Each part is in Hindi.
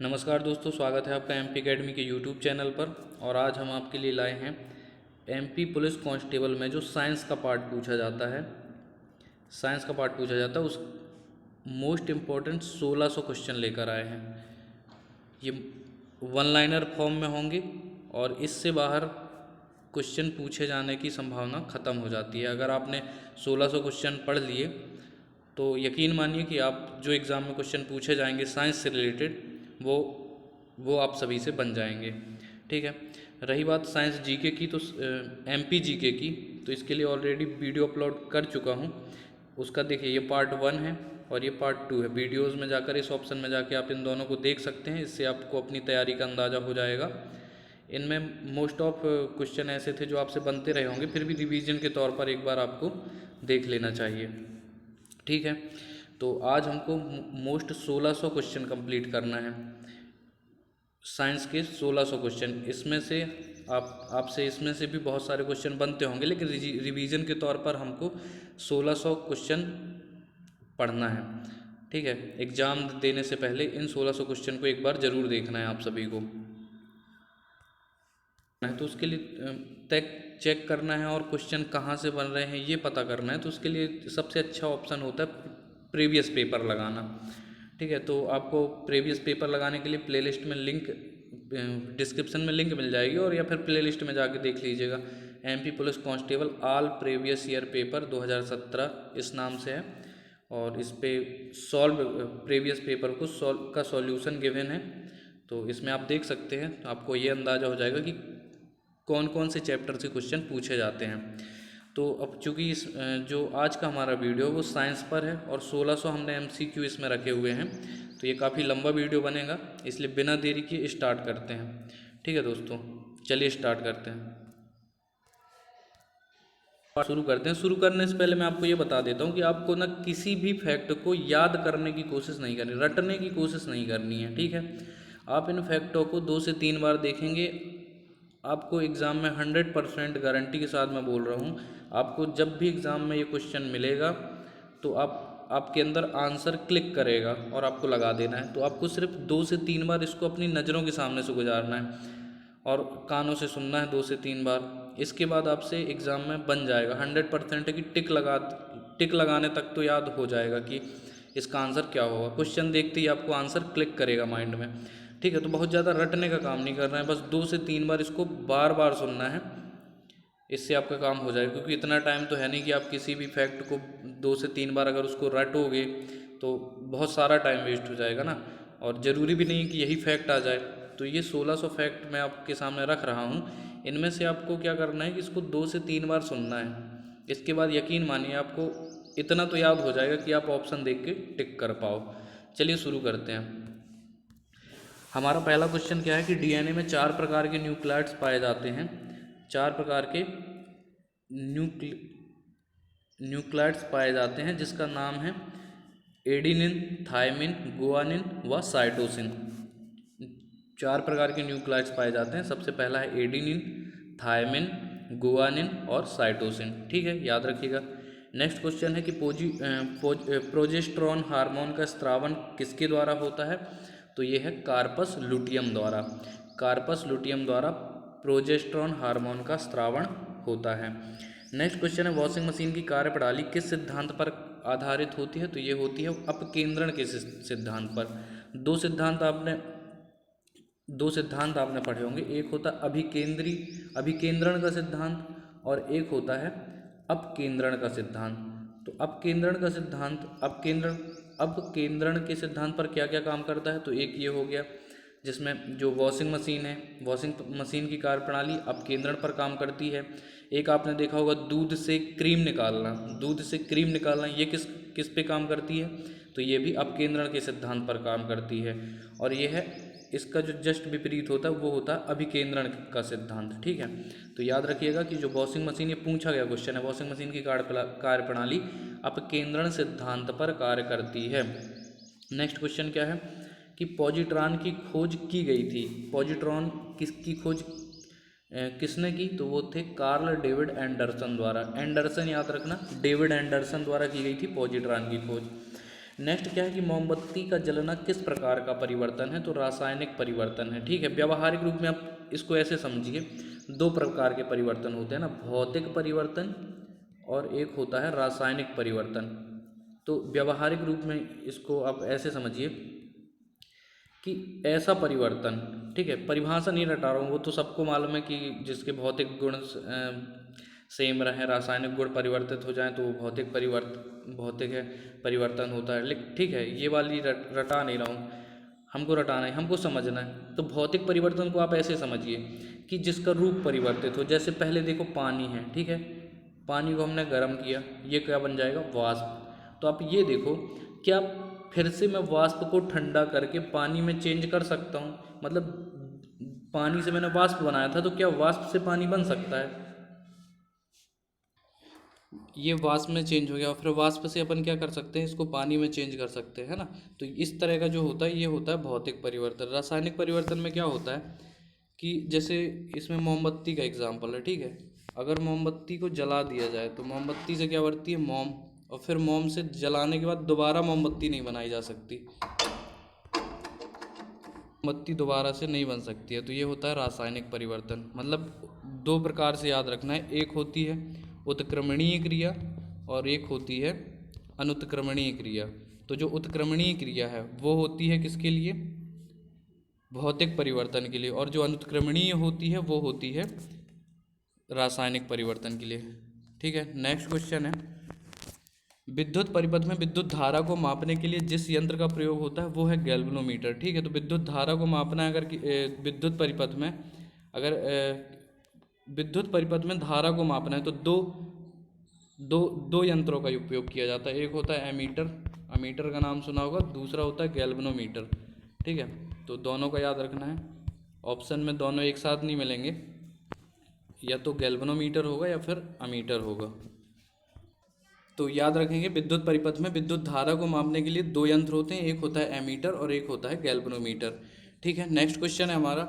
नमस्कार दोस्तों, स्वागत है आपका एमपी एकेडमी के यूट्यूब चैनल पर। और आज हम आपके लिए लाए हैं एमपी पुलिस कांस्टेबल में जो साइंस का पार्ट पूछा जाता है। उस मोस्ट इम्पोर्टेंट 1600 क्वेश्चन लेकर आए हैं। ये वन लाइनर फॉर्म में होंगे और इससे बाहर क्वेश्चन पूछे जाने की संभावना ख़त्म हो जाती है। अगर आपने 1600 क्वेश्चन पढ़ लिए तो यकीन मानिए कि आप जो एग्ज़ाम में क्वेश्चन पूछे जाएंगे साइंस से रिलेटेड वो आप सभी से बन जाएंगे। ठीक है। रही बात साइंस जीके की, तो एमपी जीके की, तो इसके लिए ऑलरेडी वीडियो अपलोड कर चुका हूँ। उसका देखिए, ये पार्ट 1 है और ये पार्ट 2 है। वीडियोज़ में जाकर इस ऑप्शन में जाके आप इन दोनों को देख सकते हैं। इससे आपको अपनी तैयारी का अंदाज़ा हो जाएगा। इनमें मोस्ट ऑफ क्वेश्चन ऐसे थे जो आपसे बनते रहे होंगे, फिर भी रिवीजन के तौर पर एक बार आपको देख लेना चाहिए। ठीक है। तो आज हमको मोस्ट 1600 क्वेश्चन कंप्लीट करना है, साइंस के 1600 क्वेश्चन। इसमें से आपसे इसमें से भी बहुत सारे क्वेश्चन बनते होंगे, लेकिन रिवीजन के तौर पर हमको 1600 क्वेश्चन पढ़ना है। ठीक है। एग्ज़ाम देने से पहले इन 1600 क्वेश्चन को एक बार ज़रूर देखना है आप सभी को। तो उसके लिए चेक करना है और क्वेश्चन कहाँ से बन रहे हैं ये पता करना है। तो उसके लिए सबसे अच्छा ऑप्शन होता है प्रीवियस पेपर लगाना। ठीक है। तो आपको प्रीवियस पेपर लगाने के लिए प्लेलिस्ट में लिंक, डिस्क्रिप्शन में लिंक मिल जाएगी, और या फिर प्लेलिस्ट में जाके देख लीजिएगा। MP police constable all previous year paper 2017 इस नाम से है, और इस पे सॉल्व प्रीवियस पेपर को सॉल्व का सॉल्यूशन गिवन है। तो इसमें आप देख सकते हैं, तो आपको ये अंदाज़ा हो जाएगा कि कौन कौन से चैप्टर से क्वेश्चन पूछे जाते हैं। तो अब चूँकि इस जो आज का हमारा वीडियो वो साइंस पर है और 1600 हमने एमसीक्यू इसमें रखे हुए हैं, तो ये काफ़ी लंबा वीडियो बनेगा, इसलिए बिना देरी के स्टार्ट करते हैं। ठीक है दोस्तों, चलिए स्टार्ट करते हैं। शुरू करने से पहले मैं आपको ये बता देता हूँ कि आपको ना किसी भी फैक्ट को याद करने की कोशिश नहीं करनी, रटने की कोशिश नहीं करनी है। ठीक है। आप इन फैक्टों को 2 से 3 बार देखेंगे, आपको एग्ज़ाम में 100% गारंटी के साथ मैं बोल रहा हूँ, आपको जब भी एग्ज़ाम में ये क्वेश्चन मिलेगा तो आपके अंदर आंसर क्लिक करेगा और आपको लगा देना है। तो आपको सिर्फ 2 से 3 बार इसको अपनी नज़रों के सामने से गुजारना है और कानों से सुनना है 2 से 3 बार। इसके बाद आपसे एग्ज़ाम में बन जाएगा। 100% है कि टिक लगाने तक तो याद हो जाएगा कि इसका आंसर क्या होगा। क्वेश्चन देखते ही आपको आंसर क्लिक करेगा माइंड में। ठीक है। तो बहुत ज़्यादा रटने का काम नहीं करना है, बस 2 से 3 बार इसको बार बार सुनना है, इससे आपका काम हो जाएगा। क्योंकि इतना टाइम तो है नहीं कि आप किसी भी फैक्ट को 2 से 3 बार अगर उसको रटोगे तो बहुत सारा टाइम वेस्ट हो जाएगा ना, और ज़रूरी भी नहीं कि यही फैक्ट आ जाए। तो ये 1600 फैक्ट मैं आपके सामने रख रहा हूँ, इनमें से आपको क्या करना है कि इसको 2 से 3 बार सुनना है। इसके बाद यकीन मानिए आपको इतना तो याद हो जाएगा कि आप ऑप्शन देख के टिक कर पाओ। चलिए शुरू करते हैं। हमारा पहला क्वेश्चन क्या है कि डीएनए में 4 प्रकार के न्यूक्लियोटाइड्स पाए जाते हैं। 4 प्रकार के न्यूक्लियोटाइड्स पाए जाते हैं, जिसका नाम है एडिनिन, थायमिन, गुआनिन व साइटोसिन। 4 प्रकार के न्यूक्लियोटाइड्स पाए जाते हैं। सबसे पहला है एडिनिन, थायमिन, गुआनिन और साइटोसिन। ठीक है, याद रखिएगा। नेक्स्ट क्वेश्चन है कि प्रोजेस्टेरॉन हार्मोन का स्रावन किसके द्वारा होता है? तो ये है कार्पस लुटियम द्वारा। कार्पस लुटियम द्वारा प्रोजेस्टेरॉन हार्मोन का स्रावन होता है। नेक्स्ट क्वेश्चन है वॉशिंग मशीन की कार्यप्रणाली किस सिद्धांत पर आधारित होती है? तो ये होती है अपकेंद्रण के सिद्धांत पर। दो सिद्धांत आपने पढ़े होंगे, एक होता है अभिकेंद्रण का सिद्धांत और एक होता है अपकेंद्रण का सिद्धांत। तो अपकेंद्रण के सिद्धांत पर क्या क्या काम करता है? तो एक ये हो गया जिसमें जो वॉशिंग मशीन की कार्यप्रणाली अपकेंद्रण पर काम करती है। एक आपने देखा होगा दूध से क्रीम निकालना, ये किस पे काम करती है? तो ये भी अपकेंद्रण के सिद्धांत पर काम करती है। और ये है इसका जो जस्ट विपरीत होता है वो होता है अभिकेंद्रण का सिद्धांत। ठीक है। तो याद रखिएगा कि जो वॉशिंग मशीन, ये पूछा गया क्वेश्चन है, वॉशिंग मशीन की कार्यप्रणाली अपकेंद्रण सिद्धांत पर कार्य करती है। नेक्स्ट क्वेश्चन क्या है कि पॉजिट्रॉन की खोज की गई थी। पॉजिट्रॉन किसकी खोज किसने की? तो वो थे कार्ल डेविड एंडरसन द्वारा। एंडरसन याद रखना, डेविड एंडरसन द्वारा की गई थी पॉजिट्रॉन की खोज। नेक्स्ट क्या है कि मोमबत्ती का जलना किस प्रकार का परिवर्तन है, तो रासायनिक परिवर्तन है। ठीक है, व्यावहारिक रूप में आप इसको ऐसे समझिए, दो प्रकार के परिवर्तन होते हैं ना, भौतिक परिवर्तन और एक होता है रासायनिक परिवर्तन। तो व्यावहारिक रूप में इसको आप ऐसे समझिए कि ऐसा परिवर्तन, ठीक है, परिभाषा नहीं रटा रहा हूँ, वो तो सबको मालूम है कि जिसके भौतिक गुण सेम रहे, रासायनिक गुण परिवर्तित हो जाएं तो वो भौतिक है परिवर्तन होता है। लेकिन ठीक है, ये वाली रटा नहीं रहा हूँ, हमको रटाना है, हमको समझना है। तो भौतिक परिवर्तन को आप ऐसे समझिए कि जिसका रूप परिवर्तित हो। जैसे पहले देखो पानी है, ठीक है, पानी को हमने गर्म किया, ये क्या बन जाएगा, वाष्प। तो आप ये देखो, क्या फिर से मैं वाष्प को ठंडा करके पानी में चेंज कर सकता हूँ? मतलब पानी से मैंने वाष्प बनाया था, तो क्या वाष्प से पानी बन सकता है? ये वाष्प में चेंज हो गया, और फिर वाष्प से अपन क्या कर सकते हैं, इसको पानी में चेंज कर सकते हैं, है ना। तो इस तरह का जो होता है ये होता है भौतिक परिवर्तन। रासायनिक परिवर्तन में क्या होता है कि जैसे इसमें मोमबत्ती का एग्जाम्पल है, ठीक है, अगर मोमबत्ती को जला दिया जाए तो मोमबत्ती से क्या बनती है, मोम, और फिर मोम से जलाने के बाद दोबारा मोमबत्ती नहीं बनाई जा सकती, मोमबत्ती दोबारा से नहीं बन सकती है। तो ये होता है रासायनिक परिवर्तन। मतलब दो प्रकार से याद रखना है, एक होती है उत्क्रमणीय क्रिया और एक होती है अनुत्क्रमणीय क्रिया। तो जो उत्क्रमणीय क्रिया है वो होती है किसके लिए, भौतिक परिवर्तन के लिए, और जो अनुत्क्रमणीय होती है वो होती है रासायनिक परिवर्तन के लिए। ठीक है, नेक्स्ट क्वेश्चन है, विद्युत परिपथ में विद्युत धारा को मापने के लिए जिस यंत्र का प्रयोग होता है वो है गैल्वेनोमीटर। ठीक है, तो विद्युत धारा को मापना है, अगर विद्युत परिपथ में अगर विद्युत परिपथ में धारा को मापना है तो दो दो दो यंत्रों का उपयोग किया जाता है। एक होता है एमीटर, अमीटर का नाम सुना होगा, दूसरा होता है गैल्वेनोमीटर। ठीक है, तो दोनों का याद रखना है, ऑप्शन में दोनों एक साथ नहीं मिलेंगे, या तो गैल्वेनोमीटर होगा या फिर अमीटर होगा। तो याद रखेंगे, विद्युत परिपथ में विद्युत धारा को मापने के लिए दो यंत्र होते हैं, एक होता है एमीटर और एक होता है गैल्वेनोमीटर। ठीक है, नेक्स्ट क्वेश्चन है हमारा,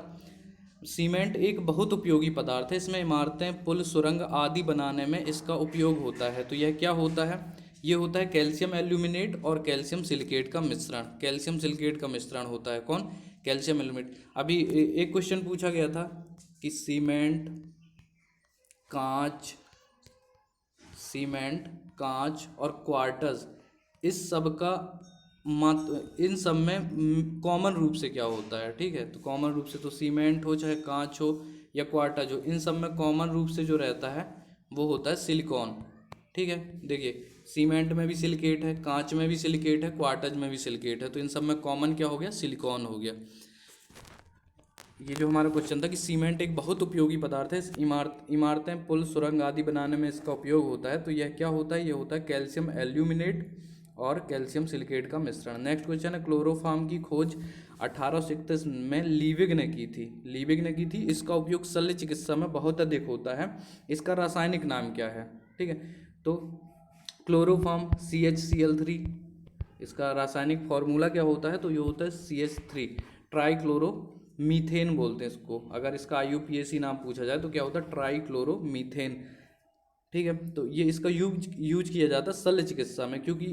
सीमेंट एक बहुत उपयोगी पदार्थ है, इसमें इमारतें, पुल, सुरंग आदि बनाने में इसका उपयोग होता है। तो यह क्या होता है, ये होता है कैल्शियम एल्यूमिनेट और कैल्शियम सिलिकेट का मिश्रण। कैल्शियम सिलिकेट का मिश्रण होता है, कौन, कैल्शियम एल्यूमिनेट। अभी एक क्वेश्चन पूछा गया था कि कांच सीमेंट, कांच और क्वार्टज, इस सब का इन सब में कॉमन रूप से क्या होता है। ठीक है, तो कॉमन रूप से तो सीमेंट हो चाहे कांच हो या क्वार्टज हो, इन सब में कॉमन रूप से जो रहता है वो होता है सिलिकॉन। ठीक है, देखिए सीमेंट में भी सिलिकेट है, कांच में भी सिलिकेट है, क्वार्टज में भी सिलिकेट है, तो इन सब में कॉमन क्या हो गया, सिलिकॉन हो गया। ये जो हमारा क्वेश्चन था कि सीमेंट एक बहुत उपयोगी पदार्थ है, इमारतें, पुल, सुरंग आदि बनाने में इसका उपयोग होता है। तो यह क्या होता है, ये होता है कैल्शियम एल्यूमिनेट और कैल्शियम सिलिकेट का मिश्रण। नेक्स्ट क्वेश्चन है, क्लोरोफॉर्म की खोज 1831 में लीविग ने की थी। लीविग ने की थी, इसका उपयोग शल्य चिकित्सा में बहुत अधिक होता है। इसका रासायनिक नाम क्या है, ठीक है, तो क्लोरोफॉर्म CHCl3, इसका रासायनिक फॉर्मूला क्या होता है, तो ये होता है CH3 ट्राईक्लोरो मीथेन बोलते हैं इसको। अगर इसका IUPAC नाम पूछा जाए तो क्या होता है, ट्राईक्लोरो मीथेन। ठीक है, तो ये इसका यूज किया जाता है शल्य चिकित्सा में, क्योंकि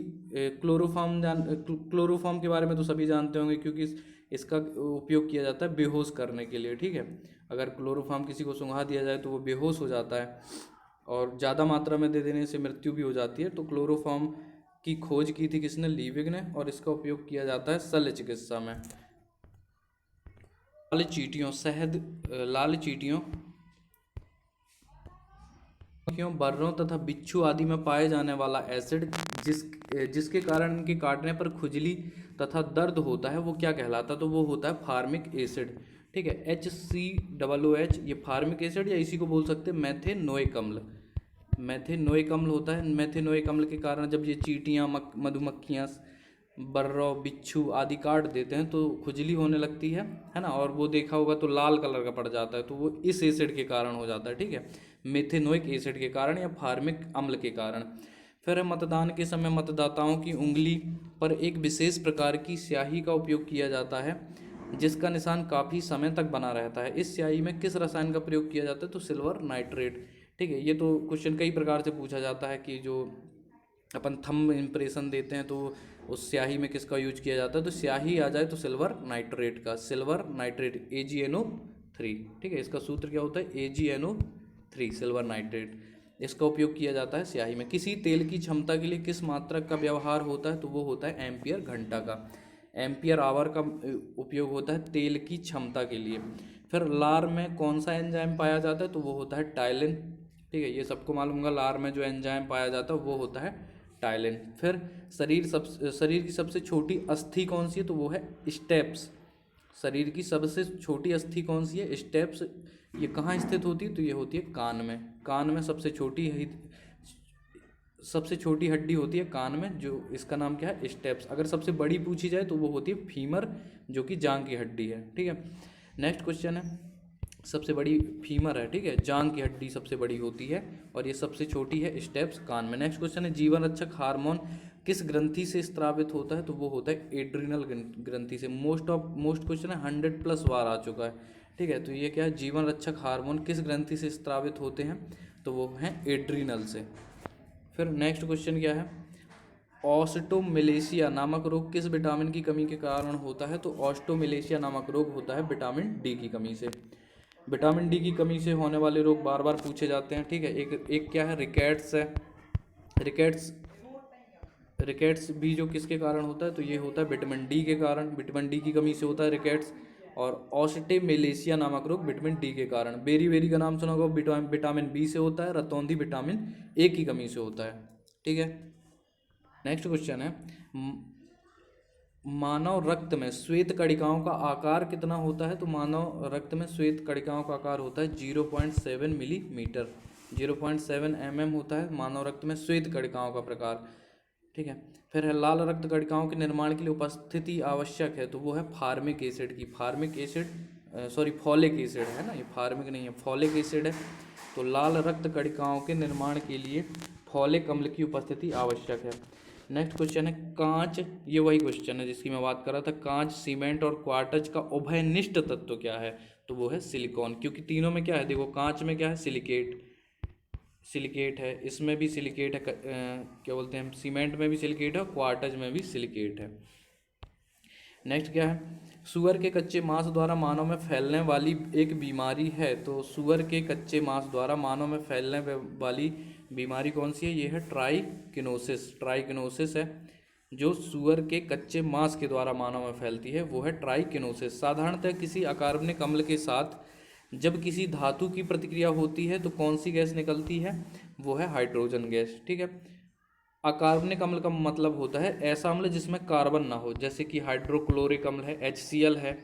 क्लोरोफॉर्म के बारे में तो सभी जानते होंगे, क्योंकि इसका उपयोग किया जाता है बेहोश करने के लिए। ठीक है, अगर क्लोरोफॉर्म किसी को सूंघा दिया जाए तो वो बेहोश हो जाता है, और ज़्यादा मात्रा में दे देने से मृत्यु भी हो जाती है। तो क्लोरोफॉर्म की खोज की थी किसने, लीविग ने, और इसका उपयोग किया जाता है शल्य चिकित्सा में। लाल चींटियों, लाल चींटियों, बर्रों तथा बिच्छू आदि में पाए जाने वाला एसिड जिसके कारण इनके काटने पर खुजली तथा दर्द होता है वो क्या कहलाता है, तो वो होता है फार्मिक एसिड। ठीक है, HCOOH, ये फार्मिक एसिड, या इसी को बोल सकते हैं मेथेनोइक अम्ल। मेथेनोइक अम्ल होता है। मेथेनोइक अम्ल के कारण जब ये चींटियाँ, मधुमक्खियाँ, बर्रो, बिच्छू आदि काट देते हैं तो खुजली होने लगती है ना, और वो देखा होगा तो लाल कलर का पड़ जाता है, तो वो इस एसिड के कारण हो जाता है। ठीक है, मेथेनोइक एसिड के कारण या फार्मिक अम्ल के कारण। फिर मतदान के समय मतदाताओं की उंगली पर एक विशेष प्रकार की स्याही का उपयोग किया जाता है जिसका निशान काफ़ी समय तक बना रहता है। इस स्याही में किस रसायन का प्रयोग किया जाता है, तो सिल्वर नाइट्रेट। ठीक है, ये तो क्वेश्चन कई प्रकार से पूछा जाता है कि जो अपन थंब इम्प्रेशन देते हैं तो उस स्याही में किसका यूज किया जाता है, तो स्याही आ जाए तो सिल्वर नाइट्रेट का, सिल्वर नाइट्रेट AgNO3, ठीक है। इसका सूत्र क्या होता है, AgNO3 सिल्वर नाइट्रेट। इसका उपयोग किया जाता है स्याही में। किसी तेल की क्षमता के लिए किस मात्रक का व्यवहार होता है, तो वो होता है एम्पियर घंटा का, एम्पियर आवर का उपयोग होता है तेल की क्षमता के लिए। फिर लार में कौन सा एंजाइम पाया जाता है, तो वो होता है टाइलिन, ठीक है। ये सबको मालूम होगा, लार में जो एंजाइम पाया जाता है वो होता है टाइलिन। फिर शरीर की सबसे छोटी अस्थि कौन सी है, तो वो है स्टेप्स। शरीर की सबसे छोटी अस्थि कौन सी है, स्टेप्स। ये कहाँ स्थित होती है, तो ये होती है कान में। कान में सबसे छोटी हड्डी होती है कान में, जो इसका नाम क्या है, स्टेप्स। अगर सबसे बड़ी पूछी जाए तो वो होती है फीमर, जो कि जांग की हड्डी है, ठीक है। नेक्स्ट क्वेश्चन है, सबसे बड़ी फीमर है, ठीक है, जांग की हड्डी सबसे बड़ी होती है, और ये सबसे छोटी है स्टेप्स कान में। नेक्स्ट क्वेश्चन है, जीवन रक्षक हार्मोन किस ग्रंथि से स्त्रावित होता है, तो वो होता है एड्रिनल ग्रंथि से। मोस्ट क्वेश्चन है, 100+ बार आ चुका है, ठीक है। तो ये क्या है, जीवन रक्षक हार्मोन किस ग्रंथि से स्त्रावित होते हैं, तो वो हैं एड्रिनल से। फिर नेक्स्ट क्वेश्चन क्या है, ऑस्टोमेलेशिया नामक रोग किस विटामिन की कमी के कारण होता है, तो ऑस्टोमेलेशिया नामक रोग होता है विटामिन डी की कमी से। विटामिन डी की कमी से होने वाले रोग बार बार पूछे जाते हैं, ठीक है। एक क्या है, रिकेट्स है। रिकेट्स भी जो किसके कारण होता है, तो ये होता है विटामिन डी के कारण, विटामिन डी की कमी से होता है रिकेट्स। और ऑस्टेमेलेशिया नामक रोग विटामिन डी के कारण। बेरी का नाम सुना होगा, विटामिन बी से होता है। रतौंधी विटामिन ए की कमी से होता है, ठीक है। नेक्स्ट क्वेश्चन है, मानव रक्त में श्वेत कणिकाओं का आकार कितना होता है, तो मानव रक्त में श्वेत कणिकाओं का आकार होता है 0.7 मिलीमीटर, 0.7 mm होता है मानव रक्त में श्वेत कणिकाओं का प्रकार, ठीक है। फिर है, लाल रक्त कणिकाओं के निर्माण के लिए उपस्थिति आवश्यक है, तो वो है फार्मिक एसिड की, फॉलिक एसिड है ना, ये फार्मिक नहीं है, फॉलिक एसिड है। तो लाल रक्त कणिकाओं के निर्माण के लिए फॉलिक अम्ल की उपस्थिति आवश्यक है। नेक्स्ट क्वेश्चन है, कांच, ये वही क्वेश्चन है जिसकी मैं बात कर रहा था, कांच, सीमेंट और क्वार्टज का उभयनिष्ठ तत्व क्या है, तो वो है सिलिकॉन। क्योंकि तीनों में क्या है, देखो कांच में क्या है, सिलिकेट है, इसमें भी सिलिकेट है, क्या बोलते हैं, सीमेंट में भी सिलिकेट है, क्वार्टज में भी सिलिकेट है। नेक्स्ट क्या है, सुअर के कच्चे मांस द्वारा मानव में फैलने वाली एक बीमारी है, तो सुअर के कच्चे मांस द्वारा मानव में फैलने वाली बीमारी कौन सी है, ये है ट्राइकिनोसिस है। जो सुअर के कच्चे मांस के द्वारा मानव में फैलती है वो है ट्राइकिनोसिस। साधारणतः किसी अकार्बनिक अम्ल के साथ जब किसी धातु की प्रतिक्रिया होती है तो कौन सी गैस निकलती है, वो है हाइड्रोजन गैस, ठीक है। अकार्बनिक अम्ल का मतलब होता है ऐसा अम्ल जिसमें कार्बन ना हो, जैसे कि हाइड्रोक्लोरिक अम्ल है, HCl है,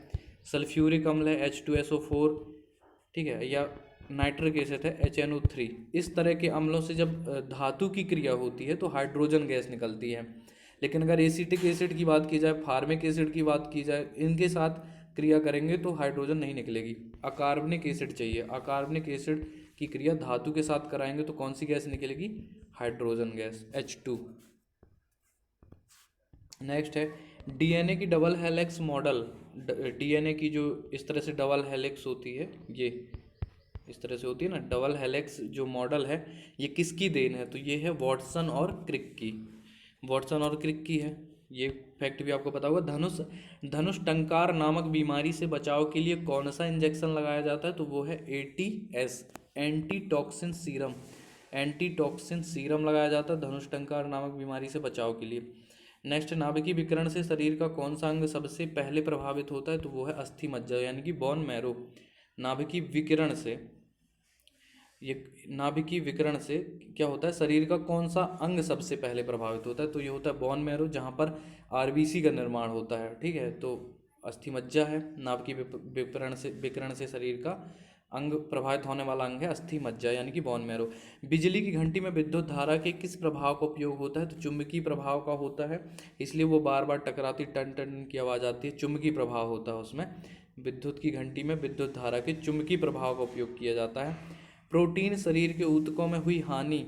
सल्फ्यूरिक अम्ल है, H2SO4, ठीक है, या नाइट्रिक एसिड है, HNO3। इस तरह के अम्लों से जब धातु की क्रिया होती है तो हाइड्रोजन गैस निकलती है। लेकिन अगर एसिटिक एसिड की बात की जाए, फार्मिक एसिड की बात की जाए, इनके साथ क्रिया करेंगे तो हाइड्रोजन नहीं निकलेगी, अकार्बनिक एसिड चाहिए। अकार्बनिक एसिड की क्रिया धातु के साथ कराएंगे तो कौन सी गैस निकलेगी, हाइड्रोजन गैस, H2। नेक्स्ट है, DNA की डबल हेलिक्स मॉडल, DNA की जो इस तरह से डबल हेलिक्स होती है, ये इस तरह से होती है ना डबल हेलिक्स जो मॉडल है, ये किसकी देन है, तो ये है वॉटसन और क्रिक की, वॉटसन और क्रिक की है। ये फैक्ट भी आपको पता होगा। धनुष टंकार नामक बीमारी से बचाव के लिए कौन सा इंजेक्शन लगाया जाता है, तो वो है ATS, एंटीटॉक्सिन सीरम लगाया जाता है धनुष टंकार नामक बीमारी से बचाव के लिए। नेक्स्ट, नाभिकीय विकिरण से शरीर का कौन सा अंग सबसे पहले प्रभावित होता है, तो वो है अस्थि मज्जा यानी कि बोन मैरो। नाभिकीय विकिरण से क्या होता है, शरीर का कौन सा अंग सबसे पहले प्रभावित होता है, तो ये होता है बोन मैरो, जहाँ पर RBC का निर्माण होता है, ठीक है। तो अस्थि मज्जा है, नाभिकीय विकिरण से शरीर का अंग प्रभावित होने वाला अंग है अस्थि मज्जा यानी कि बोन मैरो। बिजली की घंटी में विद्युत धारा के किस प्रभाव का उपयोग होता है, तो चुंबकीय प्रभाव का होता है, इसलिए वो बार बार टकराती, टन टन की आवाज़ आती है, चुंबकीय प्रभाव होता है उसमें। विद्युत की घंटी में विद्युत धारा के चुंबकीय प्रभाव का उपयोग किया जाता है। प्रोटीन शरीर के ऊतकों में हुई हानि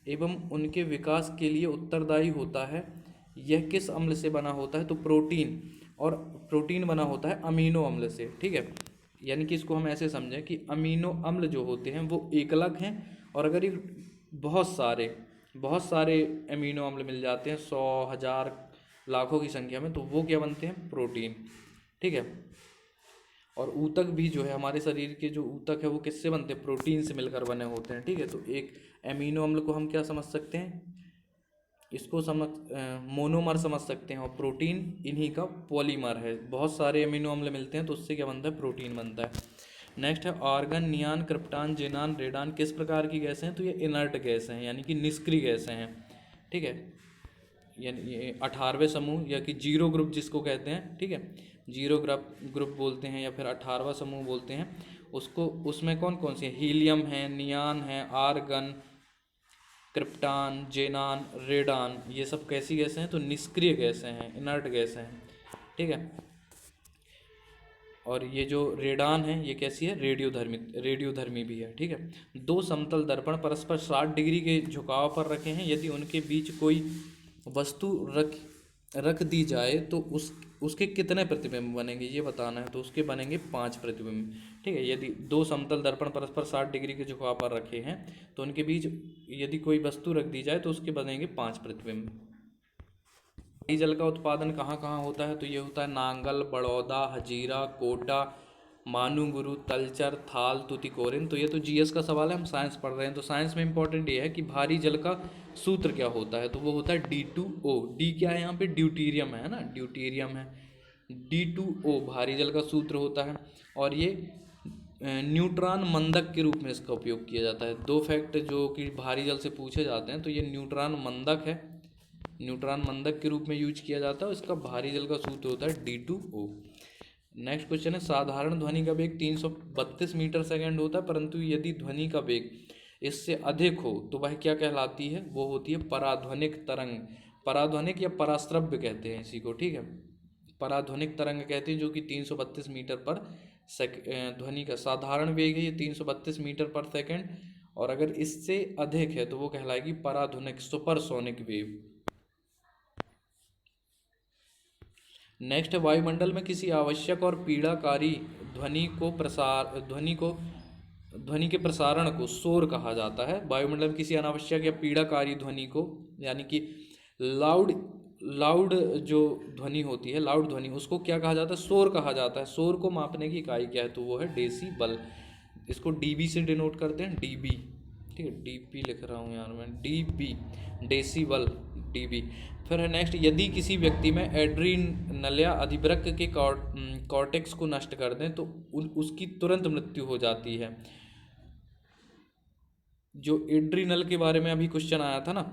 एवं उनके विकास के लिए उत्तरदायी होता है, यह किस अम्ल से बना होता है, तो प्रोटीन बना होता है अमीनो अम्ल से, ठीक है। यानी कि इसको हम ऐसे समझें कि अमीनो अम्ल जो होते हैं वो एकलक हैं, और अगर ये बहुत सारे अमीनो अम्ल मिल जाते हैं, 100, 1000 लाखों की संख्या में, तो वो क्या बनते हैं, प्रोटीन। ठीक है। और ऊतक भी जो है, हमारे शरीर के जो ऊतक है वो किससे बनते हैं, प्रोटीन से मिलकर बने होते हैं। ठीक है। तो एक एमिनो अम्ल को हम क्या समझ सकते हैं, इसको समझ मोनोमर समझ सकते हैं, और प्रोटीन इन्हीं का पॉलीमर है। बहुत सारे अमीनो अम्ल मिलते हैं तो उससे क्या बनता है, प्रोटीन बनता है। नेक्स्ट है आर्गन, नियान, क्रिप्टान, जेनान, रेडान किस प्रकार की गैसें हैं, तो ये इनर्ट गैसें हैं, यानी कि निष्क्रिय गैसें हैं। ठीक है। यानी ये 18वें समूह या कि जीरो ग्रुप जिसको कहते हैं, ठीक है, जीरो ग्रुप बोलते हैं या फिर 18वां समूह बोलते हैं उसको। उसमें कौन कौन सी है, हीलियम है, नियान है, आर्गन, क्रिप्टान, जेनान, रेडान, ये सब कैसी गैसें हैं, तो निष्क्रिय गैसें हैं, इनर्ट गैसें हैं। ठीक है। और ये जो रेडान है ये कैसी है, रेडियोधर्मी भी है। ठीक है। दो समतल दर्पण परस्पर 60 डिग्री के झुकाव पर रखे हैं, यदि उनके बीच कोई वस्तु रख दी जाए तो उसके कितने प्रतिबिंब बनेंगे ये बताना है, तो उसके बनेंगे 5 प्रतिबिंब। ठीक है। यदि दो समतल दर्पण परस्पर 60 डिग्री के झुकाव पर रखे हैं तो उनके बीच यदि कोई वस्तु रख दी जाए तो उसके बनेंगे 5 प्रतिबिंब। जल का उत्पादन कहाँ कहाँ होता है, तो ये होता है नांगल, बड़ौदा, हजीरा, कोटा, मानूगुरु, तलचर, थाल, तुतिकोरिन। तो ये तो जीएस का सवाल है, हम साइंस पढ़ रहे हैं, तो साइंस में इंपॉर्टेंट ये है कि भारी जल का सूत्र क्या होता है, तो वो होता है D2O। डी क्या है यहाँ पे, ड्यूटीरियम है ना, ड्यूटीरियम है। D2O भारी जल का सूत्र होता है। और ये न्यूट्रॉन मंदक के रूप में इसका उपयोग किया जाता है। दो फैक्ट जो कि भारी जल से पूछे जाते हैं, तो ये न्यूट्रॉन मंदक है, न्यूट्रॉन मंदक के रूप में यूज किया जाता है, और इसका भारी जल का सूत्र होता है D2O। नेक्स्ट क्वेश्चन है साधारण ध्वनि का वेग 332 मीटर सेकेंड होता है, परंतु यदि ध्वनि का वेग इससे अधिक हो तो वह क्या कहलाती है, वो होती है पराध्वनिक तरंग। पराध्वनिक या पराश्रव्य कहते हैं इसी को। ठीक है। पराध्वनिक तरंग कहते हैं, जो कि 332 मीटर पर ध्वनि का साधारण वेग है ये 332 मीटर पर सेकेंड, और अगर इससे अधिक है तो वो कहलाएगी पराध्वनिक, सुपरसोनिक वेव। नेक्स्ट है वायुमंडल में किसी आवश्यक और पीड़ाकारी ध्वनि के प्रसारण को शोर कहा जाता है। वायुमंडल में किसी अनावश्यक या पीड़ाकारी ध्वनि को, यानी कि लाउड लाउड जो ध्वनि होती है, लाउड ध्वनि, उसको क्या कहा जाता है, शोर कहा जाता है। शोर को मापने की इकाई क्या है, तो वो है डेसीबल। इसको डीबी से डिनोट करते हैं, डीबी। ठीक है, डीपी लिख रहा हूँ यार मैं, डीबी, डेसीबल, डीबी। फिर है नेक्स्ट, यदि किसी व्यक्ति में एड्रीनल या अधिवृक्क के कॉर्टेक्स को नष्ट कर दें तो उसकी तुरंत मृत्यु हो जाती है। जो एड्रीनल के बारे में अभी क्वेश्चन आया था ना,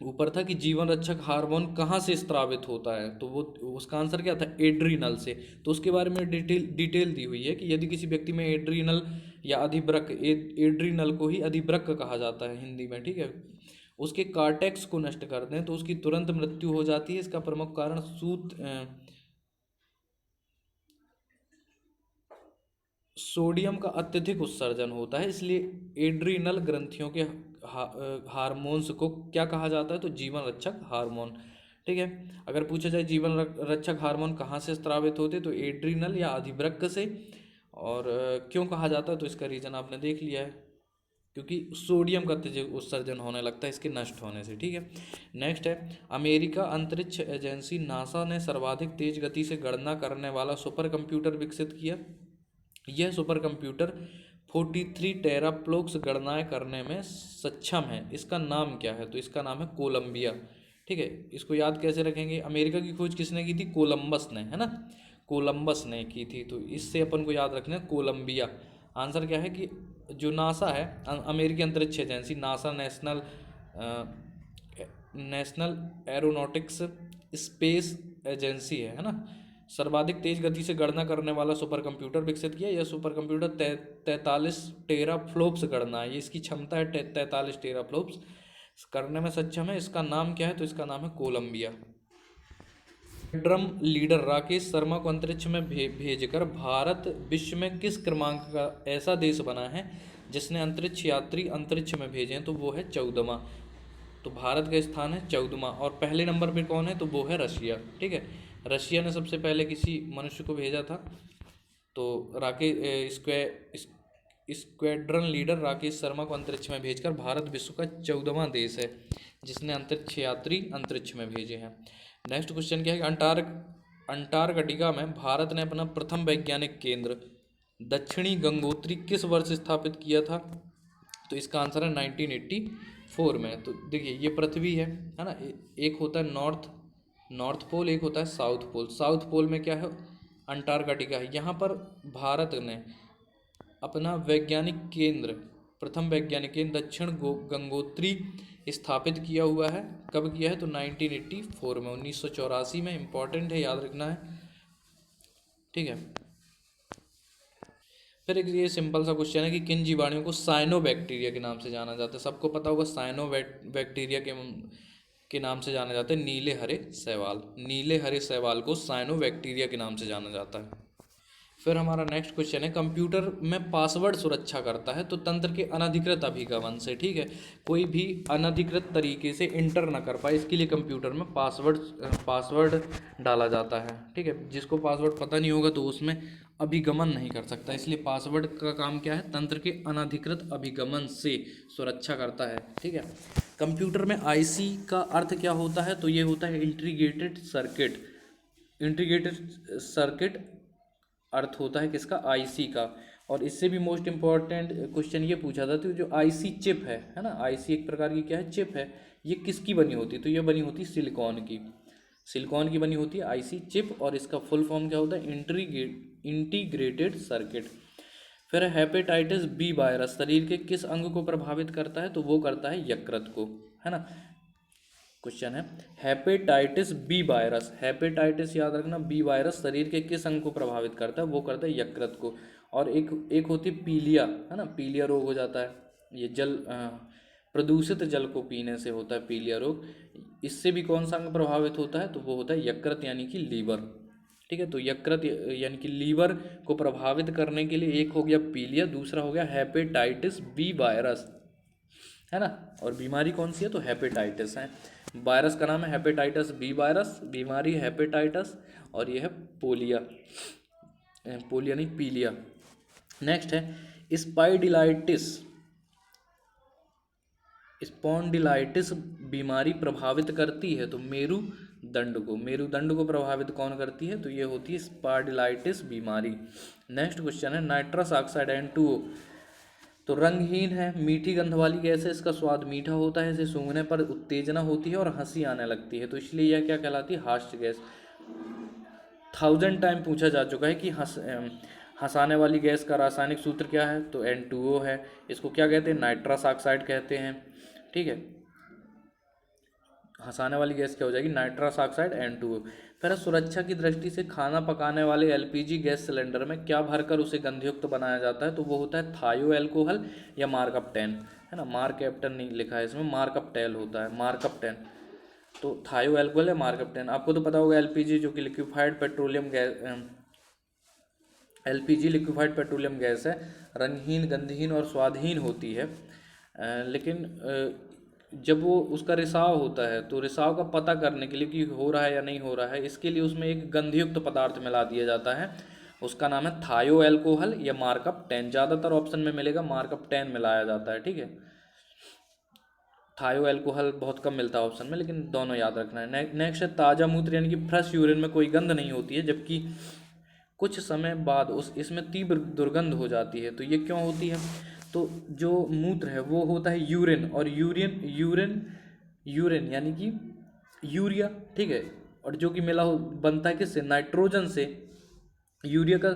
ऊपर था कि जीवन रक्षक हार्मोन कहाँ से स्त्रावित होता है, तो वो उसका आंसर क्या था, एड्रीनल से। तो उसके बारे में डिटेल दी हुई है कि यदि किसी व्यक्ति में एड्रीनल या अधिवृक्क, एड्रीनल को ही अधिवृक्क कहा जाता है हिंदी में, ठीक है, उसके कार्टेक्स को नष्ट कर दें तो उसकी तुरंत मृत्यु हो जाती है। इसका प्रमुख कारण सोडियम का अत्यधिक उत्सर्जन होता है, इसलिए एड्रीनल ग्रंथियों के हार्मोन्स को क्या कहा जाता है, तो जीवन रक्षक हार्मोन। ठीक है। अगर पूछा जाए जीवन रक्षक हार्मोन कहाँ से स्त्रावित होते, तो एड्रीनल या अधिवृक्क से। और क्यों कहा जाता है, तो इसका रीज़न आपने देख लिया है, क्योंकि सोडियम का अत्यधिक उत्सर्जन होने लगता है इसके नष्ट होने से। ठीक है। नेक्स्ट है अमेरिका अंतरिक्ष एजेंसी नासा ने सर्वाधिक तेज गति से गणना करने वाला सुपर कंप्यूटर विकसित किया। यह सुपर कंप्यूटर 43 टेराफ्लोप्स गणनाएं करने में सक्षम है। इसका नाम क्या है, तो इसका नाम है कोलंबिया। ठीक है। इसको याद कैसे रखेंगे, अमेरिका की खोज किसने की थी, कोलंबस ने, है ना, कोलंबस ने की थी, तो इससे अपन को याद रखना है कोलंबिया। आंसर क्या है कि जो नासा है, अमेरिकी अंतरिक्ष agency, NASA national aeronautics space agency है ना, सर्वाधिक तेज गति से गणना करने वाला सुपर कंप्यूटर विकसित किया। यह सुपर कंप्यूटर 43 टेराफ्लोप्स गणना है, ये इसकी क्षमता है 43 टेराफ्लोप्स करने में सक्षम है। इसका नाम क्या है, तो इसका नाम है Columbia. Drum leader Rakesh Sharma को अंतरिक्ष में भेजकर भारत विश्व में किस क्रमांक का ऐसा देश बना है जिसने अंतरिक्ष यात्री अंतरिक्ष में भेजे हैं, तो वो है 14वां। तो भारत का स्थान है 14वां, और पहले नंबर पे कौन है, तो वो है रशिया। ठीक है। रशिया ने सबसे पहले किसी मनुष्य को भेजा था, तो स्क्वाड्रन लीडर राकेश शर्मा को अंतरिक्ष में भेजकर भारत विश्व का 14वां देश है जिसने अंतरिक्ष यात्री अंतरिक्ष में भेजे हैं। नेक्स्ट क्वेश्चन क्या है कि अंटार्कटिका में भारत ने अपना प्रथम वैज्ञानिक केंद्र दक्षिणी गंगोत्री किस वर्ष स्थापित किया था? तो इसका आंसर है 1984 में। तो देखिए ये पृथ्वी है ना, एक होता है नॉर्थ पोल, एक होता है साउथ पोल। साउथ पोल में क्या है? अंटार्कटिका है। यहाँ पर भारत ने अपना वैज्ञानिक केंद्र, प्रथम वैज्ञानिक केंद्र दक्षिण गंगोत्री स्थापित किया हुआ है। कब किया है? तो 1984 में, 1984 में। इंपॉर्टेंट है, याद रखना है, ठीक है। फिर एक ये सिंपल सा क्वेश्चन है कि किन जीवाणुओं को साइनोबैक्टीरिया के नाम से जाना जाता है? सबको पता होगा साइनोबैक्टीरिया के नाम से जाना जाता है नीले हरे शैवाल। नीले हरे शैवाल को साइनोबैक्टीरिया के नाम से जाना जाता है। फिर हमारा नेक्स्ट क्वेश्चन है, कंप्यूटर में पासवर्ड सुरक्षा करता है तो तंत्र के अनधिकृत अभिगमन से, ठीक है। कोई भी अनधिकृत तरीके से इंटर ना कर पाए, इसके लिए कंप्यूटर में पासवर्ड डाला जाता है, ठीक है। जिसको पासवर्ड पता नहीं होगा तो उसमें अभिगमन नहीं कर सकता, इसलिए पासवर्ड का काम क्या है? तंत्र के अनधिकृत अभिगमन से सुरक्षा करता है, ठीक है। कंप्यूटर में आईसी का अर्थ क्या होता है? तो ये होता है इंटीग्रेटेड सर्किट। इंटीग्रेटेड सर्किट अर्थ होता है किसका? आईसी का। और इससे भी मोस्ट इंपॉर्टेंट क्वेश्चन ये पूछा था, तो जो आईसी चिप है ना, आईसी एक प्रकार की क्या है? चिप है। ये किसकी बनी होती है? तो ये बनी होती है सिलिकॉन की। सिलिकॉन की बनी होती है आईसी चिप, और इसका फुल फॉर्म क्या होता है? Integrated circuit. फिर हेपेटाइटिस बी वायरस शरीर के किस अंग को प्रभावित करता है? तो वो करता है यकृत को, है ना। क्वेश्चन है हेपेटाइटिस बी वायरस, हेपेटाइटिस याद रखना, बी वायरस शरीर के किस अंग को प्रभावित करता है? वो करता है यकृत को। और एक होती है पीलिया, है ना, पीलिया रोग हो जाता है। ये प्रदूषित जल को पीने से होता है पीलिया रोग। इससे भी कौन सा अंग प्रभावित होता है? तो वो होता है यकृत यानी कि लीवर, ठीक है। तो यकृत यानी कि लीवर को प्रभावित करने के लिए एक हो गया पीलिया, दूसरा हो गया हेपेटाइटिस बी वायरस, है ना। और बीमारी कौन सी है? तो हेपेटाइटिस है। वायरस का नाम है हेपेटाइटिस बी वायरस, बीमारी हेपेटाइटिस, और ये है पोलिया, पोलिया नहीं पीलिया। नेक्स्ट है स्पॉन्डिलाइटिस बीमारी प्रभावित करती है तो मेरुदंड को प्रभावित कौन करती है? तो ये होती है स्पॉन्डिलाइटिस बीमारी। नेक्स्ट क्वेश्चन है नाइट्रस ऑक्साइड N2O, तो रंगहीन है, मीठी गंध वाली गैस है, इसका स्वाद मीठा होता है, इसे सूंघने पर उत्तेजना होती है और हंसी आने लगती है, तो इसलिए यह क्या कहलाती है? हास्य गैस। 1000 टाइम पूछा जा चुका है कि हंसाने वाली गैस का रासायनिक सूत्र क्या है? तो N2O है। इसको क्या कहते हैं? नाइट्रस ऑक्साइड कहते हैं, ठीक है। हंसाने वाली गैस क्या हो जाएगी? Nitrous oxide N2O। फिर सुरक्षा की दृष्टि से खाना पकाने वाले एलपीजी गैस सिलेंडर में क्या भरकर उसे गंधयुक्त बनाया जाता है? तो वो होता है थायो एल्कोहल या मार्कअप 10, है ना। मार्कअप 10 नहीं लिखा है इसमें, मार्कअप 10 होता है, मार्कअप 10। तो थायो एल्कोहल या मार्कअप 10। आपको तो पता होगा एलपीजी जो कि liquefied petroleum gas, LPG liquefied petroleum gas है, रंगहीन, गंधहीन और स्वादहीन होती है। लेकिन जब वो उसका रिसाव होता है तो रिसाव का पता करने के लिए कि हो रहा है या नहीं हो रहा है, इसके लिए उसमें एक गंधयुक्त पदार्थ मिला दिया जाता है, उसका नाम है थायो एल्कोहल या मार्कअप 10। ज़्यादातर ऑप्शन में मिलेगा मार्कअप 10 मिलाया जाता है, ठीक है। थायो एल्कोहल बहुत कम मिलता है ऑप्शन में, लेकिन दोनों याद रखना है। नेक्स्ट है ताज़ा मूत्र यानी कि फ्रेश यूरिन में कोई गंध नहीं होती है, जबकि कुछ समय बाद इसमें तीव्र दुर्गंध हो जाती है, तो ये क्यों होती है? तो जो मूत्र है वो होता है यूरिन, और यूरिन यानी कि यूरिया, ठीक है। और जो कि बनता है किससे? नाइट्रोजन से। यूरिया का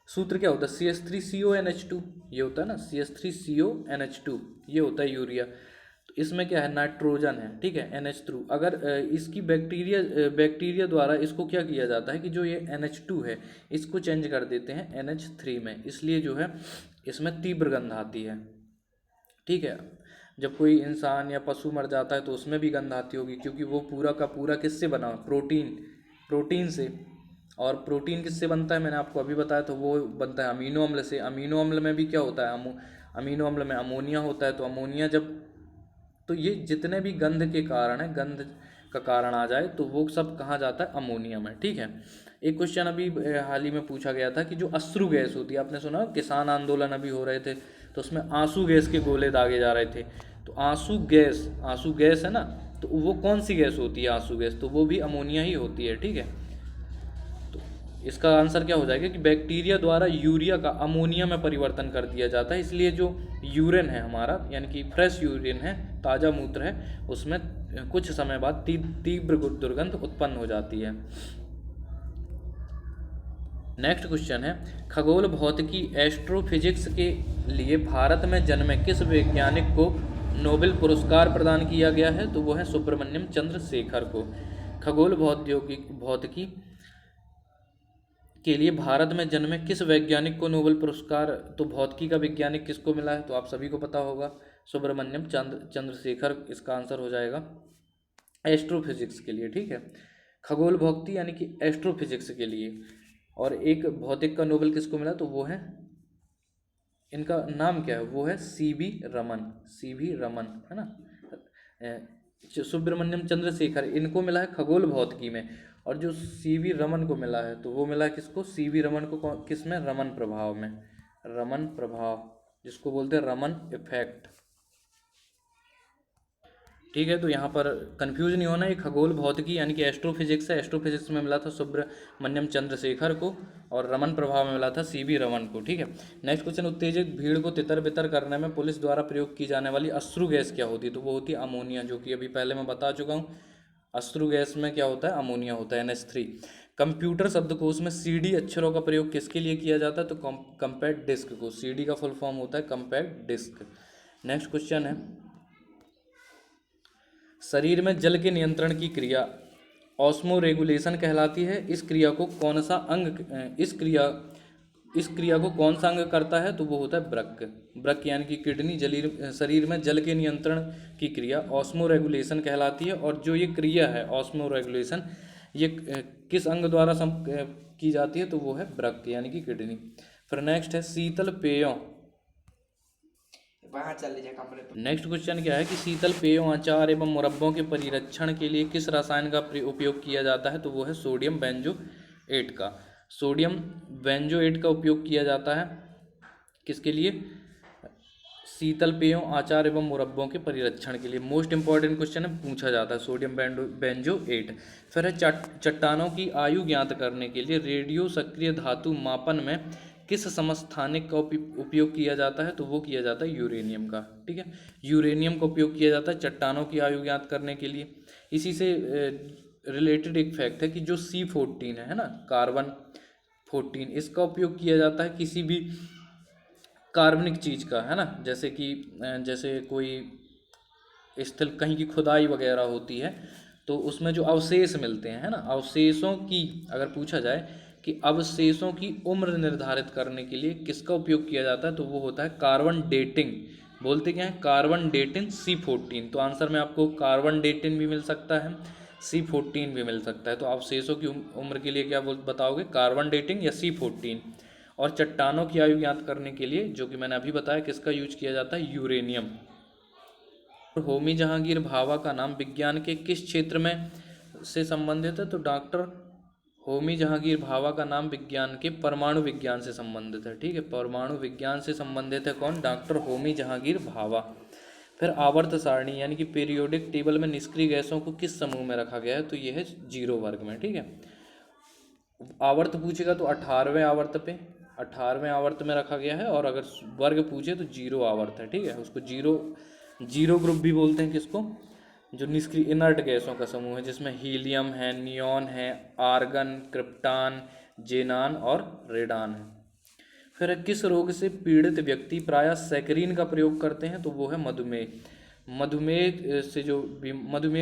सूत्र क्या होता है? CH3CONH2, ये होता है ना, CH3CONH2, ये होता है यूरिया। तो इसमें क्या है? नाइट्रोजन है, ठीक है, NH3। अगर इसकी बैक्टीरिया द्वारा इसको क्या किया जाता है कि जो ये NH2 है इसको चेंज कर देते हैं NH3 में, इसलिए जो है इसमें तीव्र गंध आती है, ठीक है। जब कोई इंसान या पशु मर जाता है तो उसमें भी गंध आती होगी, क्योंकि वो पूरा का पूरा किससे बना? प्रोटीन से। और प्रोटीन किससे बनता है? मैंने आपको अभी बताया, तो वो बनता है अमीनो अम्ल से। अमीनो अम्ल में भी क्या होता है? अमीनो अम्ल में अमोनिया होता है, तो अमोनिया जब, तो ये जितने भी गंध के कारण है, गंध का कारण आ जाए तो वो सब कहाँ जाता है? अमोनिया में, ठीक है। एक क्वेश्चन अभी हाल ही में पूछा गया था कि जो अश्रु गैस होती है, आपने सुना किसान आंदोलन अभी हो रहे थे तो उसमें आंसू गैस के गोले दागे जा रहे थे, तो आंसू गैस है ना, तो वो कौन सी गैस होती है आंसू गैस, तो वो भी अमोनिया ही होती है, ठीक है। तो इसका आंसर क्या हो जाएगा कि बैक्टीरिया द्वारा यूरिया का अमोनिया में परिवर्तन कर दिया जाता है, इसलिए जो यूरिन है हमारा, यानी कि फ्रेश यूरिन है, ताज़ा मूत्र है, उसमें कुछ समय बाद तीव्र दुर्गंध उत्पन्न हो जाती है। नेक्स्ट क्वेश्चन है, खगोल भौतिकी एस्ट्रोफिजिक्स के लिए भारत में जन्मे किस वैज्ञानिक को नोबेल पुरस्कार प्रदान किया गया है, तो वो है सुब्रमण्यम चंद्रशेखर को। खगोल भौतिकी के लिए भारत में जन्मे किस वैज्ञानिक को नोबेल पुरस्कार, तो भौतिकी का वैज्ञानिक किसको मिला है, तो आप सभी को पता होगा, सुब्रमण्यम चंद्रशेखर इसका आंसर हो जाएगा एस्ट्रोफिजिक्स के लिए, ठीक है। खगोल भौतिकी यानी कि एस्ट्रोफिजिक्स के लिए। और एक भौतिक का नोबेल किसको मिला, तो वो है, इनका नाम क्या है, वो है सीवी रमन, है ना। सुब्रमण्यम चंद्रशेखर, इनको मिला है खगोल भौतिकी में, और जो सीवी रमन को मिला है, तो वो मिला है किसको, सीवी रमन को किस में, रमन प्रभाव में, रमन प्रभाव, जिसको बोलते हैं रमन इफेक्ट, ठीक है। तो यहाँ पर कंफ्यूज नहीं होना, ये खगोल भौतिकी यानी कि एस्ट्रोफिजिक्स है, एस्ट्रोफिजिक्स में मिला था सुब्रमण्यम चंद्रशेखर को, और रमन प्रभाव में मिला था सीवी रमन को, ठीक है। नेक्स्ट क्वेश्चन, उत्तेजित भीड़ को तितर बितर करने में पुलिस द्वारा प्रयोग की जाने वाली अश्रु गैस क्या होती है, तो वो होती है अमोनिया, जो कि अभी पहले मैं बता चुका हूँ। अश्रु गैस में क्या होता है, अमोनिया होता है, NH3। कंप्यूटर शब्दकोश में CD अक्षरों का प्रयोग किसके लिए किया जाता है, तो कम्पैक्ट डिस्क को, CD का फुल फॉर्म होता है कम्पैक्ट डिस्क। नेक्स्ट क्वेश्चन है, शरीर में जल के नियंत्रण की क्रिया ऑस्मो रेगुलेशन कहलाती है, इस क्रिया को कौन सा अंग करता है, तो वो होता है वृक्क यानी कि किडनी। शरीर में जल के नियंत्रण की क्रिया ऑस्मो रेगुलेशन कहलाती है, और जो ये क्रिया है ऑस्मो रेगुलेशन, ये किस अंग द्वारा की जाती है, तो वो है वृक्क यानी कि किडनी। फिर नेक्स्ट है, शीतल पेयों, नेक्स्ट क्वेश्चन क्या है कि शीतल पेयों, अचार एवं मुरब्बों के परिरक्षण के लिए किस रसायन का उपयोग किया जाता है, तो वो है सोडियम बेंजोएट का। सोडियम बेंजोएट का उपयोग किया जाता है किसके लिए, शीतल पेयों, आचार एवं मुरब्बों के परिरक्षण के लिए। मोस्ट इंपॉर्टेंट क्वेश्चन है, पूछा जाता है सोडियम बेंजोएट। फिर है चट्टानों की आयु ज्ञात करने के लिए रेडियो सक्रिय धातु मापन में किस समस्थानिक का उपयोग किया जाता है, तो वो किया जाता है यूरेनियम का, ठीक है। यूरेनियम का उपयोग किया जाता है चट्टानों की आयु ज्ञात करने के लिए। इसी से रिलेटेड एक फैक्ट है कि जो C14 है ना, कार्बन 14, इसका उपयोग किया जाता है किसी भी कार्बनिक चीज़ का, है ना, जैसे कोई स्थल कहीं की खुदाई वगैरह होती है, तो उसमें जो अवशेष मिलते हैं, है ना, अवशेषों की, अगर पूछा जाए कि अवशेषों की उम्र निर्धारित करने के लिए किसका उपयोग किया जाता है, तो वो होता है कार्बन डेटिंग। बोलते क्या है, कार्बन डेटिंग C14। तो आंसर में आपको कार्बन डेटिंग भी मिल सकता है, C14 भी मिल सकता है। तो अवशेषों की उम्र के लिए क्या बताओगे, कार्बन डेटिंग या C14। और चट्टानों की आयु ज्ञात करने के लिए, जो कि मैंने अभी बताया, किसका यूज किया जाता है, यूरेनियम। होमी जहांगीर भाभा का नाम विज्ञान के किस क्षेत्र में से संबंधित है, तो डॉक्टर होमी जहांगीर भाभा का नाम विज्ञान के परमाणु विज्ञान से संबंधित है, ठीक है। परमाणु विज्ञान से संबंधित है कौन, डॉक्टर होमी जहांगीर भाभा। फिर आवर्त सारणी यानी कि पीरियोडिक टेबल में निष्क्रिय गैसों को किस समूह में रखा गया है, तो यह है 0 वर्ग में, ठीक है। आवर्त पूछेगा तो 18वें आवर्त में रखा गया है, और अगर वर्ग पूछे तो 0 आवर्त है, ठीक है। उसको जीरो ग्रुप भी बोलते हैं किसको, जो निष्क्रिय इनर्ट गैसों का समूह है, जिसमें हीलियम है, नियॉन है, आर्गन, क्रिप्टान, जेनान और रेडान है। फिर किस रोग से पीड़ित व्यक्ति प्रायः सैकरीन का प्रयोग करते हैं, तो वो है मधुमेह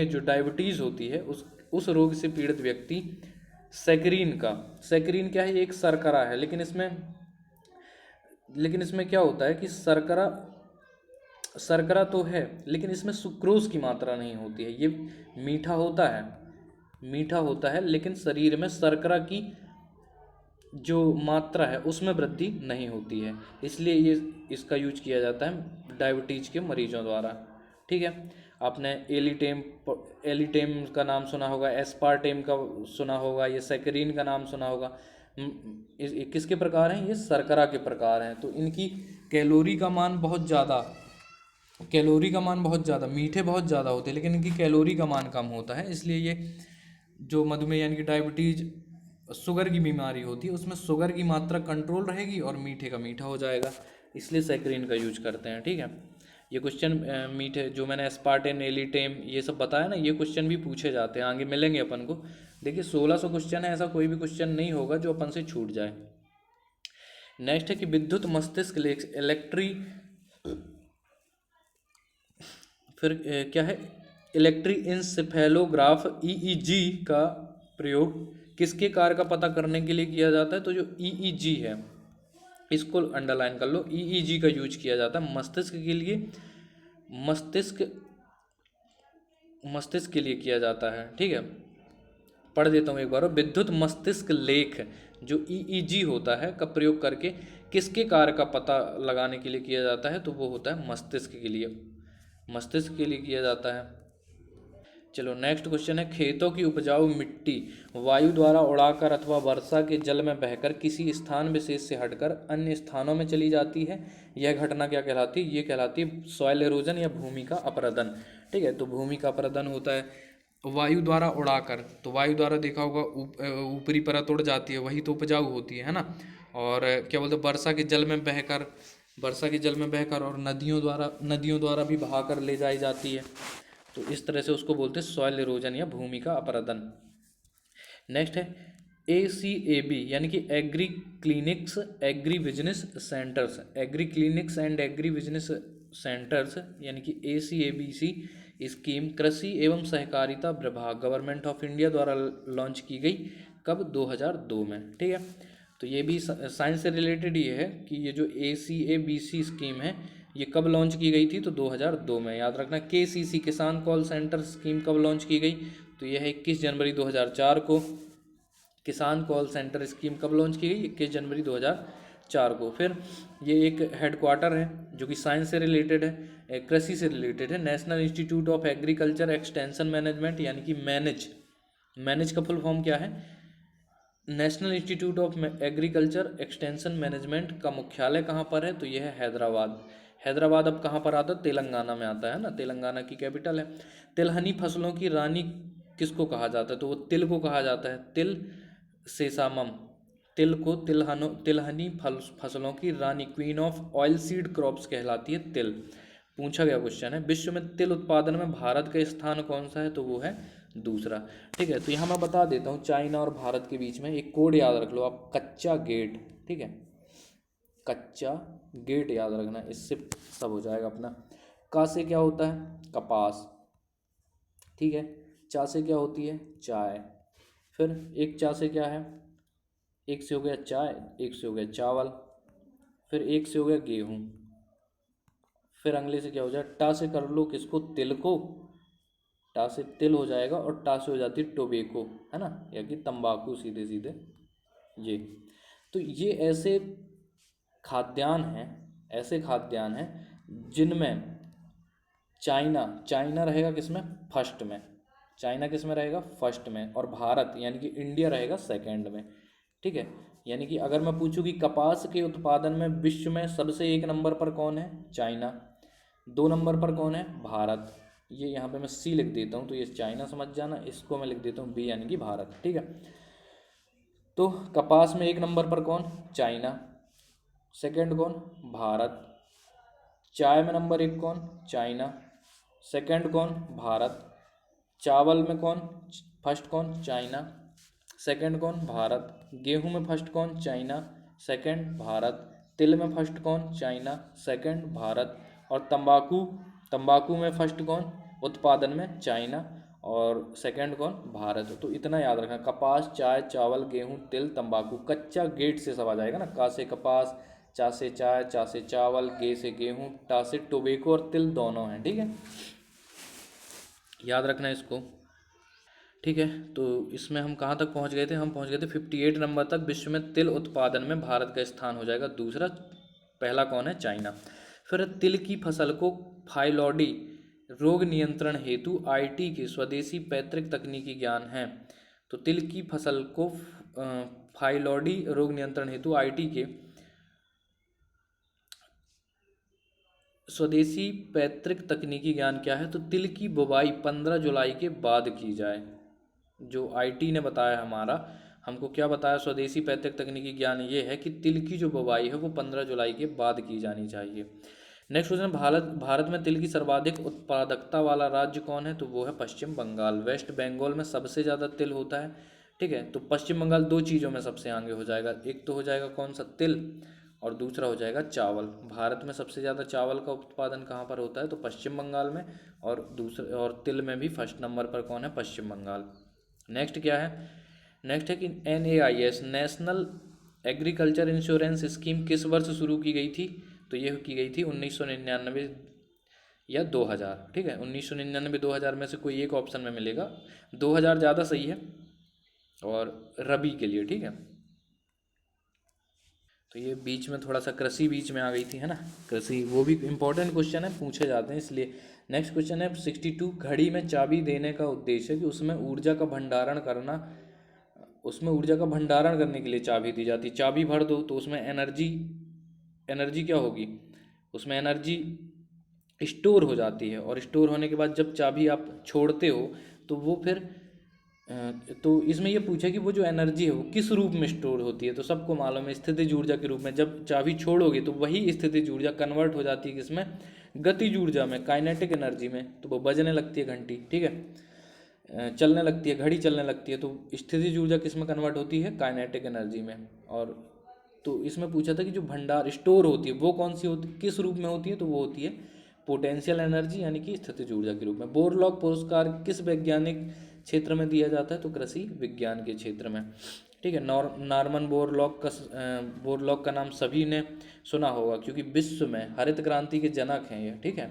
जो डायबिटीज़ होती है, उस रोग से पीड़ित व्यक्ति सैकरीन क्या है, ये एक शर्करा है, लेकिन इसमें क्या होता है कि शर्करा तो है, लेकिन इसमें सुक्रोज की मात्रा नहीं होती है। ये मीठा होता है, लेकिन शरीर में शर्करा की जो मात्रा है उसमें वृद्धि नहीं होती है, इसलिए इसका यूज किया जाता है डायबिटीज के मरीजों द्वारा, ठीक है। आपने एलिटेम का नाम सुना होगा, एस्पार्टेम का सुना होगा, ये सैकरीन का नाम सुना होगा। किसके प्रकार हैं, ये शर्करा के प्रकार हैं। तो इनकी कैलोरी का मान बहुत ज़्यादा कैलोरी का मान बहुत ज़्यादा, मीठे बहुत ज़्यादा होते हैं लेकिन इनकी कैलोरी का मान कम होता है, इसलिए ये जो मधुमेह यानी कि डायबिटीज शुगर की बीमारी होती है उसमें शुगर की मात्रा कंट्रोल रहेगी और मीठे का मीठा हो जाएगा, इसलिए सैकरीन का यूज करते हैं। ठीक है, ये क्वेश्चन मीठे जो मैंने एस्पार्टेन एलिटेम ये सब बताया ना, ये क्वेश्चन भी पूछे जाते हैं, आगे मिलेंगे अपन को। देखिए 1600 क्वेश्चन है, ऐसा कोई भी क्वेश्चन नहीं होगा जो अपन से छूट जाए। नेक्स्ट है कि विद्युत मस्तिष्क इलेक्ट्री, फिर क्या है, इलेक्ट्रीइंसेफेलोग्राफ ईईजी का प्रयोग किसके कार्य का पता करने के लिए किया जाता है? तो जो ईईजी है इसको अंडरलाइन कर लो, ईईजी का यूज किया जाता है मस्तिष्क के लिए, मस्तिष्क मस्तिष्क के लिए किया जाता है। ठीक है, पढ़ देता हूँ एक बार। विद्युत मस्तिष्क लेख जो ईईजी होता है का प्रयोग करके किसके कार्य का पता लगाने के लिए किया जाता है? तो वो होता है मस्तिष्क के लिए, मस्तिष्क के लिए किया जाता है। चलो नेक्स्ट क्वेश्चन है, खेतों की उपजाऊ मिट्टी वायु द्वारा उड़ाकर अथवा वर्षा के जल में बहकर किसी स्थान विशेष से हटकर अन्य स्थानों में चली जाती है, यह घटना क्या कहलाती है? ये कहलाती है सॉइल एरोजन या भूमि का अपरदन। ठीक है, तो भूमि का अपरदन होता है वायु द्वारा उड़ाकर, तो वायु द्वारा देखा होगा ऊपरी परत उड़ जाती है, वही तो उपजाऊ होती है ना। और क्या बोलते हैं, वर्षा के जल में बहकर, वर्षा के जल में बहकर और नदियों द्वारा भी बहाकर ले जाई जाती है, तो इस तरह से उसको बोलते हैं सॉइल इरोजन या भूमि का अपरदन। नेक्स्ट है ACAB यानी कि agri clinics agri business centres, agri clinics and agri business centres यानी कि ACABC स्कीम कृषि एवं सहकारिता विभाग गवर्नमेंट ऑफ इंडिया द्वारा लॉन्च की गई, कब? 2002 में। ठीक है, तो ये भी साइंस से रिलेटेड ही है कि ये जो ACABC स्कीम है ये कब लॉन्च की गई थी? तो 2002 में। याद रखना, KCC किसान कॉल सेंटर स्कीम कब लॉन्च की गई? तो यह है 21 जनवरी 2004 को। किसान कॉल सेंटर स्कीम कब लॉन्च की गई? 21 जनवरी 2004 को। फिर ये एक हेडक्वार्टर है जो कि साइंस से रिलेटेड है, कृषि से रिलेटेड है, national institute of agriculture extension management यानी कि मैनेज, मैनेज का फुल फॉर्म क्या है? National institute of agriculture extension management का मुख्यालय कहाँ पर है? तो यह है हैदराबाद। हैदराबाद अब कहाँ पर आता है? तेलंगाना में आता है ना, तेलंगाना की कैपिटल है। तिलहनी फसलों की रानी किसको कहा जाता है? तो वो तिल को कहा जाता है, तिल सेसामम, तिल को तिलहनी फसलों की रानी, queen of oil seed crops कहलाती है तिल। पूछा गया क्वेश्चन है, विश्व में तिल उत्पादन में भारत का स्थान कौन सा है? तो वो है दूसरा। ठीक है, तो यहाँ मैं बता देता हूँ चाइना और भारत के बीच में एक कोड याद रख लो आप, कच्चा गेट। ठीक है, कच्चा गेट याद रखना, इससे सब हो जाएगा अपना। का से क्या होता है? कपास। ठीक है, चा से क्या होती है? चाय। फिर एक चा से क्या है? एक से हो गया चाय, एक से हो गया चावल, फिर एक से हो गया गेहूँ, फिर अगले से क्या हो जाए? टा से कर लो किसको? तिल को, टा से तिल हो जाएगा और टा से हो जाती है टोबेको, है ना, या कि तंबाकू सीधे सीधे। ये तो ये ऐसे खाद्यान्न हैं, ऐसे खाद्यान्न हैं जिनमें चाइना, चाइना रहेगा किसमें? फर्स्ट में। चाइना किस में रहेगा? फर्स्ट में। और भारत यानी कि इंडिया रहेगा सेकंड में। ठीक है, यानी कि अगर मैं पूछूं कि कपास के उत्पादन में विश्व में सबसे एक नंबर पर कौन है? चाइना। 2 नंबर पर कौन है? भारत। ये यहाँ पे मैं C लिख देता हूँ, तो ये चाइना समझ जाना, इसको मैं लिख देता हूँ B यानी कि भारत। ठीक है, तो कपास में 1 नंबर पर कौन? चाइना। सेकंड कौन? भारत। चाय में नंबर 1 कौन? चाइना। सेकंड कौन? भारत। चावल में कौन फर्स्ट? कौन? चाइना। सेकंड कौन? भारत। गेहूं में फर्स्ट कौन? चाइना। सेकंड भारत। तिल में फर्स्ट कौन? चाइना। सेकंड भारत। और तंबाकू, तंबाकू में फर्स्ट कौन? उत्पादन में चाइना, और सेकंड कौन? भारत। तो इतना याद रखना, कपास, चाय, चावल, गेहूं, तिल, तंबाकू। कच्चा गेट से सब आ जाएगा ना, का से कपास, चा से चाय, चा से चावल, गे से गेहूं, टा से टोबैको और तिल दोनों हैं। ठीक है, याद रखना इसको। ठीक है, तो इसमें हम कहाँ तक पहुँच गए थे? हम पहुँच गए थे 58 नंबर तक। विश्व में तिल उत्पादन में भारत का स्थान हो जाएगा दूसरा, पहला कौन है? चाइना। फिर तिल की फसल को फाइलॉडी रोग नियंत्रण हेतु IT के स्वदेशी पैतृक तकनीकी ज्ञान है। तो तिल की फसल को फाइलॉडी रोग नियंत्रण हेतु IT के स्वदेशी पैतृक तकनीकी ज्ञान क्या है? तो तिल की बुवाई 15 जुलाई के बाद की जाए। जो आईटी ने बताया हमारा, हमको क्या बताया? स्वदेशी पैतृक तकनीकी ज्ञान ये है कि तिल की जो बुवाई है वो 15 जुलाई के बाद की जानी चाहिए। नेक्स्ट क्वेश्चन, भारत में तिल की सर्वाधिक उत्पादकता वाला राज्य कौन है? तो वो है पश्चिम बंगाल। वेस्ट बंगाल में सबसे ज़्यादा तिल होता है। ठीक है, तो पश्चिम बंगाल दो चीज़ों में सबसे आगे हो जाएगा, एक तो हो जाएगा कौन सा? तिल, और दूसरा हो जाएगा चावल। भारत में सबसे ज़्यादा चावल का उत्पादन कहाँ पर होता है? तो पश्चिम बंगाल में। और दूसरे और तिल में भी फर्स्ट नंबर पर कौन है? पश्चिम बंगाल। नेक्स्ट क्या है? नेक्स्ट है कि NAIS national agriculture insurance scheme किस वर्ष शुरू की गई थी? तो ये की गई थी 1999 या 2000। ठीक है, 1999 2000 में से कोई एक ऑप्शन में मिलेगा। 2000 ज़्यादा सही है, और रबी के लिए। ठीक है, तो ये बीच में थोड़ा सा कृषि बीच में आ गई थी, है ना। कृषि वो भी इंपॉर्टेंट क्वेश्चन है, पूछे जाते हैं इसलिए। नेक्स्ट क्वेश्चन है 62, घड़ी में चाबी देने का उद्देश्य है कि उसमें ऊर्जा का भंडारण करने के लिए चाबी दी जाती है। चाबी भर दो तो उसमें एनर्जी एनर्जी क्या होगी? उसमें एनर्जी स्टोर हो जाती है, और स्टोर होने के बाद जब चाबी आप छोड़ते हो तो वो फिर तो इसमें ये पूछा कि वो जो एनर्जी है वो किस रूप में स्टोर होती है? तो सबको मालूम है, स्थितिज ऊर्जा के रूप में। जब चाबी छोड़ोगे तो वही स्थितिज ऊर्जा कन्वर्ट हो जाती है किसमें? गतिज ऊर्जा में, काइनेटिक एनर्जी में। तो वो बजने लगती है घंटी। ठीक है, चलने लगती है, घड़ी चलने लगती है। तो स्थितिज ऊर्जा किस में कन्वर्ट होती है? काइनेटिक एनर्जी में। और तो इसमें पूछा था कि जो भंडार स्टोर होती है वो कौन सी होती, किस रूप में होती है? तो वो होती है पोटेंशियल एनर्जी, यानी कि स्थितिज ऊर्जा के रूप में। बोरलॉग पुरस्कार किस वैज्ञानिक क्षेत्र में दिया जाता है? तो कृषि विज्ञान के क्षेत्र में। ठीक है, नॉर्मन बोरलॉग का नाम सभी ने सुना होगा, क्योंकि विश्व में हरित क्रांति के जनक हैं ये। ठीक है,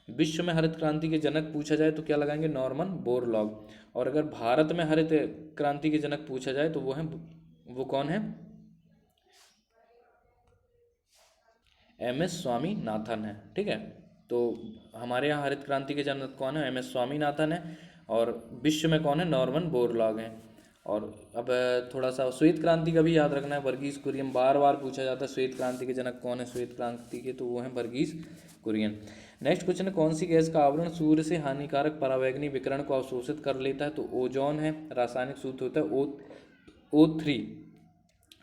विश्व में हरित क्रांति के जनक पूछा जाए तो क्या लगाएंगे? Norman Borlaug. और अगर भारत में हरित क्रांति के जनक पूछा जाए तो वो कौन है? MS स्वामीनाथन है। ठीक है, तो हमारे यहाँ हरित क्रांति के जनक कौन है? MS स्वामीनाथन है। और विश्व में कौन है? नॉर्मन बोरलॉग हैं। और अब थोड़ा सा श्वेत क्रांति का भी याद रखना है, वर्गीज कुरियन। बार बार पूछा जाता है श्वेत क्रांति के जनक कौन है श्वेत क्रांति के? तो वो हैं वर्गीज कुरियन। नेक्स्ट क्वेश्चन है, कौन सी गैस का आवरण सूर्य से हानिकारक परावैंगनी विकिरण को अवशोषित कर लेता है? तो ओजोन है। रासायनिक सूत्र होता है O3।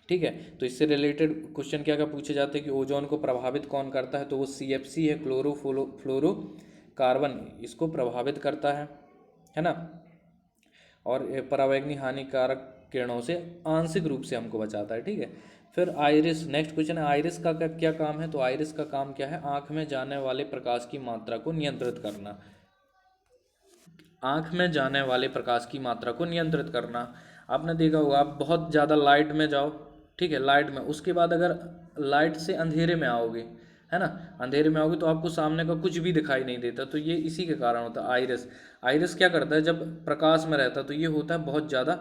ठीक है, तो इससे रिलेटेड क्वेश्चन क्या क्या पूछे जाते हैं कि ओजोन को प्रभावित कौन करता है? तो वो CFC है, फ्लोरो कार्बन इसको प्रभावित करता है ना। और ये परावैंगनी हानिकारक किरणों से आंशिक रूप से हमको बचाता है। ठीक है, फिर आइरिस। नेक्स्ट क्वेश्चन है, आइरिस का क्या काम है? तो आइरिस का काम क्या है? आँख में जाने वाले प्रकाश की मात्रा को नियंत्रित करना। आँख में जाने वाले प्रकाश की मात्रा को नियंत्रित करना। आपने देखा होगा, आप बहुत ज़्यादा लाइट में जाओ, ठीक है, लाइट में, उसके बाद अगर लाइट से अंधेरे में आओगे, है ना, अंधेरे में आओगे तो आपको सामने का कुछ भी दिखाई नहीं देता। तो ये इसी के कारण होता है। आइरिस आइरिस क्या करता है? जब प्रकाश में रहता है तो ये होता है बहुत ज़्यादा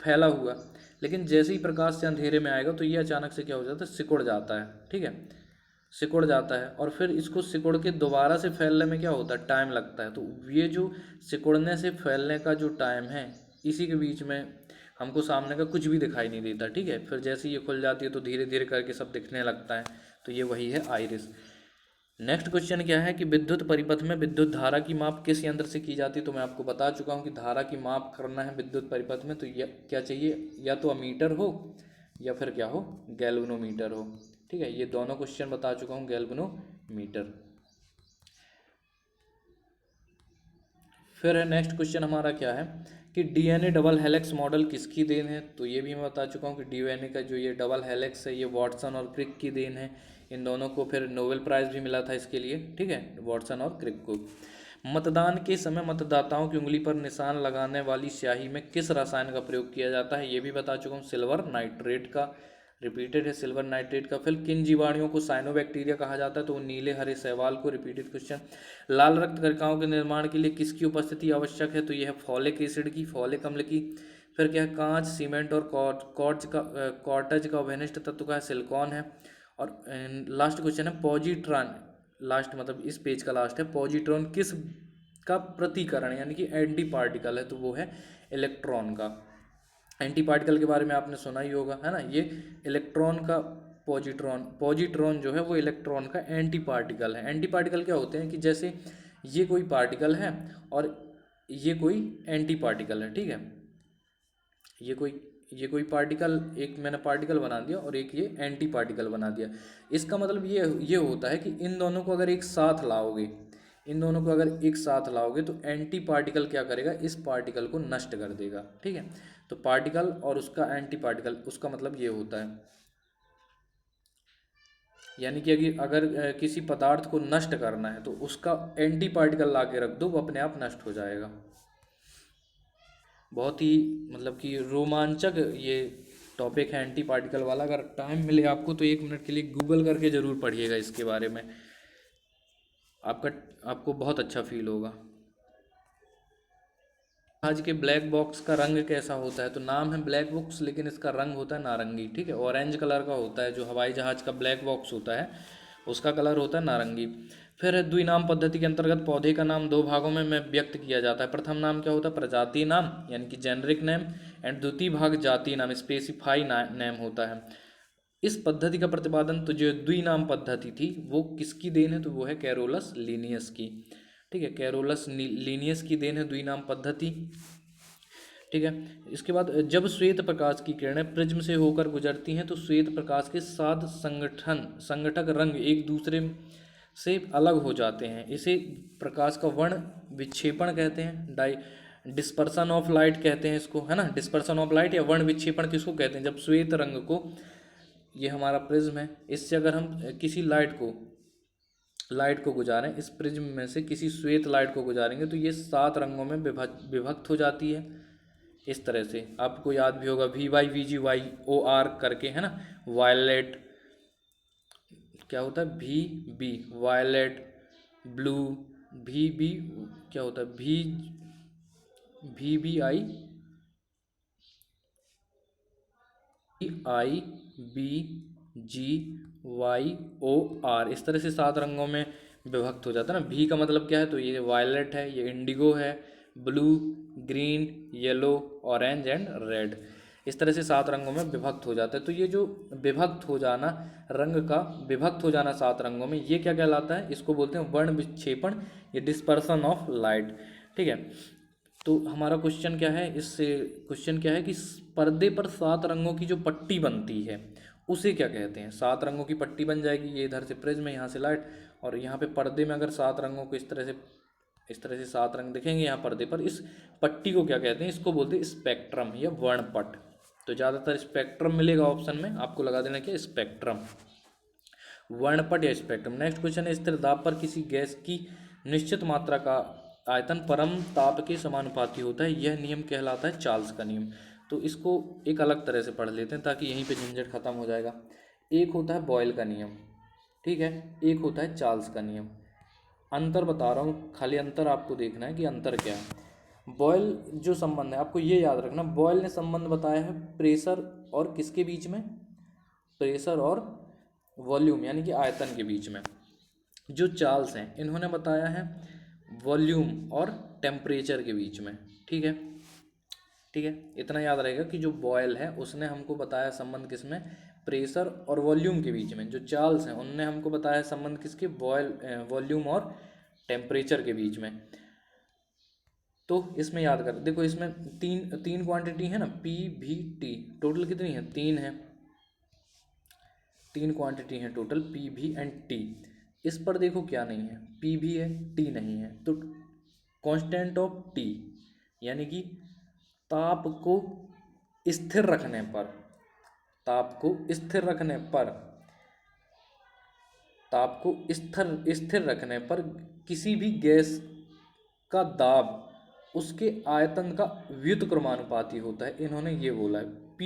फैला हुआ, लेकिन जैसे ही प्रकाश से अंधेरे में आएगा तो ये अचानक से क्या हो जाता है? सिकुड़ जाता है। ठीक है, सिकुड़ जाता है, और फिर इसको सिकुड़ के दोबारा से फैलने में क्या होता है? टाइम लगता है। तो ये जो सिकुड़ने से फैलने का जो टाइम है, इसी के बीच में हमको सामने का कुछ भी दिखाई नहीं देता। ठीक है, फिर जैसे ये खुल जाती है तो धीरे धीरे करके सब दिखने लगता है। तो ये वही है आइरिस। नेक्स्ट क्वेश्चन क्या है कि विद्युत परिपथ में विद्युत धारा की माप किस यंत्र से की जाती है? तो मैं आपको बता चुका हूँ कि धारा की माप करना है विद्युत परिपथ में तो क्या चाहिए? या तो अमीटर हो या फिर क्या हो? गैल्वेनोमीटर हो। ठीक है, ये दोनों क्वेश्चन बता चुका हूँ, गैल्वेनोमीटर। फिर है नेक्स्ट क्वेश्चन हमारा क्या है कि DNA डबल हेलिक्स मॉडल किसकी देन है? तो ये भी मैं बता चुका हूँ कि DNA का जो ये डबल हेलिक्स है ये वाटसन और क्रिक की देन है। इन दोनों को फिर नोबेल प्राइज़ भी मिला था इसके लिए। ठीक है, वाटसन और क्रिक को। मतदान के समय मतदाताओं की उंगली पर निशान लगाने वाली स्याही में किस रसायन का प्रयोग किया जाता है? ये भी बता चुका हूँ, सिल्वर नाइट्रेट का। रिपीटेड है सिल्वर नाइट्रेट का। फिर किन जीवाणुओं को साइनोबैक्टीरिया कहा जाता है? तो नीले हरे शैवाल को। Repeated question. लाल रक्त कणिकाओं के निर्माण के लिए किसकी उपस्थिति आवश्यक है? तो यह है फॉलिक एसिड की, फॉलिक अम्ल की। फिर क्या है? कांच, सीमेंट और कॉर्टज का अभिनिष्ट तत्व का है? सिलिकॉन है। और लास्ट क्वेश्चन है पॉजिट्रॉन, लास्ट मतलब इस पेज का लास्ट है, पॉजिट्रॉन किस का प्रतिकरण यानी कि एंटी पार्टिकल है? तो वो है इलेक्ट्रॉन का। एंटी पार्टिकल के बारे में आपने सुना ही होगा, है ना। ये इलेक्ट्रॉन का पॉजिट्रॉन। पॉजिट्रॉन जो है वो इलेक्ट्रॉन का एंटी पार्टिकल है। एंटी पार्टिकल क्या होते हैं कि जैसे ये कोई पार्टिकल है और ये कोई एंटी पार्टिकल है, ठीक है। ये कोई पार्टिकल, एक मैंने पार्टिकल बना दिया और एक ये एंटी पार्टिकल बना दिया। इसका मतलब ये होता है कि इन दोनों को अगर एक साथ लाओगे, इन दोनों को अगर एक साथ लाओगे तो एंटी पार्टिकल क्या करेगा, इस पार्टिकल को नष्ट कर देगा, ठीक है। तो पार्टिकल और उसका एंटी पार्टिकल, उसका मतलब ये होता है। यानी कि अगर किसी पदार्थ को नष्ट करना है तो उसका एंटी पार्टिकल ला के रख दो, वो अपने आप नष्ट हो जाएगा। बहुत ही मतलब कि रोमांचक ये टॉपिक है एंटी पार्टिकल वाला। अगर टाइम मिले आपको तो 1 मिनट के लिए गूगल करके ज़रूर पढ़िएगा इसके बारे में, आपको बहुत अच्छा फील होगा। आज के ब्लैक बॉक्स का रंग कैसा होता है, तो नाम है ब्लैक बॉक्स लेकिन इसका रंग होता है नारंगी, ठीक है। ऑरेंज कलर का होता है, जो हवाई जहाज़ का ब्लैक बॉक्स होता है उसका कलर होता है नारंगी। फिर द्विनाम पद्धति के अंतर्गत पौधे का नाम 2 भागों में व्यक्त किया जाता है। प्रथम नाम क्या होता है, प्रजातीय नाम यानी कि जेनरिक नेम, एंड द्वितीय भाग जातीय नाम, स्पेसिफाई नेम होता है। इस पद्धति का प्रतिपादन, तो जो द्विनाम पद्धति थी वो किसकी देन है, तो वो है कैरोलस लीनियस की, ठीक है। कैरोलस लीनियस की देन है द्विनाम पद्धति, ठीक है। इसके बाद जब श्वेत प्रकाश की किरणें प्रिज्म से होकर गुजरती हैं तो श्वेत प्रकाश के 7 संगठक रंग एक दूसरे से अलग हो जाते हैं। इसे प्रकाश का वर्ण विक्षेपण कहते हैं, डिस्पर्सन ऑफ लाइट कहते हैं इसको, है ना। डिस्पर्सन ऑफ लाइट या वर्ण विक्षेपण किसको कहते हैं, जब श्वेत रंग को, ये हमारा प्रिज्म है, इससे अगर हम किसी लाइट को गुजारें, इस प्रिज्म में से किसी श्वेत लाइट को गुजारेंगे तो ये 7 रंगों में विभक्त हो जाती है। इस तरह से आपको याद भी होगा VYVGYOR करके, है ना। वायलेट क्या होता है, VB वायलेट, ब्लू, VB क्या होता है, VBIBGYOR, इस तरह से 7 रंगों में विभक्त हो जाता है ना। भी का मतलब क्या है, तो ये वायलेट है, ये इंडिगो है, blue, green, yellow, orange and red, इस तरह से 7 रंगों में विभक्त हो जाता है। तो ये जो विभक्त हो जाना, रंग का विभक्त हो जाना 7 रंगों में, ये क्या कहलाता है, इसको बोलते हैं वर्ण विक्षेपण, ये डिस्पर्सन ऑफ लाइट, ठीक है। तो हमारा क्वेश्चन क्या है, इससे क्वेश्चन क्या है कि पर्दे पर 7 रंगों की जो पट्टी बनती है उसे क्या कहते हैं। 7 रंगों की पट्टी बन जाएगी, ये इधर से प्रिज्म है, यहाँ से लाइट, और यहाँ पे पर्दे में अगर 7 रंगों को इस तरह से 7 रंग दिखेंगे यहाँ पर्दे पर, इस पट्टी को क्या कहते हैं, इसको बोलते हैं स्पेक्ट्रम या वर्णपट। तो ज़्यादातर स्पेक्ट्रम मिलेगा ऑप्शन में, आपको लगा देना क्या, स्पेक्ट्रम, वर्णपट या स्पेक्ट्रम। नेक्स्ट क्वेश्चन है, स्थिर दाब पर किसी गैस की निश्चित मात्रा का आयतन परम ताप के समानुपाती होता है, यह नियम कहलाता है चार्ल्स का नियम। तो इसको एक अलग तरह से पढ़ लेते हैं ताकि यहीं पे झंझट खत्म हो जाएगा। एक होता है बॉयल का नियम, ठीक है, एक होता है चार्ल्स का नियम। अंतर बता रहा हूँ, खाली अंतर आपको देखना है कि अंतर क्या है। बॉयल जो संबंध है, आपको ये याद रखना, बॉयल ने संबंध बताया है प्रेशर और किसके बीच में, प्रेशर और वॉल्यूम यानी कि आयतन के बीच में। जो चार्ल्स हैं इन्होंने बताया है वॉल्यूम और टेम्परेचर के बीच में, ठीक है, ठीक है। इतना याद रहेगा कि जो बॉयल है उसने हमको बताया संबंध किसमें, प्रेशर और वॉल्यूम के बीच में। जो चार्ल्स हैं उनने हमको बताया संबंध किसके, वॉल्यूम और टेम्परेचर के बीच में। तो इसमें याद कर, देखो इसमें तीन क्वांटिटी है ना, PV T, टोटल कितनी है, 3 है, 3 क्वांटिटी है टोटल, PV एंड T। इस पर देखो क्या नहीं है, PV है, T नहीं है, तो कांस्टेंट ऑफ T यानी कि ताप को स्थिर रखने पर, ताप को स्थिर रखने पर, ताप को स्थिर रखने पर किसी भी गैस का दाब उसके आयतन का व्युत्क्रमानुपाती होता है, इन्होंने ये बोला है। P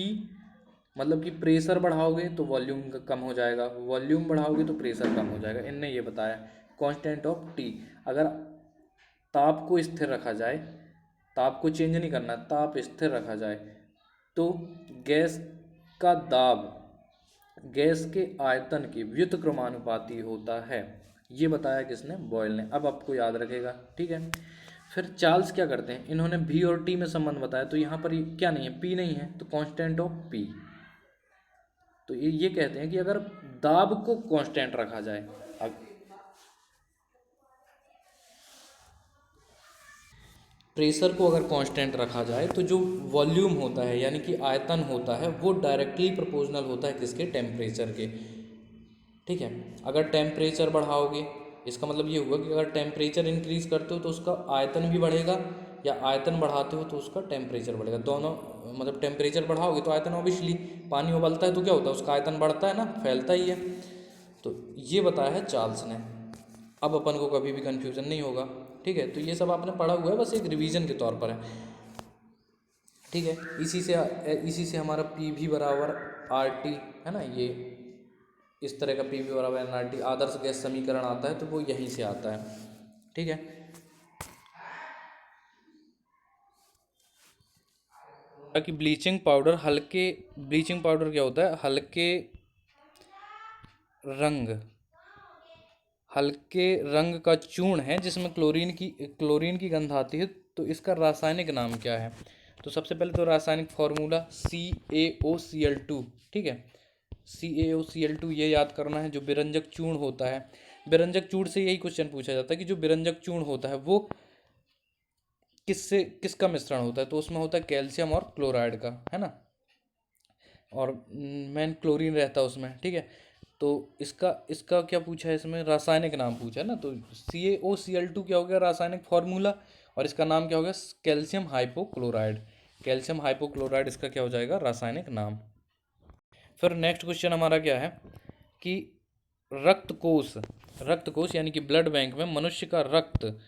मतलब कि प्रेशर बढ़ाओगे तो वॉल्यूम कम हो जाएगा, वॉल्यूम बढ़ाओगे तो प्रेशर कम हो जाएगा, इनने ये बताया। कांस्टेंट ऑफ T, अगर ताप को स्थिर रखा जाए, ताप को चेंज नहीं करना, ताप स्थिर रखा जाए तो गैस का दाब गैस के आयतन के व्युत्क्रमानुपाती होता है, ये बताया किसने, बॉयल ने। अब आपको याद रखेगा, ठीक है। फिर चार्ल्स क्या करते हैं, इन्होंने V और T में संबंध बताया, तो यहाँ पर क्या नहीं है, P नहीं है, तो कांस्टेंट ऑफ P, तो ये कहते हैं कि अगर दाब को कांस्टेंट रखा जाए, प्रेशर को अगर कांस्टेंट रखा जाए तो जो वॉल्यूम होता है यानी कि आयतन होता है वो डायरेक्टली प्रोपोर्शनल होता है किसके, टेम्परेचर के। ठीक है, अगर टेम्परेचर बढ़ाओगे इसका मतलब ये हुआ कि अगर टेम्परेचर इंक्रीज करते हो तो उसका आयतन भी बढ़ेगा, या आयतन बढ़ाते हो तो उसका टेम्परेचर बढ़ेगा। दोनों मतलब टेम्परेचर बढ़ाओगे तो आयतन, ऑब्वियसली पानी उबलता है तो क्या होता है, उसका आयतन बढ़ता है ना, फैलता ही है। तो ये बताया है चार्ल्स ने। अब अपन को कभी भी कन्फ्यूज़न नहीं होगा। ठीक है, तो ये सब आपने पढ़ा हुआ है, बस एक रिवीजन के तौर पर है। ठीक है, इसी से हमारा पी भी बराबर आर टी है ना, ये इस तरह का पी वी बराबर एन आर टी आदर्श गैस समीकरण आता है, तो वो यहीं से आता है। ठीक है, ताकि ब्लीचिंग पाउडर क्या होता है, रंग हल्के रंग का चूर्ण है जिसमें क्लोरीन की गंध आती है। तो इसका रासायनिक नाम क्या है? तो सबसे पहले तो रासायनिक फॉर्मूला CaOCl2। ठीक है, CaOCl2 ये याद करना है। जो बिरंजक चूर्ण होता है, बिरंजक चूर्ण से यही क्वेश्चन पूछा जाता है कि जो बिरंजक चूर्ण होता है वो किसका मिश्रण होता है, तो उसमें होता है कैल्शियम और क्लोराइड का, है ना, और मेन क्लोरीन रहता है उसमें। ठीक है, तो इसका इसका क्या पूछा है, इसमें रासायनिक नाम पूछा है ना। तो CaOCl2 क्या हो गया, रासायनिक फॉर्मूला, और इसका नाम क्या हो गया, कैल्शियम हाइपोक्लोराइड। कैल्शियम हाइपोक्लोराइड इसका क्या हो जाएगा, रासायनिक नाम। फिर नेक्स्ट क्वेश्चन हमारा क्या है कि रक्त कोष रक्त कोष यानी कि ब्लड बैंक में मनुष्य का रक्त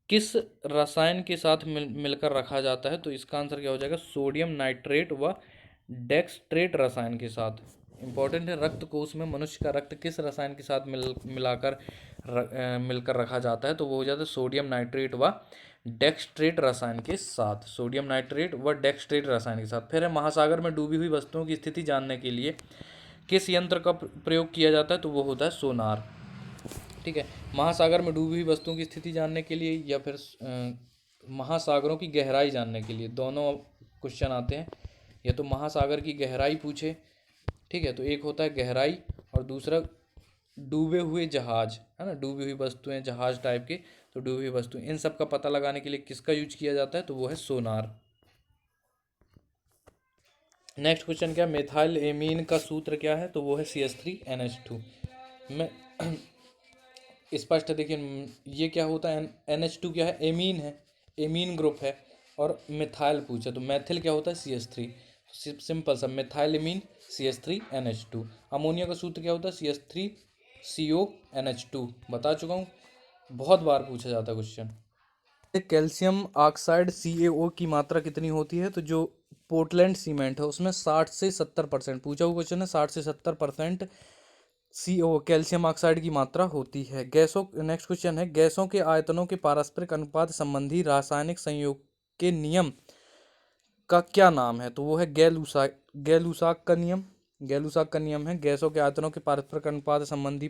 किस रसायन के साथ मिलकर रखा जाता है? तो इसका आंसर क्या हो जाएगा, सोडियम नाइट्रेट व डेक्सट्रेट रसायन के साथ। इंपॉर्टेंट है, रक्त कोष में मनुष्य का रक्त किस रसायन के साथ मिलकर रखा जाता है? तो वो हो जाता है सोडियम नाइट्रेट व डेक्सट्रेट रसायन के साथ। सोडियम नाइट्रेट व डेक्सट्रेट रसायन के साथ। फिर है, महासागर में डूबी हुई वस्तुओं की स्थिति जानने के लिए किस यंत्र का प्रयोग किया जाता है? तो वो होता है सोनार। ठीक है, महासागर में डूबी हुई वस्तुओं की स्थिति जानने के लिए या फिर महासागरों की गहराई जानने के लिए, दोनों क्वेश्चन आते हैं। या तो महासागर की गहराई पूछे, ठीक है, तो एक होता है गहराई, और दूसरा डूबे हुए जहाज, है ना, डूबी हुई वस्तुएं, जहाज टाइप के। तो डूबी हुई वस्तुएं, इन सब का पता लगाने के लिए किसका यूज किया जाता है? तो वो है सोनार। नेक्स्ट क्वेश्चन क्या, मेथाइल एमीन का सूत्र क्या है? तो वो है CH3NH2 में। स्पष्ट है, देखिए ये क्या होता है, NH2 क्या है, एमीन है, एमीन ग्रुप है। और मिथाइल पूछा तो मैथिल क्या होता है, CH3। सिंपल सा, मिथाइल एमीन CH3NH2। अमोनिया का सूत्र क्या होता है, CH3CONH2, बता चुका हूँ, बहुत बार पूछा जाता है क्वेश्चन। कैल्शियम ऑक्साइड CaO की मात्रा कितनी होती है? तो जो पोर्टलैंड सीमेंट है उसमें 60 से 70% पूछा हुआ क्वेश्चन है, 60 से 70% CO कैल्शियम ऑक्साइड की मात्रा होती है। गैसों नेक्स्ट क्वेश्चन है, गैसों के आयतनों के पारस्परिक अनुपात संबंधी रासायनिक संयोग के नियम का क्या नाम है? तो वो है गैलूसाक का नियम। गैलूसाक का नियम है, गैसों के आयतनों के पारस्परिक अनुपात संबंधी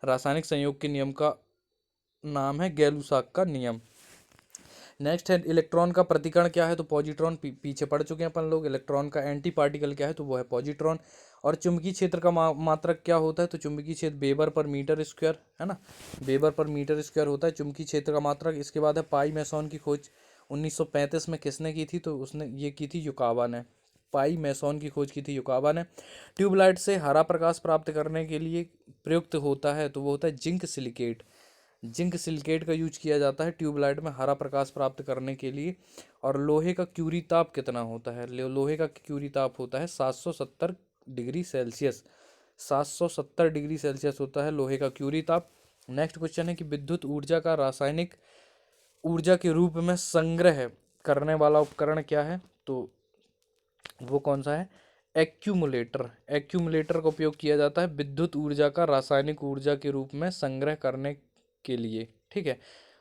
रासायनिक संयोग के नियम का नाम है गैलूसाक का नियम। नेक्स्ट है, इलेक्ट्रॉन का प्रतिकरण क्या है? तो पॉजिट्रॉन। पीछे पढ़ चुके हैं अपन लोग। इलेक्ट्रॉन का एंटी पार्टिकल क्या है? तो वो है पॉजिट्रॉन। और चुंबकीय क्षेत्र का मात्रक क्या होता है? तो चुंबकीय क्षेत्र वेबर पर मीटर स्क्वायर, है ना, वेबर पर मीटर स्क्वायर होता है चुंबकीय क्षेत्र का मात्रक। इसके बाद है पाई मैसॉन की खोज 1935 में किसने की थी? तो उसने ये की थी युकावा ने। पाई मैसॉन की खोज की थी युकावा ने। ट्यूबलाइट से हरा प्रकाश प्राप्त करने के लिए प्रयुक्त होता है, तो वो होता है जिंक सिलिकेट। जिंक सिलिकेट का यूज किया जाता है ट्यूबलाइट में हरा प्रकाश प्राप्त करने के लिए। और लोहे का क्यूरी ताप कितना होता है? लोहे का क्यूरी ताप होता है 770 डिग्री सेल्सियस। 770 डिग्री सेल्सियस होता है लोहे का क्यूरी ताप। नेक्स्ट क्वेश्चन है कि विद्युत ऊर्जा का रासायनिक ऊर्जा के रूप में संग्रह करने वाला उपकरण क्या है? तो वो कौन सा है? एक्यूमुलेटर। एक्यूमुलेटर का उपयोग किया जाता है विद्युत ऊर्जा का रासायनिक ऊर्जा के रूप में संग्रह करने के लिए। ठीक है,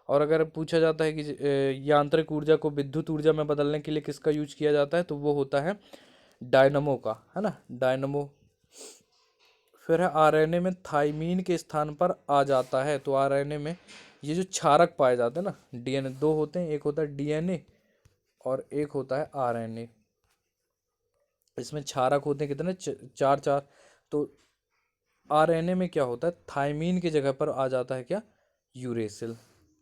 और अगर पूछा जाता है कि यांत्रिक ऊर्जा को विद्युत ऊर्जा में बदलने के लिए किसका यूज किया जाता है? तो वो होता है डायनमो का, है ना, डायनमो। फिर है, आरएनए में थाइमीन के स्थान पर आ जाता है। तो आरएनए में ये जो क्षारक पाए जाते हैं ना, डीएनए दो होते हैं, एक होता है डीएनए और एक होता है आरएनए। इसमें क्षारक होते हैं कितने, चार चार। तो आरएनए में क्या होता है, थायमीन की जगह पर आ जाता है क्या, यूरेसिल।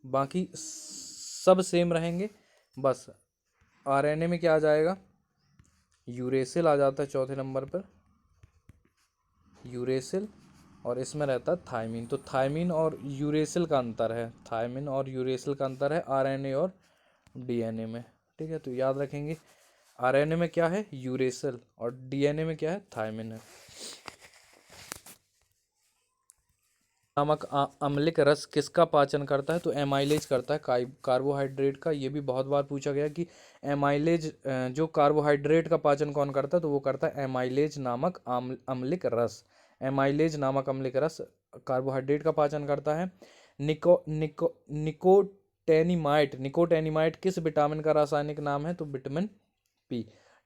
बाकी सब सेम रहेंगे, बस आरएनए में क्या आ जाएगा, यूरेसिल आ जाता है चौथे नंबर पर, यूरेसिल। और इसमें रहता है थायमीन। तो थायमीन और यूरेसिल का अंतर है, थायमीन और यूरेसिल का अंतर है आरएनए और डीएनए में। ठीक है, तो याद रखेंगे आरएनए में क्या है, यूरेसिल, और डीएनए में क्या है, थायमीन है। नामक अम्लिक रस किसका पाचन करता है, तो एमाइलेज करता है, कार्बोहाइड्रेट का। ये भी बहुत बार पूछा गया कि एमाइलेज, जो कार्बोहाइड्रेट का पाचन कौन करता है, तो वो करता है एमाइलेज नामक अम्लिक रस। एमाइलेज नामक अम्लिक रस कार्बोहाइड्रेट का पाचन करता है। निकोटेनिमाइट, निकोटेनिमाइट किस विटामिन का रासायनिक नाम है, तो विटामिन पी।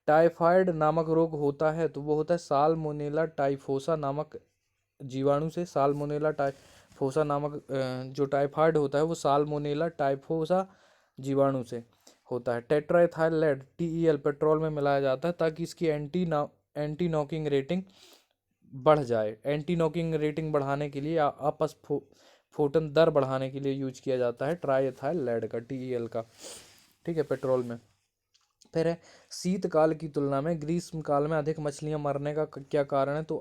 टाइफाइड नामक रोग होता है, तो वो होता है साल्मोनेला टाइफोसा नामक जीवाणु से। साल्मोनेला टाइफोसा नामक जो टाइफाइड होता है वो साल्मोनेला टाइफोसा जीवाणु से होता है। टेट्राएथाइलेट TeL पेट्रोल में मिलाया जाता है ताकि इसकी एंटी नॉकिंग रेटिंग बढ़ जाए। एंटी नॉकिंग रेटिंग बढ़ाने के लिए फोटन दर बढ़ाने के लिए यूज किया जाता है ट्राईएथाइलेट का, TeL का। ठीक है, पेट्रोल में। फिर है शीतकाल की तुलना में ग्रीष्म काल में अधिक मछलियां मरने का क्या कारण है, तो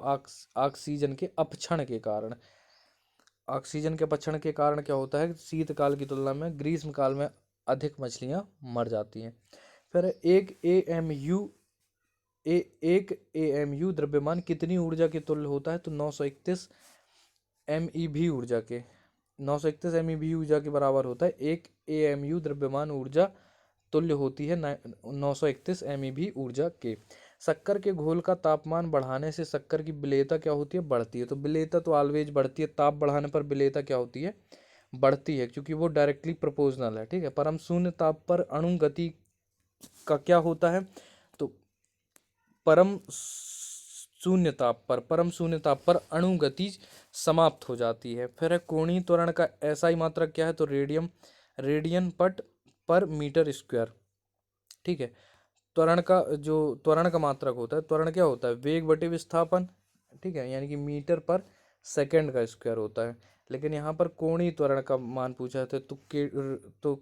ऑक्सीजन के अपक्षण के कारण। ऑक्सीजन के अपक्षण के कारण क्या होता है, शीतकाल की तुलना में ग्रीष्म काल में अधिक मछलियां मर जाती हैं। फिर एक AMU द्रव्यमान कितनी ऊर्जा के तुल्य होता है, तो 931 MeV ऊर्जा के, 931 MeV ऊर्जा के बराबर होता है। एक AMU द्रव्यमान ऊर्जा तुल्य होती है 931 MeV ऊर्जा के। शक्कर के घोल का तापमान बढ़ाने से शक्कर की विलेयता क्या होती है, बढ़ती है। तो विलेयता तो ऑलवेज बढ़ती है, ताप बढ़ाने पर विलेयता क्या होती है, बढ़ती है, क्योंकि वो डायरेक्टली प्रोपोर्शनल है। ठीक है, परम शून्य ताप पर अणु गति का क्या होता है, तो परम शून्य ताप पर अणु गति समाप्त हो जाती है। फिर है कोणीय त्वरण का SI मात्रक क्या है, तो रेडियन पर मीटर स्क्वायर। ठीक है, त्वरण का मात्रक होता है, त्वरण क्या होता है, वेग बटे विस्थापन। ठीक है, यानी कि मीटर पर सेकंड का स्क्वायर होता है। लेकिन यहाँ पर कोणीय त्वरण का मान पूछा था, तो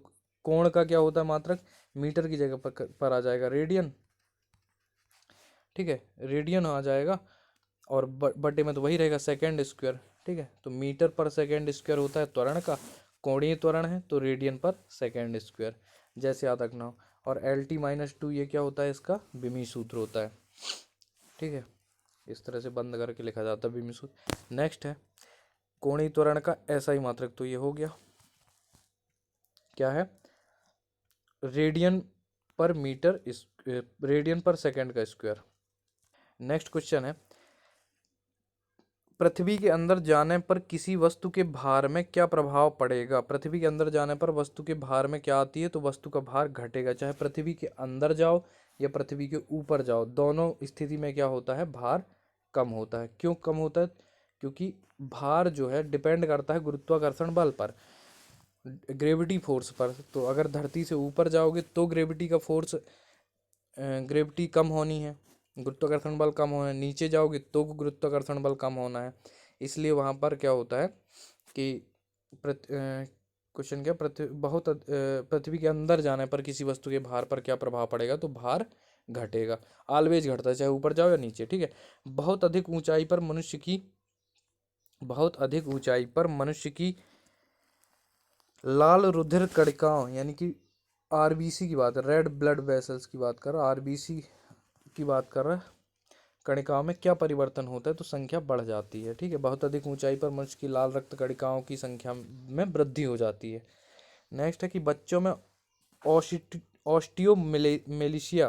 कोण का क्या होता है मात्रक, मीटर की जगह पर आ जाएगा रेडियन। ठीक है, रेडियन आ जाएगा, और बटे में तो वही रहेगा सेकंड स्क्वायर। ठीक है, तो मीटर पर सेकंड स्क्वायर होता है त्वरण का, कोणीय त्वरण है तो रेडियन पर सेकंड स्क्वायर, जैसे याद रखना हो। और LT-2 ये क्या होता है, इसका बिमी सूत्र होता है। ठीक है, इस तरह से बंद करके लिखा जाता है बिमी सूत्र। नेक्स्ट है कोणीय त्वरण का SI मात्रक, तो ये हो गया क्या है, रेडियन पर मीटर, रेडियन पर सेकंड का स्क्वायर। नेक्स्ट क्वेश्चन है पृथ्वी के अंदर जाने पर किसी वस्तु के भार में क्या प्रभाव पड़ेगा। पृथ्वी के अंदर जाने पर वस्तु के भार में क्या आती है, तो वस्तु का भार घटेगा। चाहे पृथ्वी के अंदर जाओ या पृथ्वी के ऊपर जाओ, दोनों स्थिति में क्या होता है, भार कम होता है। क्यों कम होता है, क्योंकि भार जो है डिपेंड करता है गुरुत्वाकर्षण बल पर, ग्रेविटी फोर्स पर। तो अगर धरती से ऊपर जाओगे तो ग्रेविटी का फोर्स, ग्रेविटी कम होनी है, गुरुत्वाकर्षण बल कम होना है। नीचे जाओगे तो गुरुत्वाकर्षण बल कम होना है। इसलिए वहाँ पर क्या होता है कि क्वेश्चन क्या, पृथ्वी के अंदर जाने पर किसी वस्तु के भार पर क्या प्रभाव पड़ेगा, तो भार घटेगा। ऑलवेज घटता है, चाहे ऊपर जाओ या नीचे। ठीक है, बहुत अधिक ऊंचाई पर मनुष्य की लाल रुधिर कणिकाओं, यानी कि RBC की बात है, रेड ब्लड वेसल्स की बात कर रहा, RBC की बात कर रहा है, कणिकाओं में क्या परिवर्तन होता है, तो संख्या बढ़ जाती है। ठीक है, बहुत अधिक ऊंचाई पर मनुष्य की लाल रक्त कणिकाओं की संख्या में वृद्धि हो जाती है। नेक्स्ट है कि बच्चों में ऑस्टियोमेलेशिया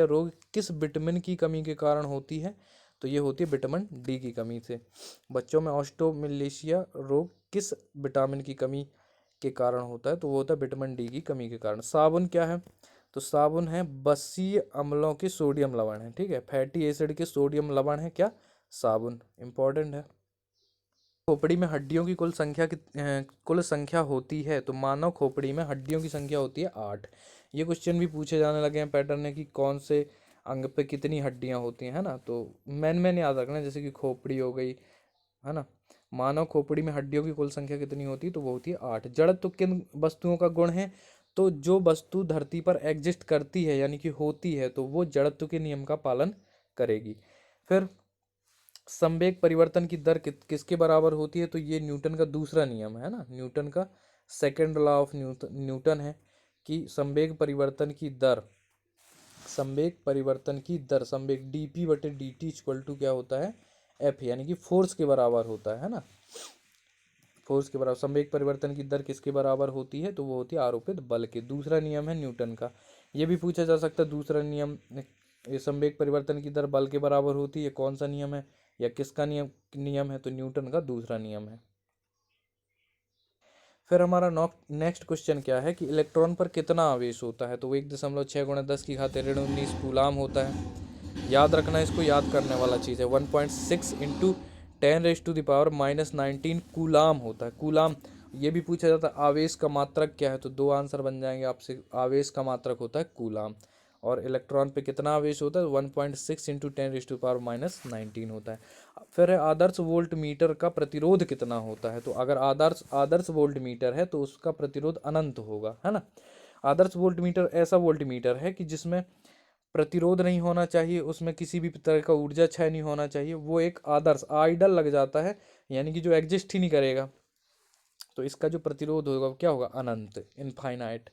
रोग किस विटामिन की कमी के कारण होती है, तो ये होती है विटामिन डी की कमी से। बच्चों में ऑस्टियोमेलेशिया रोग किस विटामिन की कमी के कारण होता है, तो वो होता है विटामिन डी की कमी के कारण। साबुन क्या है, तो साबुन है बसीय अम्लों के सोडियम लवण है। ठीक है, फैटी एसिड के सोडियम लवण है क्या, साबुन। इंपॉर्टेंट है। खोपड़ी में हड्डियों की कुल संख्या होती है, तो मानव खोपड़ी में हड्डियों की संख्या होती है 8। ये क्वेश्चन भी पूछे जाने लगे हैं पैटर्न में कि कौन से अंग पे कितनी हड्डियां होती हैं, है ना। तो मैन याद रखना, जैसे कि खोपड़ी हो गई, है ना। मानव खोपड़ी में हड्डियों की कुल संख्या कितनी होती है, तो वो होती है 8। जड़त्व किन वस्तुओं का गुण है, तो जो वस्तु धरती पर एग्जिस्ट करती है यानी कि होती है, तो वो जड़त्व के नियम का पालन करेगी। फिर संवेग परिवर्तन की दर किसके बराबर होती है, तो ये न्यूटन का दूसरा नियम है ना, न्यूटन का सेकंड लॉ ऑफ न्यूटन है कि संवेग डीपी बटे डी टी इक्वल टू क्या होता है, एफ, यानी कि फोर्स के बराबर होता है ना। फोर्स के बराबर संवेग परिवर्तन की दर किसके बराबर होती है, तो वो होती है आरोपित बल के। दूसरा नियम है न्यूटन का। ये भी पूछा जा सकता है दूसरा नियम, ये संवेग परिवर्तन की दर बल के बराबर होती है, कौन सा नियम है या किसका नियम है, तो न्यूटन का दूसरा नियम है। फिर हमारा नेक्स्ट क्वेश्चन क्या है कि इलेक्ट्रॉन पर कितना आवेश होता है, तो वो 1.6 × 10 की घात ऋण 19 कूलाम होता है। याद रखना, इसको याद करने वाला चीज़ है। 1.6 इंटू 10⁻⁻19 कूलाम होता है, कूलाम। ये भी पूछा जाता है आवेश का मात्रक क्या है, तो दो आंसर बन जाएंगे आपसे। आवेश का मात्रक होता है कूलाम। और इलेक्ट्रॉन पे कितना आवेश होता है, 1.6 इंटू 10⁻⁻19 होता है। फिर है आदर्श वोल्ट मीटर का प्रतिरोध कितना होता है, तो अगर आदर्श वोल्ट मीटर है तो उसका प्रतिरोध अनंत होगा, है ना। आदर्श वोल्ट मीटर ऐसा वोल्ट मीटर है कि जिसमें प्रतिरोध नहीं होना चाहिए, उसमें किसी भी तरह का ऊर्जा क्षय नहीं होना चाहिए, वो एक आदर्श आइडल लग जाता है, यानी कि जो एग्जिस्ट ही नहीं करेगा। तो इसका जो प्रतिरोध होगा वो क्या होगा, अनंत, इनफाइनाइट।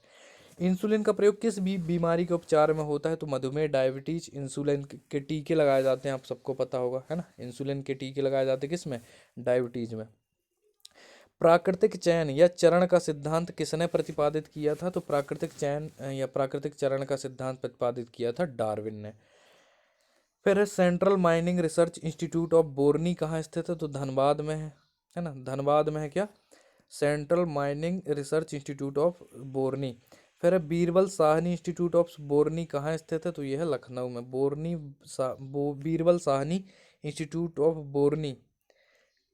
इंसुलिन का प्रयोग किस भी बीमारी के उपचार में होता है, तो मधुमेह, डायबिटीज। इंसुलिन के टीके लगाए जाते हैं, आप सबको पता होगा, है ना। इंसुलिन के टीके लगाए जाते हैं किस में, डायबिटीज में। प्राकृतिक चयन या चरण का सिद्धांत किसने प्रतिपादित किया था, तो प्राकृतिक चयन या प्राकृतिक चरण का सिद्धांत प्रतिपादित किया था डार्विन ने। फिर central mining research institute of बोरनी कहाँ स्थित है, तो धनबाद में है ना, धनबाद में है क्या, central mining research institute of बोरनी। फिर है बीरबल साहनी इंस्टीट्यूट ऑफ बोरनी कहाँ स्थित है, तो यह है लखनऊ में। बीरबल साहनी इंस्टीट्यूट ऑफ बोरनी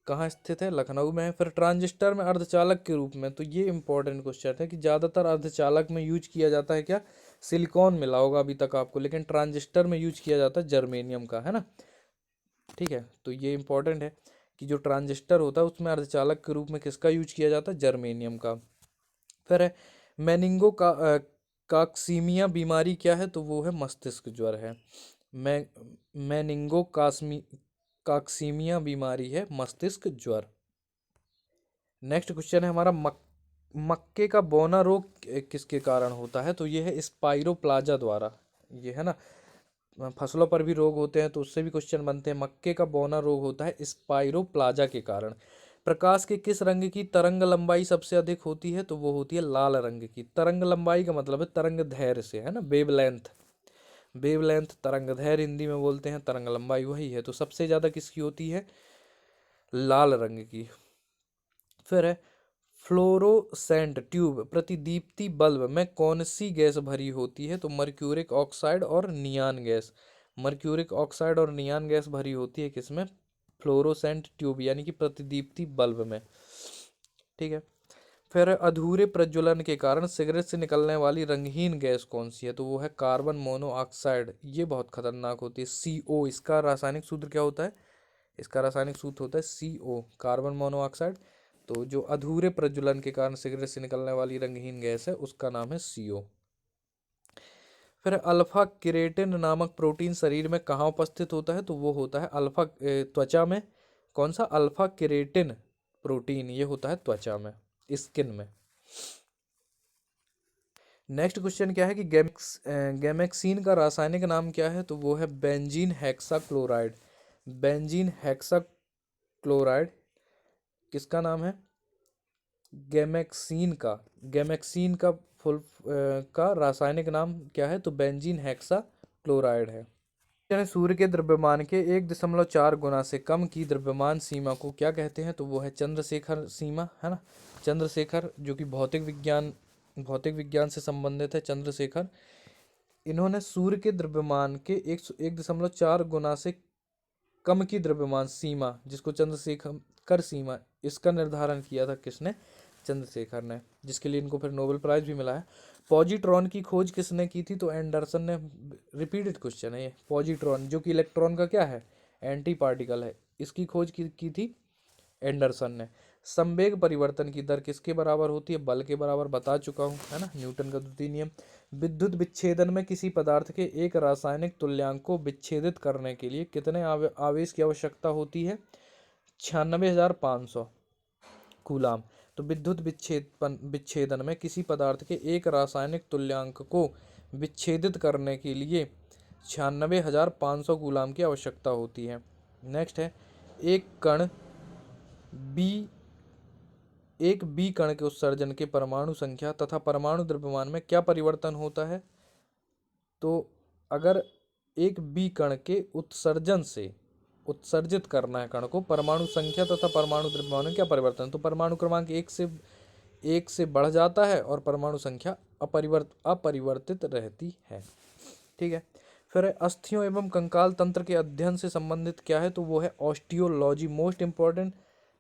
कहाँ स्थित है, लखनऊ में है। फिर ट्रांजिस्टर में अर्धचालक के रूप में, तो ये इंपॉर्टेंट क्वेश्चन है कि ज़्यादातर अर्धचालक में यूज किया जाता है क्या, सिलिकॉन मिला होगा अभी तक आपको, लेकिन ट्रांजिस्टर में यूज किया जाता है जर्मेनियम का, है ना। ठीक है, तो ये इंपॉर्टेंट है कि जो ट्रांजिस्टर होता है उसमें अर्धचालक के रूप में किसका यूज किया जाता है, जर्मेनियम का। फिर है मेनिंगो का काक्सीमिया बीमारी क्या है, तो वो है मस्तिष्क ज्वर है। मैं मेनिंगो काक्सीमिया बीमारी है मस्तिष्क ज्वर। नेक्स्ट क्वेश्चन है हमारा मक्के का बौना रोग किसके कारण होता है, तो ये है स्पाइरोप्लाजा द्वारा। ये है ना, फसलों पर भी रोग होते हैं तो उससे भी क्वेश्चन बनते हैं। मक्के का बौना रोग होता है स्पाइरोप्लाजा के कारण। प्रकाश के किस रंग की तरंग लंबाई सबसे अधिक होती है, तो वो होती है लाल रंग की। तरंग लंबाई का मतलब है तरंग दैर्घ्य से, है ना, वेवलेंथ। वेवलेंथ तरंग दैर्घ्य हिंदी में बोलते हैं, तरंग लंबाई वही है। तो सबसे ज़्यादा किसकी होती है, लाल रंग की। फिर है फ्लोरोसेंट ट्यूब प्रतिदीप्ति बल्ब में कौन सी गैस भरी होती है, तो मर्क्यूरिक ऑक्साइड और नियान गैस। मर्क्यूरिक ऑक्साइड और नियान गैस भरी होती है किसमें, फ्लोरोसेंट ट्यूब यानी कि प्रतिदीप्ति बल्ब में। ठीक है। फिर अधूरे प्रज्वलन के कारण सिगरेट से निकलने वाली रंगहीन गैस कौन सी है, तो वो है कार्बन मोनोऑक्साइड। ये बहुत खतरनाक होती है, CO। इसका रासायनिक सूत्र क्या होता है, इसका रासायनिक सूत्र होता है CO, कार्बन मोनोऑक्साइड। तो जो अधूरे प्रज्वलन के कारण सिगरेट से निकलने वाली रंगहीन गैस है उसका नाम है CO। फिर अल्फा केरेटिन नामक प्रोटीन शरीर में कहाँ उपस्थित होता है, तो वो होता है त्वचा में। कौन सा, अल्फा केरेटिन प्रोटीन, ये होता है त्वचा में, स्किन में। नेक्स्ट क्वेश्चन क्या है कि गैमेक्सिन का रासायनिक नाम क्या है, तो वो है बेंजीन हेक्साक्लोराइड। बेंजीन हेक्साक्लोराइड किसका नाम है, गैमेक्सिन का फुल का रासायनिक नाम क्या है, तो बेंजीन हेक्साक्लोराइड है। यानी सूर्य के द्रव्यमान के 1.4 गुना से कम की द्रव्यमान सीमा को क्या कहते हैं, तो वो है चंद्रशेखर सीमा, है ना। चंद्रशेखर जो कि भौतिक विज्ञान से संबंधित है, चंद्रशेखर। इन्होंने सूर्य के द्रव्यमान के 1.4 गुना से कम की द्रव्यमान सीमा, जिसको चंद्रशेखर सीमा, इसका निर्धारण किया था किसने, चंद्रशेखर ने, जिसके लिए इनको फिर नोबेल प्राइज भी मिला है। पॉजिट्रॉन की खोज किसने की थी? तो एंडरसन ने। रिपीटेड क्वेश्चन है ये। पॉजिट्रॉन जो कि इलेक्ट्रॉन का क्या है? एंटी पार्टिकल है। इसकी खोज की थी एंडरसन ने। संवेग परिवर्तन की दर किसके बराबर होती है? बल के बराबर, बता चुका हूँ, है ना, न्यूटन का द्वितीय नियम। विद्युत विच्छेदन में किसी पदार्थ के एक रासायनिक तुल्यांक को विच्छेदित करने के लिए कितने आवेश की आवश्यकता होती है? 96,500 कूलाम। तो विद्युत विच्छेदन में किसी पदार्थ के एक रासायनिक तुल्यांक को विच्छेदित करने के लिए 96,500 कूलाम की आवश्यकता होती है। नेक्स्ट है, एक कण बी एक बी कण के उत्सर्जन के परमाणु संख्या तथा परमाणु द्रव्यमान में क्या परिवर्तन होता है? तो अगर एक बी कण के उत्सर्जन से उत्सर्जित करना है कण को, परमाणु संख्या तथा परमाणु द्रव्यमान में क्या परिवर्तन? तो परमाणु क्रमांक एक से बढ़ जाता है और परमाणु संख्या अपरिवर्तित रहती है। ठीक है। फिर अस्थियों एवं कंकाल तंत्र के अध्ययन से संबंधित क्या है? तो वो है ऑस्टियोलॉजी। मोस्ट इंपॉर्टेंट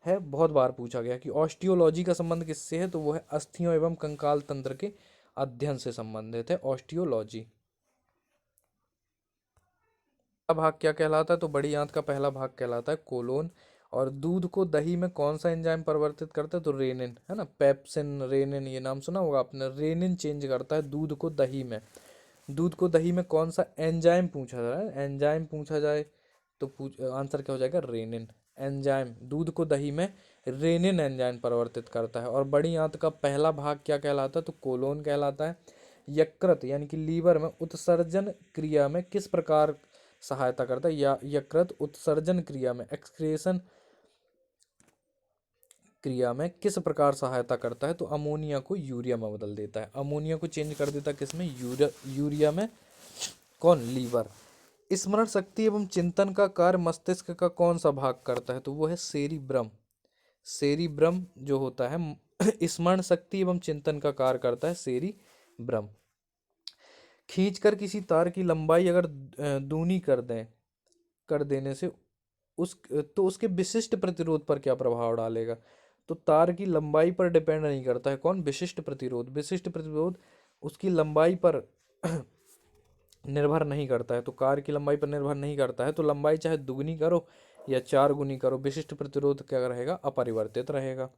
है, बहुत बार पूछा गया कि ऑस्टियोलॉजी का संबंध किससे है? तो वो है अस्थियों एवं कंकाल तंत्र के अध्ययन से संबंधित है ऑस्टियोलॉजी। भाग क्या कहलाता है? तो बड़ी आंत का पहला भाग कहलाता है कोलोन। और दूध को दही में कौन सा एंजाइम परिवर्तित करता है? तो रेनिन, है ना, पेप्सिन, रेनिन, ये नाम सुना होगा आपने। रेनिन चेंज करता है दूध को दही में। दूध को दही में कौन सा एंजाइम पूछा जा रहा है? एंजाइम पूछा जाए तो आंसर क्या हो जाएगा? Rennin enzyme. दूध को दही में रेनिन एंजाइम परिवर्तित करता है। और बड़ी आंत का पहला भाग क्या कहलाता है? तो कोलोन कहलाता है। यकृत यानी कि लीवर में उत्सर्जन क्रिया में किस प्रकार सहायता करता है? या यकृत उत्सर्जन क्रिया में, एक्सक्रीशन क्रिया में किस प्रकार सहायता करता है? तो अमोनिया को यूरिया में बदल देता है। अमोनिया को चेंज कर देता है किसमें? यूरिया में। कौन? लीवर। स्मरण शक्ति एवं चिंतन का कार्य मस्तिष्क का कौन सा भाग करता है? तो वो है सेरिब्रम। सेरिब्रम जो होता है स्मरण शक्ति एवं चिंतन का कार्य करता है सेरिब्रम। खींचकर किसी तार की लंबाई अगर दूनी कर देने से उसके विशिष्ट प्रतिरोध पर क्या प्रभाव डालेगा? तो तार की लंबाई पर डिपेंड नहीं करता है। कौन? विशिष्ट प्रतिरोध। विशिष्ट प्रतिरोध उसकी लंबाई पर निर्भर नहीं करता है। तो कार की लंबाई पर निर्भर नहीं करता है। तो लंबाई चाहे दुगनी करो या 4 गुनी करो, विशिष्ट प्रतिरोध क्या रहेगा? अपरिवर्तित रहेगा।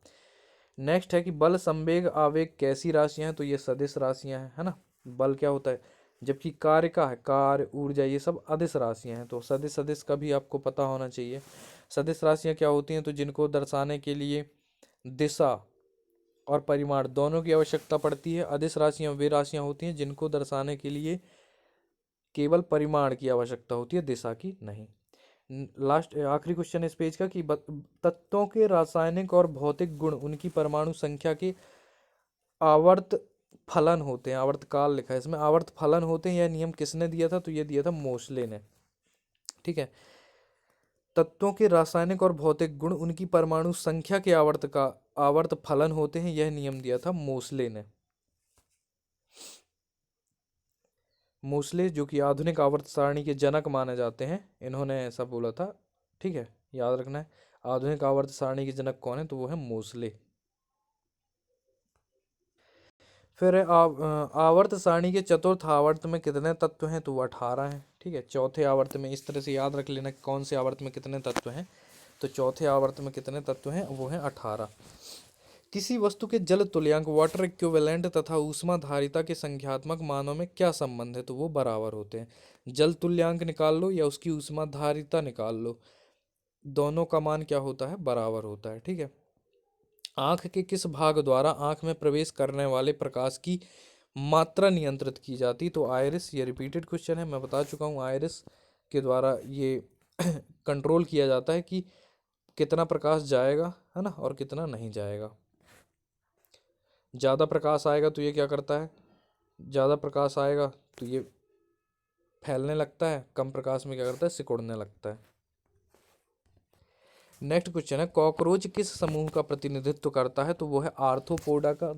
नेक्स्ट है कि बल, संवेग, आवेग कैसी राशियां हैं? तो ये सदिश राशियां हैं, है ना। बल क्या होता है? जबकि कार्य का है, कार्य, ऊर्जा, ये सब अदिश राशियां हैं। तो सदिश सदिश का भी आपको पता होना चाहिए। सदिश राशियां क्या होती हैं? तो जिनको दर्शाने के लिए दिशा और परिमाण दोनों की आवश्यकता पड़ती है। अदिश राशियां वे राशियां होती हैं जिनको दर्शाने के लिए केवल परिमाण की आवश्यकता होती है, दिशा की नहीं। लास्ट आखिरी क्वेश्चन इस पेज का कि तत्वों के रासायनिक और भौतिक गुण उनकी परमाणु संख्या के आवर्त फलन होते हैं। आवर्तकाल लिखा है इसमें, आवर्त फलन होते हैं। यह नियम किसने दिया था? तो यह दिया था मोसले ने। ठीक है। तत्वों के रासायनिक और भौतिक गुण उनकी परमाणु संख्या के आवर्त फलन होते हैं, यह नियम दिया था मोसले ने। मोसले जो कि आधुनिक आवर्त सारणी के जनक माने जाते हैं, इन्होंने ऐसा बोला था। ठीक है, याद रखना है। आधुनिक आवर्त सारणी के जनक कौन है? तो वो है मोसले। फिर आवर्त सारणी के चतुर्थ आवर्त में कितने तत्व हैं? तो वो 18 हैं। ठीक है। चौथे आवर्त में इस तरह से याद रख लेना कौन से आवर्त में कितने तत्व हैं। तो चौथे आवर्त में कितने तत्व हैं? वो हैं 18। किसी वस्तु के जल तुल्यांक, वाटर इक्विवेलेंट तथा ऊष्मा धारिता के संख्यात्मक मानों में क्या संबंध है? तो वो बराबर होते हैं। जल तुल्यांक निकाल लो या उसकी ऊष्मा धारिता निकाल लो, दोनों का मान क्या होता है? बराबर होता है। ठीक है। आंख के किस भाग द्वारा आंख में प्रवेश करने वाले प्रकाश की मात्रा नियंत्रित की जाती? तो आयरिस। ये रिपीटेड क्वेश्चन है, मैं बता चुका हूँ। आयरिस के द्वारा ये कंट्रोल किया जाता है कि कितना प्रकाश जाएगा, है ना, और कितना नहीं जाएगा। ज़्यादा प्रकाश आएगा तो ये क्या करता है? ज़्यादा प्रकाश आएगा तो ये फैलने लगता है, कम प्रकाश में क्या करता है? सिकुड़ने लगता है। नेक्स्ट क्वेश्चन है, कॉकरोच किस समूह का प्रतिनिधित्व करता है? तो वो है आर्थ्रोपोडा का।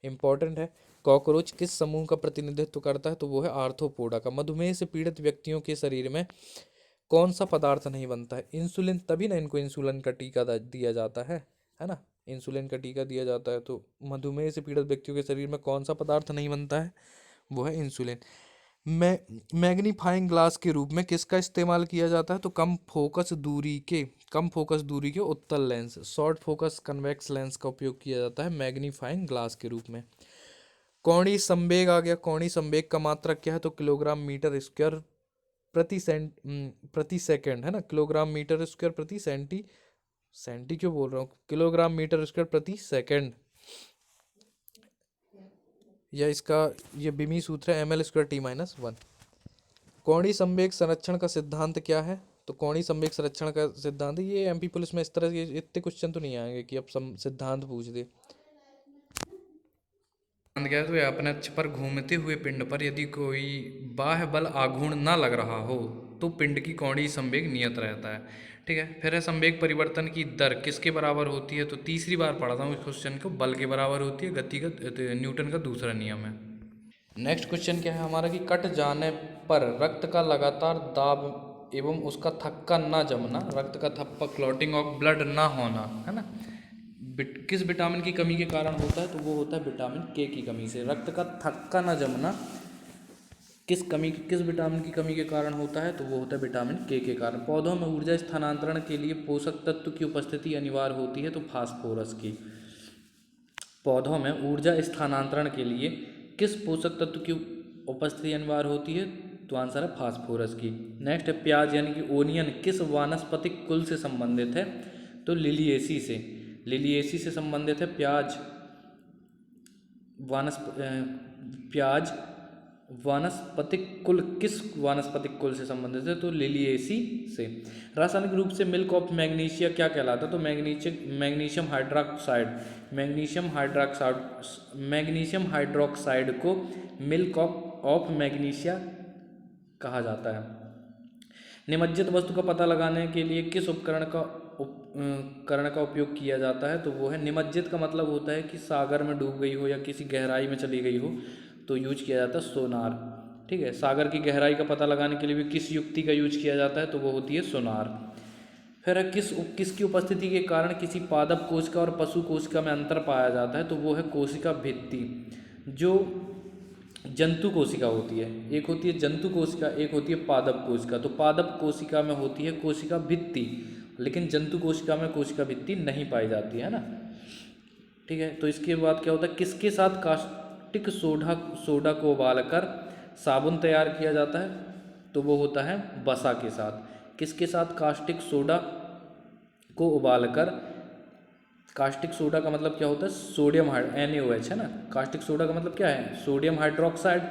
इंपॉर्टेंट है। कॉकरोच किस समूह का प्रतिनिधित्व करता है? तो वो है आर्थ्रोपोडा का। मधुमेह से पीड़ित व्यक्तियों के शरीर में कौन सा पदार्थ नहीं बनता है? इंसुलिन। तभी ना इनको इंसुलिन का टीका दिया जाता है ना। इंसुलिन का टीका दिया जाता है। तो मधुमेह से पीड़ित व्यक्तियों के शरीर में कौन सा पदार्थ नहीं बनता है, वो है इंसुलिन। मै मैग्नीफाइंग ग्लास के रूप में किसका इस्तेमाल किया जाता है, तो कम फोकस दूरी के उत्तल lens, short focus convex lens का उपयोग किया जाता है मैग्नीफाइंग ग्लास के रूप में। कोणीय संवेग आ गया। कोणीय संवेग का मात्रक क्या है, तो किलोग्राम मीटर स्क्वायर प्रति सेकंड है ना, किलोग्राम मीटर स्क्वायर प्रति सेंटी क्यों बोल रहा हूँ, किलोग्राम मीटर स्क्वायर प्रति सेकंड, या इसका ये बिमी सूत्र है ml²t-1। कोणीय संवेग संरक्षण का सिद्धांत क्या है, तो कोणीय संवेग संरक्षण का सिद्धांत, ये एमपी पुलिस में इस तरह के इतने क्वेश्चन तो नहीं आएंगे कि अब सिद्धांत पूछ दे। गया तो अपने अक्ष पर घूमते हुए पिंड पर यदि कोई बाह्य बल आघूर्ण ना लग रहा हो तो पिंड की कोणीय संवेग नियत रहता है। ठीक है, फिर है संवेग परिवर्तन की दर किसके बराबर होती है, तो तीसरी बार पढ़ा हूँ इस क्वेश्चन को, बल के बराबर होती है, गति का न्यूटन का दूसरा नियम है। नेक्स्ट क्वेश्चन क्या है हमारा कि कट जाने पर रक्त का लगातार दाब एवं उसका थक्का ना जमना, रक्त का थप्पा क्लॉटिंग ऑफ ब्लड ना होना, है ना, किस विटामिन की कमी के कारण होता है, तो वो होता है विटामिन के की कमी से। रक्त का थक्का ना जमना किस विटामिन की कमी के कारण होता है, तो वो होता है विटामिन के कारण। पौधों में ऊर्जा स्थानांतरण के लिए पोषक तत्व की उपस्थिति अनिवार्य होती है, तो फास्फोरस की। पौधों में ऊर्जा स्थानांतरण के लिए किस पोषक तत्व की उपस्थिति अनिवार्य होती है, तो आंसर है फास्फोरस की। नेक्स्ट है प्याज यानी कि ओनियन किस वानस्पतिक कुल से संबंधित है, तो लिलिएसी से। लिलिएसी से संबंधित है प्याज। प्याज वानस्पतिक कुल किस वानस्पतिक कुल से संबंधित है, तो लिलिएसी से। रासायनिक रूप से मिल्क ऑफ मैग्नीशिया क्या कहलाता है, तो मैग्नीशियम हाइड्रोक्साइड। मैग्नीशियम हाइड्रोक्साइड को मिल्क ऑफ मैग्नीशिया कहा जाता है। निमज्जित वस्तु का पता लगाने के लिए किस उपकरण का उपयोग किया जाता है, तो वो है निमज्जित का मतलब होता है कि सागर में डूब गई हो या किसी गहराई में चली गई हो तो यूज किया जाता है सोनार। ठीक है, सागर की गहराई का पता लगाने के लिए भी किस युक्ति का यूज किया जाता है, तो वो होती है सोनार। फिर है किसकी उपस्थिति के कारण किसी पादप कोशिका और पशु कोशिका में अंतर पाया जाता है, तो वो है कोशिका भित्ति। जो जंतु कोशिका होती है, एक होती है जंतु कोशिका, एक होती है पादप कोशिका। तो पादप कोशिका में होती है कोशिका भित्ति, लेकिन जंतु कोशिका में कोशिका भित्ति नहीं पाई जाती है ना। ठीक है, तो इसके बाद क्या होता है, किसके साथ कास्टिक सोडा को उबालकर साबुन तैयार किया जाता है, तो वो होता है बसा के साथ। किसके साथ कास्टिक सोडा को उबालकर, कास्टिक सोडा का मतलब क्या होता है, सोडियम NaOH है ना, कास्टिक सोडा का मतलब क्या है, सोडियम हाइड्रोक्साइड।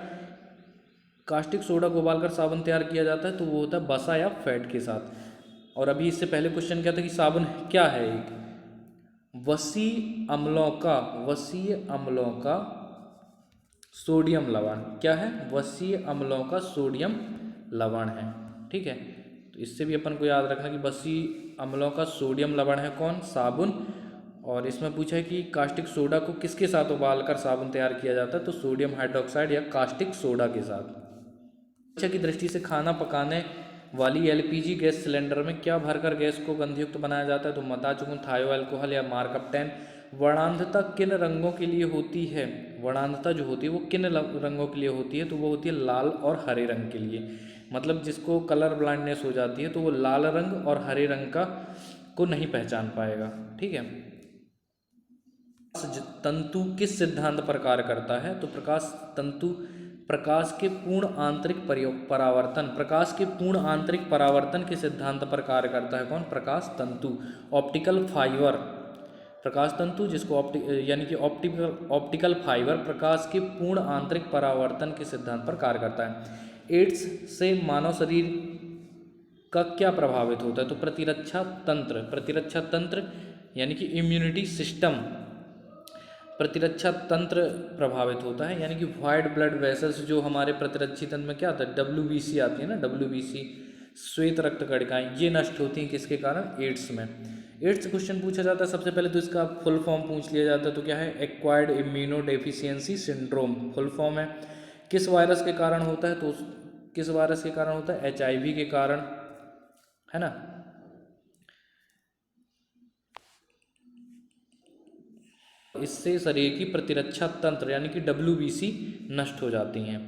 कास्टिक सोडा को उबालकर साबुन तैयार किया जाता है, तो वो होता है बसा या फैट के साथ। और अभी इससे पहले क्वेश्चन क्या था कि साबुन क्या है, एक वसीय अम्लों का सोडियम लवण। क्या है, वसीय अम्लों का सोडियम लवण है। ठीक है, तो इससे भी अपन को याद रखना कि वसीय अम्लों का सोडियम लवण है कौन, साबुन। और इसमें पूछा है कि कास्टिक सोडा को किसके साथ उबालकर साबुन तैयार किया जाता है, तो सोडियम हाइड्रोक्साइड या कास्टिक सोडा के साथ। सुरक्षा की दृष्टि से खाना पकाने वाली LPG गैस सिलेंडर में क्या भरकर गैस को गंधयुक्त बनाया जाता है, तो बता चुका हूँ, थायो अल्कोहल या मार्कअप्टेन। वर्णांधता किन रंगों के लिए होती है, वर्णांधता जो होती है वो किन रंगों के लिए होती है, तो वो होती है लाल और हरे रंग के लिए। मतलब जिसको कलर ब्लाइंडनेस हो जाती है तो वो लाल रंग और हरे रंग का को नहीं पहचान पाएगा। ठीक है, तंतु किस सिद्धांत पर कार्य करता है, तो प्रकाश तंतु प्रकाश के पूर्ण आंतरिक परावर्तन के सिद्धांत पर कार्य करता है कौन, प्रकाश तंतु। ऑप्टिकल फाइबर, प्रकाश तंतु जिसको यानी कि ऑप्टिकल फाइबर प्रकाश के पूर्ण आंतरिक परावर्तन के सिद्धांत पर कार्य करता है। एड्स से मानव शरीर का क्या प्रभावित होता है, तो प्रतिरक्षा तंत्र यानी कि इम्यूनिटी सिस्टम, प्रतिरक्षा तंत्र प्रभावित होता है। यानी कि वाइट ब्लड वेसल्स जो हमारे प्रतिरक्षी तंत्र में क्या आता है, WBC आती है ना, WBC श्वेत रक्त कणिकाएं, ये नष्ट होती हैं किसके कारण, एड्स में। एड्स क्वेश्चन पूछा जाता है सबसे पहले तो इसका फुल फॉर्म पूछ लिया जाता है, तो क्या है, acquired immuno deficiency syndrome full form है। किस वायरस के कारण होता है, तो किस वायरस के कारण होता है, HIV के कारण, है ना। इससे शरीर की प्रतिरक्षा तंत्र यानी कि WBC नष्ट हो जाती हैं।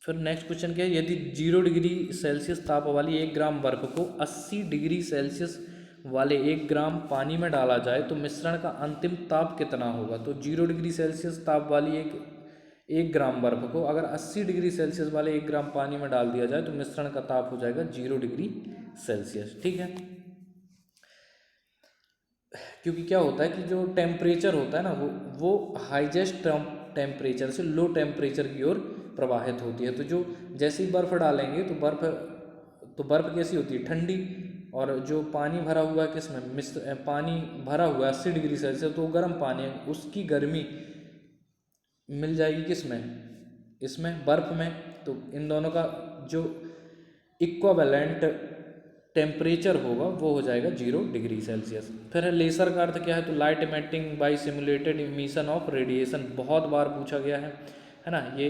फिर नेक्स्ट क्वेश्चन क्या है, यदि 0 डिग्री सेल्सियस ताप वाली 1 ग्राम बर्फ को 80 डिग्री सेल्सियस वाले 1 ग्राम पानी में डाला जाए तो मिश्रण का अंतिम ताप कितना होगा। तो 0 डिग्री सेल्सियस ताप वाली एक ग्राम बर्फ को अगर 80 डिग्री सेल्सियस वाले 1 ग्राम पानी में डाल दिया जाए तो मिश्रण का ताप हो जाएगा 0 डिग्री सेल्सियस। ठीक है, क्योंकि क्या होता है कि जो टेम्परेचर होता है ना वो हाईजेस्ट टेम्परेचर से लो टेम्परेचर की ओर प्रवाहित होती है। तो जो जैसे ही बर्फ़ डालेंगे तो बर्फ़ कैसी होती है, ठंडी। और जो पानी भरा हुआ है किसमें, मिश्र पानी भरा हुआ है 80 डिग्री सेल्सियस, तो वो गर्म पानी है, उसकी गर्मी मिल जाएगी किसमें, इसमें बर्फ़ में। तो इन दोनों का जो इक्वावेलेंट टेम्परेचर होगा वो हो जाएगा 0 डिग्री सेल्सियस। फिर है लेसर का अर्थ क्या है, तो light emitting by simulated emission of radiation, बहुत बार पूछा गया है ना। ये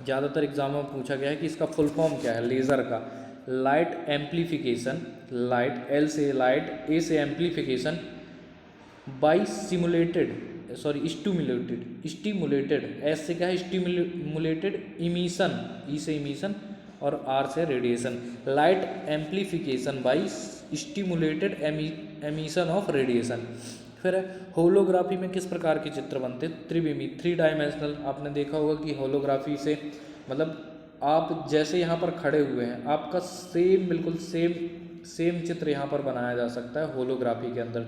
ज़्यादातर एग्जाम में पूछा गया है कि इसका फुल फॉर्म क्या है लेज़र का। लाइट एम्प्लीफिकेशन, लाइट एल से लाइट, ए से amplification, by simulated stimulated, S से क्या है स्टिमुलेटेड इमिशन, ई से इमिशन और आर से radiation. Light amplification by stimulated emission of radiation. फिर होलोग्राफी में किस प्रकार के चित्र बनते हैं, त्रिविमी, 3 डायमेंशनल। आपने देखा होगा कि होलोग्राफी से मतलब आप जैसे यहाँ पर खड़े हुए हैं आपका सेम बिल्कुल सेम चित्र यहाँ पर बनाया जा सकता है होलोग्राफी के अंदर।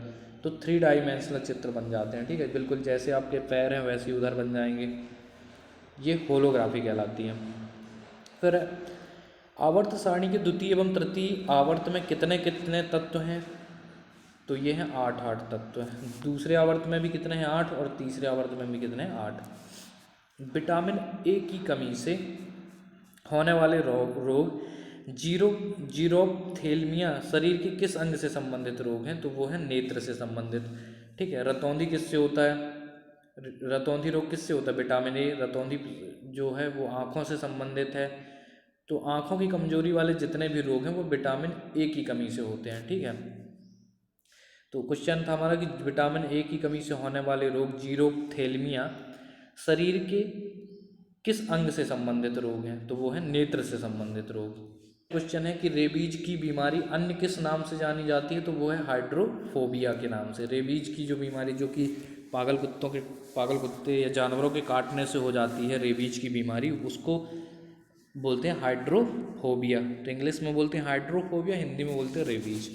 तो 3 डायमेंशनल चित्र बन जाते हैं। ठीक है, बिल्कुल जैसे आपके पैर हैं वैसे ही उधर बन जाएंगे, ये होलोग्राफी कहलाती है। फिर आवर्त सारणी के द्वितीय एवं तृतीय आवर्त में कितने कितने तत्व हैं, तो ये हैं 8 तत्व हैं। दूसरे आवर्त में भी कितने हैं 8 और तीसरे आवर्त में भी कितने हैं 8। विटामिन ए की कमी से होने वाले रोग जीरोथेल्मिया शरीर के किस अंग से संबंधित रोग हैं, तो वो है नेत्र से संबंधित। ठीक है, रतौंधी किससे होता है, रतौंधी रोग किससे होता है, विटामिन ए। रतौंधी जो है वो आँखों से संबंधित है, तो आँखों की कमजोरी वाले जितने भी रोग हैं वो विटामिन ए की कमी से होते हैं। ठीक है, तो क्वेश्चन था हमारा कि विटामिन ए की कमी से होने वाले रोग जीरोथेल्मिया शरीर के किस अंग से संबंधित रोग हैं, तो वो है नेत्र से संबंधित रोग। क्वेश्चन है कि रेबीज की बीमारी अन्य किस नाम से जानी जाती है, तो वो है हाइड्रोफोबिया के नाम से। रेबीज की जो बीमारी जो कि पागल कुत्ते या जानवरों के काटने से हो जाती है, रेबीज की बीमारी, उसको बोलते हैं हाइड्रोफोबिया। तो इंग्लिश में बोलते हैं हाइड्रोफोबिया, हिंदी में बोलते हैं रेबीज।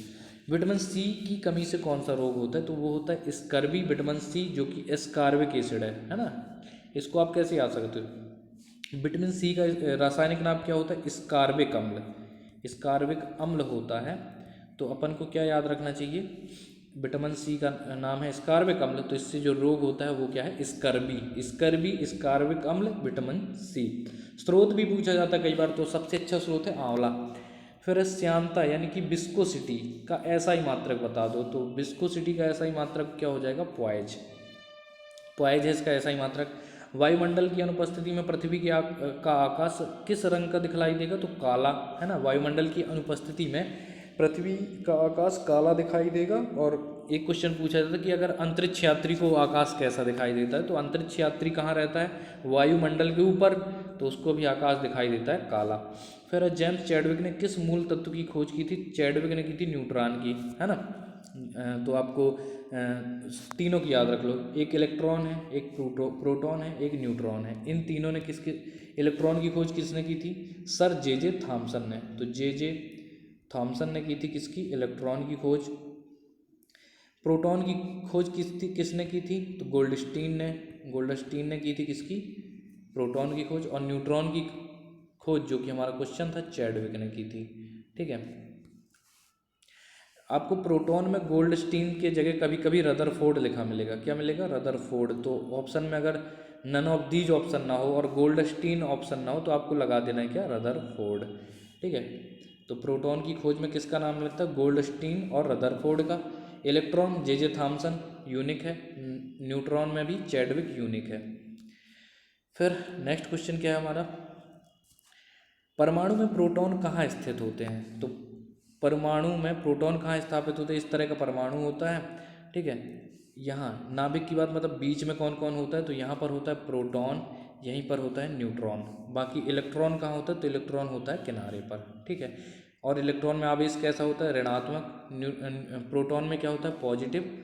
विटामिन सी की कमी से कौन सा रोग होता है, तो वो होता है स्कर्वी। विटामिन सी जो कि एस्कॉर्बिक एसिड है ना, इसको आप कैसे याद सकते हो। विटामिन सी का रासायनिक नाम क्या होता है, स्कॉर्बिक अम्ल। स्कॉर्बिक अम्ल होता है, तो अपन को क्या याद रखना चाहिए, विटामिन सी का नाम है स्कॉर्बिक अम्ल, तो इससे जो रोग होता है वो क्या है, स्कर्वी स्कॉर्बिक अम्ल विटामिन सी। स्रोत भी पूछा जाता है कई बार, तो सबसे अच्छा स्रोत है आंवला। फिर श्यानता यानी कि विस्कोसिटी का ऐसा ही मात्रक बता दो, तो विस्कोसिटी का ऐसा ही मात्रक क्या हो जाएगा, पॉइज है इसका ऐसा ही मात्रक। वायुमंडल की अनुपस्थिति में पृथ्वी का आकाश किस रंग का दिखलाई देगा, तो काला, है ना। वायुमंडल की अनुपस्थिति में पृथ्वी का आकाश काला दिखाई देगा। और एक क्वेश्चन पूछा जाता है कि अगर अंतरिक्ष यात्री को आकाश कैसा दिखाई देता है, तो अंतरिक्ष यात्री कहाँ रहता है, वायुमंडल के ऊपर, तो उसको भी आकाश दिखाई देता है काला। फिर जेम्स चैडविक ने किस मूल तत्व की खोज की थी, चैडविक ने की थी न्यूट्रॉन की, है ना। तो आपको तीनों की याद रख लो, एक इलेक्ट्रॉन है, एक प्रोटॉन है, एक न्यूट्रॉन है। इन तीनों ने किसके, इलेक्ट्रॉन की खोज किसने की थी, सर जे थॉमसन ने। तो जे थॉमसन ने की थी किसकी, इलेक्ट्रॉन की खोज। प्रोटॉन की खोज किसने की थी, तो गोल्डस्टीन ने की थी किसकी, प्रोटॉन की खोज। और न्यूट्रॉन की खोज जो कि हमारा क्वेश्चन था चैडविक ने की थी। ठीक है, आपको प्रोटॉन में गोल्डस्टीन के जगह कभी कभी रदरफोर्ड लिखा मिलेगा, क्या मिलेगा, रदरफोर्ड। तो ऑप्शन में अगर नन ऑफ दीज ऑप्शन ना हो और गोल्डस्टीन ऑप्शन ना हो तो आपको लगा देना है क्या, रदरफोर्ड। ठीक है, तो प्रोटॉन की खोज में किसका नाम लगता है, गोल्डस्टीन और रदरफोर्ड का। इलेक्ट्रॉन जे थॉमसन यूनिक है, न्यूट्रॉन में भी चैडविक यूनिक है। फिर नेक्स्ट क्वेश्चन क्या है हमारा, परमाणु में प्रोटॉन कहाँ स्थित होते हैं, तो परमाणु में प्रोटॉन कहाँ स्थापित होते हैं, इस तरह का परमाणु होता है। ठीक है। यहाँ नाभिक की बात मतलब बीच में कौन कौन होता है, तो यहाँ पर होता है प्रोटॉन, यहीं पर होता है न्यूट्रॉन। बाकी इलेक्ट्रॉन कहाँ होता है, तो इलेक्ट्रॉन होता है किनारे पर, ठीक है। और इलेक्ट्रॉन में आवेश कैसा होता है, ऋणात्मक। प्रोटॉन में क्या होता है, पॉजिटिव।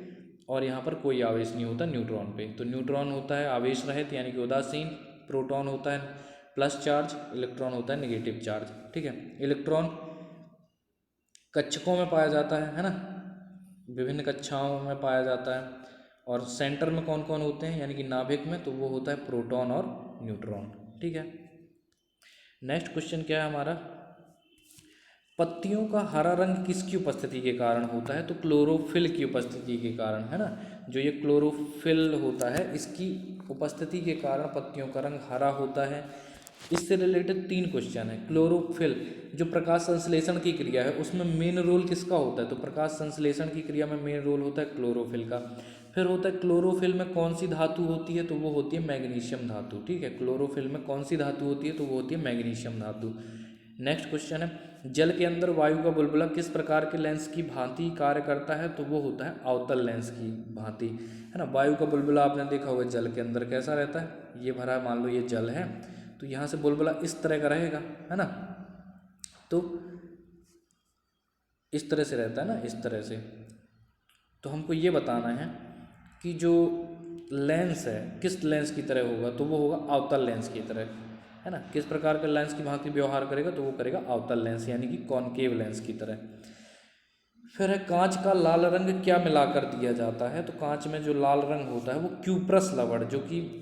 और यहाँ पर कोई आवेश नहीं होता न्यूट्रॉन पे। तो न्यूट्रॉन होता है आवेश रहित यानी कि उदासीन, प्रोटॉन होता है प्लस चार्ज, इलेक्ट्रॉन होता है नेगेटिव चार्ज, ठीक है। इलेक्ट्रॉन कक्षकों में पाया जाता है ना, विभिन्न कक्षाओं में पाया जाता है। और सेंटर में कौन कौन होते हैं यानी कि नाभिक में, तो वो होता है प्रोटॉन और न्यूट्रॉन, ठीक है। नेक्स्ट क्वेश्चन क्या है हमारा, पत्तियों का हरा रंग किसकी उपस्थिति के कारण होता है, तो क्लोरोफिल की उपस्थिति के कारण, है ना। जो ये क्लोरोफिल होता है इसकी उपस्थिति के कारण पत्तियों का रंग हरा होता है। इससे रिलेटेड 3 क्वेश्चन है। क्लोरोफिल जो प्रकाश संश्लेषण की क्रिया है उसमें मेन रोल किसका होता है, तो प्रकाश संश्लेषण की क्रिया में मेन रोल होता है क्लोरोफिल का। फिर होता है क्लोरोफिल में कौन सी धातु होती है, तो वो होती है मैग्नीशियम धातु, ठीक है। क्लोरोफिल में कौन सी धातु होती है, तो वो होती है मैग्नीशियम धातु। नेक्स्ट क्वेश्चन है, जल के अंदर वायु का बुलबुला किस प्रकार के लेंस की भांति कार्य करता है, तो वो होता है अवतल लेंस की भांति, है ना। वायु का बुलबुला आपने देखा होगा जल के अंदर कैसा रहता है, ये भरा मान लो ये जल है, तो यहाँ से बुलबुला इस तरह का रहेगा, है ना। तो इस तरह से रहता है ना, इस तरह से। तो हमको ये बताना है कि जो लेंस है किस लेंस की तरह होगा, तो वो होगा अवतल लेंस की तरह, है ना। किस प्रकार का लेंस की भांति व्यवहार करेगा, तो वो करेगा अवतल लेंस यानी कि कॉनकेव लेंस की तरह। फिर है कांच का लाल रंग क्या मिलाकर दिया जाता है, तो कांच में जो लाल रंग होता है वो क्यूप्रस लवण, जो कि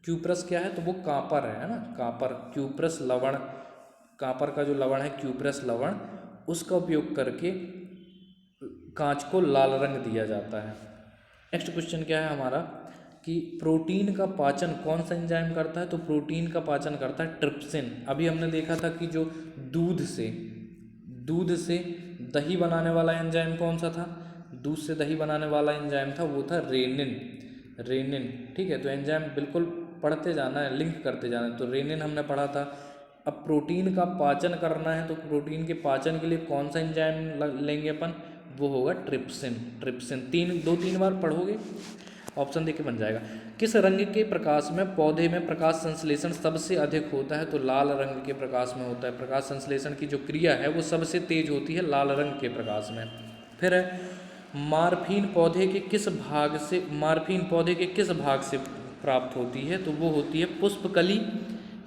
क्यूप्रस क्या है, तो वो कांपर है ना, कांपर, क्यूप्रस लवण, कांपर का जो लवण है क्यूप्रस लवण, उसका उपयोग करके कांच को लाल रंग दिया जाता है। नेक्स्ट क्वेश्चन क्या है हमारा कि प्रोटीन का पाचन कौन सा एंजाइम करता है, तो प्रोटीन का पाचन करता है ट्रिप्सिन। अभी हमने देखा था कि जो दूध से दही बनाने वाला एंजाइम कौन सा था, दूध से दही बनाने वाला एंजाइम था वो था रेनिन, ठीक है। तो एंजाइम बिल्कुल पढ़ते जाना है, लिंक करते जाना है। तो रेनिन हमने पढ़ा था। अब प्रोटीन का पाचन करना है, तो प्रोटीन के पाचन के लिए कौन सा एंजाइम लेंगे अपन, वो होगा ट्रिप्सिन। 2-3 बार पढ़ोगे, ऑप्शन देख के बन जाएगा। किस रंग के प्रकाश में पौधे में प्रकाश संश्लेषण सबसे अधिक होता है, तो लाल रंग के प्रकाश में होता है। प्रकाश संश्लेषण की जो क्रिया है वो सबसे तेज होती है लाल रंग के प्रकाश में। फिर है मार्फीन पौधे के किस भाग से प्राप्त होती है, तो वो होती है पुष्पकली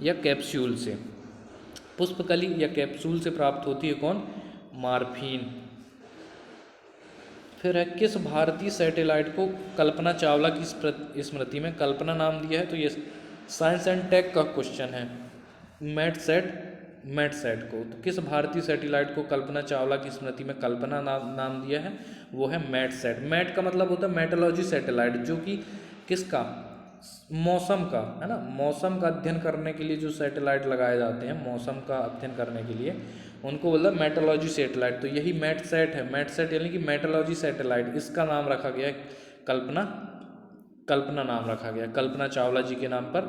या कैप्सूल से। पुष्पकली या कैप्सूल से प्राप्त होती है कौन, मार्फीन। फिर है किस भारतीय सैटेलाइट को कल्पना चावला की स्मृति में कल्पना नाम दिया है, तो ये साइंस एंड टेक का क्वेश्चन है। मैटसेट को, तो किस भारतीय सैटेलाइट को कल्पना चावला की स्मृति में कल्पना नाम दिया है, वो है मैटसेट। मैट का मतलब होता है मेट्रोलॉजी सैटेलाइट, जो कि किसका, मौसम का, है ना। मौसम का अध्ययन करने के लिए जो सैटेलाइट लगाए जाते हैं मौसम का अध्ययन करने के लिए, उनको बोलता है मेट्रोलॉजी सैटेलाइट। तो यही मैटसेट यानी कि मेट्रोलॉजी सैटेलाइट, इसका नाम रखा गया है कल्पना नाम रखा गया कल्पना चावला जी के नाम पर,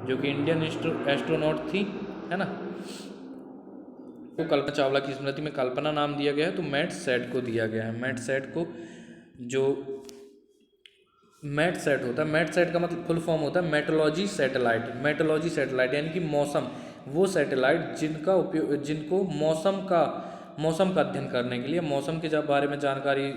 जो कि इंडियन एस्ट्रोनॉट थी, है ना। तो कल्पना चावला की स्मृति में कल्पना नाम दिया गया है, तो मैटसेट को दिया गया है। मैटसेट को, जो मैटसेट होता है, मैटसेट का मतलब फुल फॉर्म होता है मेट्रोलॉजी सैटेलाइट यानी कि मौसम, वो सैटेलाइट जिनको मौसम का अध्ययन करने के लिए, मौसम के बारे में जानकारी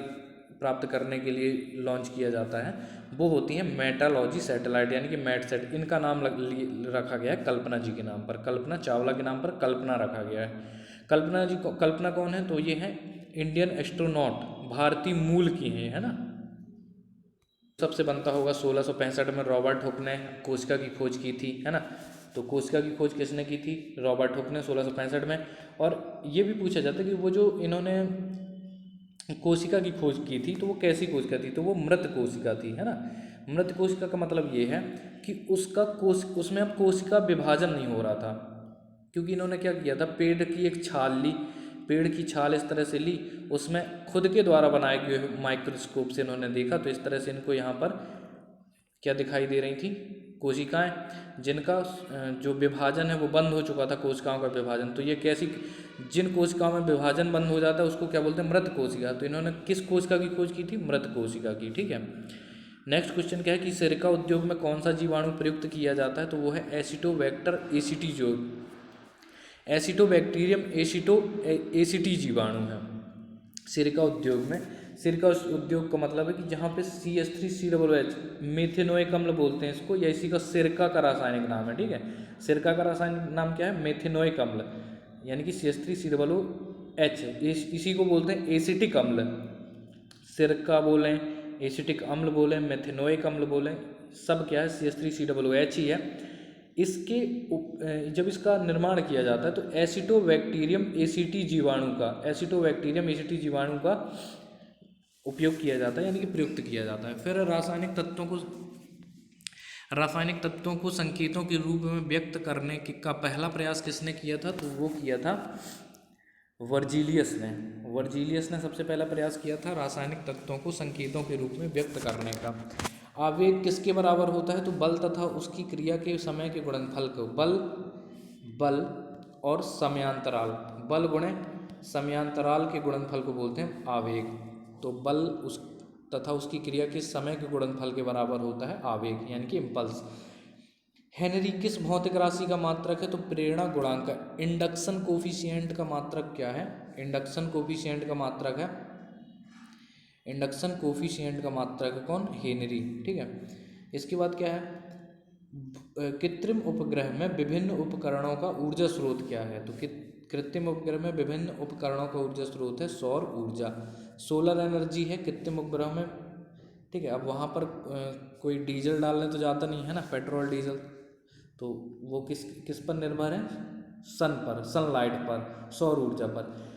प्राप्त करने के लिए लॉन्च किया जाता है, वो होती है मेट्रोलॉजी सैटेलाइट यानी कि मैटसेट। इनका नाम रखा गया है कल्पना जी के नाम पर, कल्पना चावला के नाम पर कल्पना रखा गया है। कल्पना कौन है, तो ये है इंडियन एस्ट्रोनॉट, भारतीय मूल की है ना। सबसे बनता होगा 1665 में रॉबर्ट हुक ने कोशिका की खोज की थी, है ना। तो कोशिका की खोज किसने की थी, रॉबर्ट हुक ने 1665 में। और ये भी पूछा जाता है कि वो जो इन्होंने कोशिका की खोज की थी तो वो कैसी कोशिका थी, तो वो मृत कोशिका थी, है ना। मृत कोशिका का मतलब ये है कि उसमें अब कोशिका विभाजन नहीं हो रहा था, क्योंकि इन्होंने क्या किया था, पेड़ की एक छाल ली, पेड़ की छाल इस तरह से ली, उसमें खुद के द्वारा बनाए गए माइक्रोस्कोप से इन्होंने देखा, तो इस तरह से इनको यहाँ पर क्या दिखाई दे रही थी, कोशिकाएं जिनका जो विभाजन है वो बंद हो चुका था, कोशिकाओं का विभाजन। तो ये कैसी, जिन कोशिकाओं में विभाजन बंद हो जाता है उसको क्या बोलते हैं, मृत कोशिका। तो इन्होंने किस कोशिका की खोज की थी, मृत कोशिका की, ठीक है। नेक्स्ट क्वेश्चन क्या है कि सिरका उद्योग में कौन सा जीवाणु प्रयुक्त किया जाता है, तो वो है एसिटोबैक्टर एसिटी, जो एसिटोबैक्टीरियम एसिटी जीवाणु है सिरका उद्योग में। सिरका उद्योग का मतलब है कि जहाँ पे CH3COOH, मेथेनोइक अम्ल बोलते हैं इसको, या इसी का सिरका का रासायनिक नाम है, ठीक है। सिरका का रासायनिक नाम क्या है, मेथेनोइक अम्ल, यानी कि CH3COOH, इसी को बोलते हैं एसिटिक अम्ल। सिरका बोलें, एसिटिक अम्ल बोलें, मेथेनोइक अम्ल बोलें, सब क्या है, CH3COOH ही है। इसके जब इसका निर्माण किया जाता है तो एसिटोबैक्टीरियम एसिटी जीवाणु का उपयोग किया जाता है, यानी कि प्रयुक्त किया जाता है। फिर रासायनिक तत्वों को संकेतों के रूप में व्यक्त करने का पहला प्रयास किसने किया था, तो वो किया था वर्जीलियस ने सबसे पहला प्रयास किया था रासायनिक तत्वों को संकेतों के रूप में व्यक्त करने का। आवेग किसके बराबर होता है, तो बल तथा उसकी क्रिया के समय के गुणनफल को, बल और समयांतराल, बल गुणे समयांतराल के गुणनफल को बोलते हैं आवेग। तो बल उस तथा उसकी क्रिया के समय के गुणनफल के बराबर होता है आवेग, यानी कि इम्पल्स। हेनरी किस भौतिक राशि का मात्रक है, तो प्रेरणा गुणांक का, इंडक्शन कोफिशिएंट का मात्रक क्या है, इंडक्शन कोफिशिएंट का मात्रक है, इंडक्शन कोफिशिएंट का मात्रक है कौन, हेनरी, ठीक है। इसके बाद क्या है, कृत्रिम उपग्रह में विभिन्न उपकरणों का ऊर्जा स्रोत क्या है, तो कृत्रिम उपग्रह में विभिन्न उपकरणों का ऊर्जा स्रोत है सौर ऊर्जा, सोलर एनर्जी है कृत्रिम उपग्रह में, ठीक है। अब वहाँ पर कोई डीजल डालने तो जाता नहीं है ना, पेट्रोल डीजल, तो वो किस किस पर निर्भर है, सन पर, सनलाइट पर, सौर ऊर्जा पर।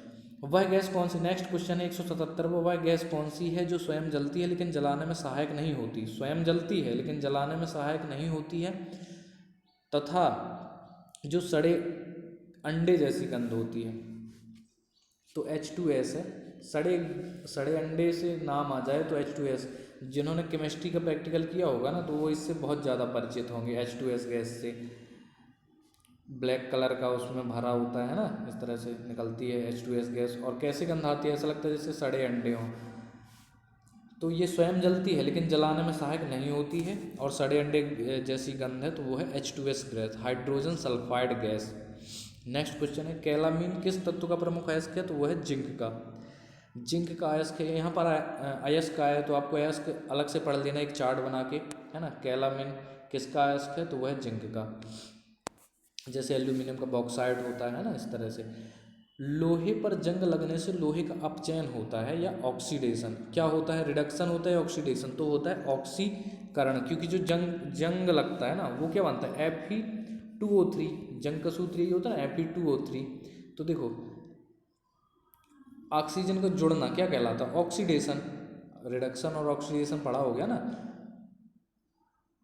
वह गैस कौन सी, नेक्स्ट क्वेश्चन है 177, वह गैस कौन सी है जो स्वयं जलती है लेकिन जलाने में सहायक नहीं होती, स्वयं जलती है लेकिन जलाने में सहायक नहीं होती है, तथा जो सड़े अंडे जैसी गंध होती है, तो H2S है। सड़े अंडे से नाम आ जाए तो H2S, जिन्होंने केमिस्ट्री का प्रैक्टिकल किया होगा ना, तो वो इससे बहुत ज़्यादा परिचित होंगे H2S गैस से। ब्लैक कलर का उसमें भरा होता है ना, इस तरह से निकलती है H2S गैस, और कैसे गंध आती है, ऐसा लगता है जैसे सड़े अंडे हों। तो ये स्वयं जलती है लेकिन जलाने में सहायक नहीं होती है, और सड़े अंडे जैसी गंध है, तो वो है H2S gas, hydrogen sulphide gas. Next question है कैलामीन किस तत्व का प्रमुख अयस्क है, तो वो है जिंक का, जिंक का अयस्क है। यहाँ पर अयस्क का है तो आपको अयस्क अलग से पढ़ लेना एक चार्ट बना के, है ना। कैलामीन किसका अयस्क है, तो वह है जिंक का। जैसे एल्यूमिनियम का बॉक्साइड होता है ना, इस तरह से। लोहे पर जंग लगने से लोहे का अपचयन होता है या ऑक्सीडेशन, क्या होता है, रिडक्शन होता है, ऑक्सीडेशन, तो होता है ऑक्सीकरण, क्योंकि जो जंग लगता है ना वो क्या बनता है, Fe2O3, जंग का सूत्र यही होता है ना, Fe2O3। तो देखो ऑक्सीजन का जुड़ना क्या कहलाता है, ऑक्सीडेशन। रिडक्शन और ऑक्सीडेशन पढ़ा हो गया ना,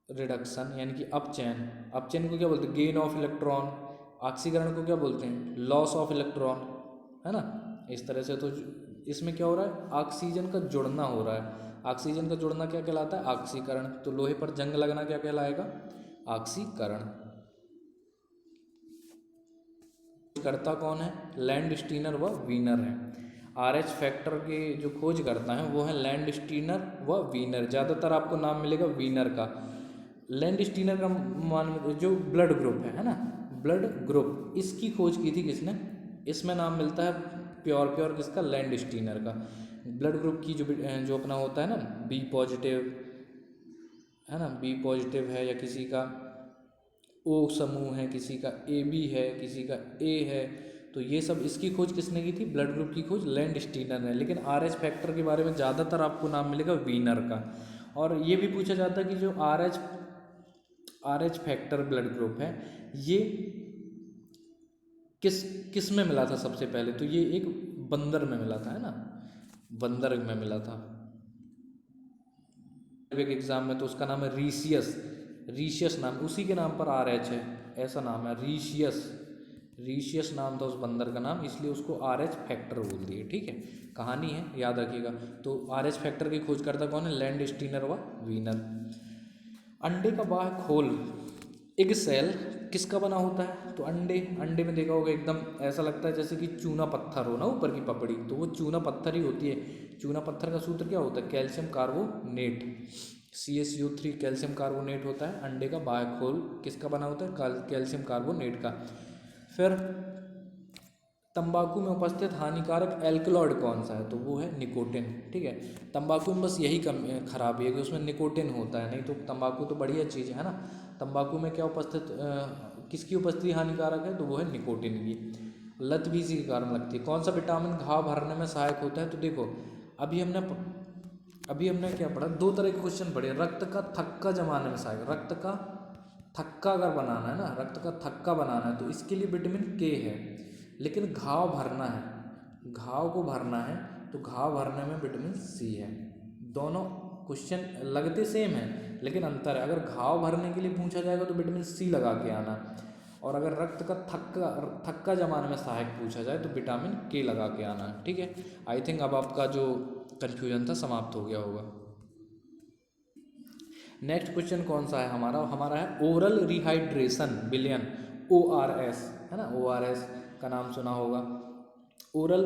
रिडक्शन यानी कि अपचयन को क्या बोलते हैं, गेन ऑफ इलेक्ट्रॉन, ऑक्सीकरण को क्या बोलते हैं, लॉस ऑफ इलेक्ट्रॉन, है ना, इस तरह से। तो इसमें क्या हो रहा है, ऑक्सीजन का जुड़ना हो रहा है, ऑक्सीजन का जुड़ना क्या कहलाता है, ऑक्सीकरण। तो लोहे पर जंग लगना क्या कहलाएगा, ऑक्सीकरण। करता कौन है, लैंडस्टीनर व वीनर है। RH फैक्टर के जो खोज करता है वो है लैंडस्टीनर व वीनर, ज़्यादातर आपको नाम मिलेगा वीनर का। लैंडस्टीनर का मान जो ब्लड ग्रुप है ना, ब्लड ग्रुप, इसकी खोज की थी किसने, इसमें नाम मिलता है प्योर किसका, लैंडस्टीनर का। ब्लड ग्रुप की जो अपना होता है ना, B पॉजिटिव है ना, B पॉजिटिव है, या किसी का O समूह है, किसी का AB है, किसी का A है, तो ये सब इसकी खोज किसने की थी, ब्लड ग्रुप की खोज लैंडस्टीनर ने। लेकिन RH फैक्टर के बारे में ज़्यादातर आपको नाम मिलेगा वीनर का। और ये भी पूछा जाता है कि जो RH फैक्टर ब्लड ग्रुप है ये किस में मिला था सबसे पहले, तो ये एक बंदर में मिला था, है ना, बंदर में मिला था एक एग्जाम में, तो उसका नाम है रीशियस नाम, उसी के नाम पर RH है, ऐसा नाम है रीशियस नाम था उस बंदर का नाम, इसलिए उसको RH फैक्टर बोल दिए, ठीक है, कहानी है, याद रखिएगा। तो RH फैक्टर की खोज करता कौन है, लैंडस्टीनर व वीनर। अंडे का बाह्य खोल, एग सेल, किसका बना होता है? तो अंडे में देखा होगा एकदम ऐसा लगता है जैसे कि चूना पत्थर हो ना ऊपर की पपड़ी, तो वो चूना पत्थर ही होती है। चूना पत्थर का सूत्र क्या होता है? Calcium carbonate, CaCO3 calcium carbonate होता है। अंडे का बाह्य खोल किसका बना होता है? कैल्शियम कार्बोनेट का। फिर तंबाकू में उपस्थित हानिकारक एल्कलॉइड कौन सा है? तो वो है निकोटिन। ठीक है, तंबाकू में बस यही खराबी है कि उसमें निकोटिन होता है, नहीं तो तंबाकू तो बढ़िया चीज़ है ना। तंबाकू में क्या उपस्थित किसकी उपस्थिति हानिकारक है? तो वो है निकोटिन की। लत भी इसी के कारण लगती है। कौन सा विटामिन घाव भरने में सहायक होता है? तो देखो अभी हमने क्या पढ़ा, दो तरह के क्वेश्चन पढ़े। रक्त का थक्का जमाने में सहायक, रक्त का थक्का अगर बनाना है ना, रक्त का थक्का बनाना है तो इसके लिए विटामिन के है। लेकिन घाव भरना है, घाव को भरना है तो घाव भरने में विटामिन सी है। दोनों क्वेश्चन लगते सेम है लेकिन अंतर है। अगर घाव भरने के लिए पूछा जाएगा तो विटामिन सी लगा के आना, और अगर रक्त का थक्का जमाने में सहायक पूछा जाए तो विटामिन के लगा के आना है। ठीक है, आई थिंक अब आपका जो कन्फ्यूजन था समाप्त हो गया होगा। नेक्स्ट क्वेश्चन कौन सा है हमारा है ओरल रिहाइड्रेशन विलयन, ORS है ना, ORS का नाम सुना होगा। ओरल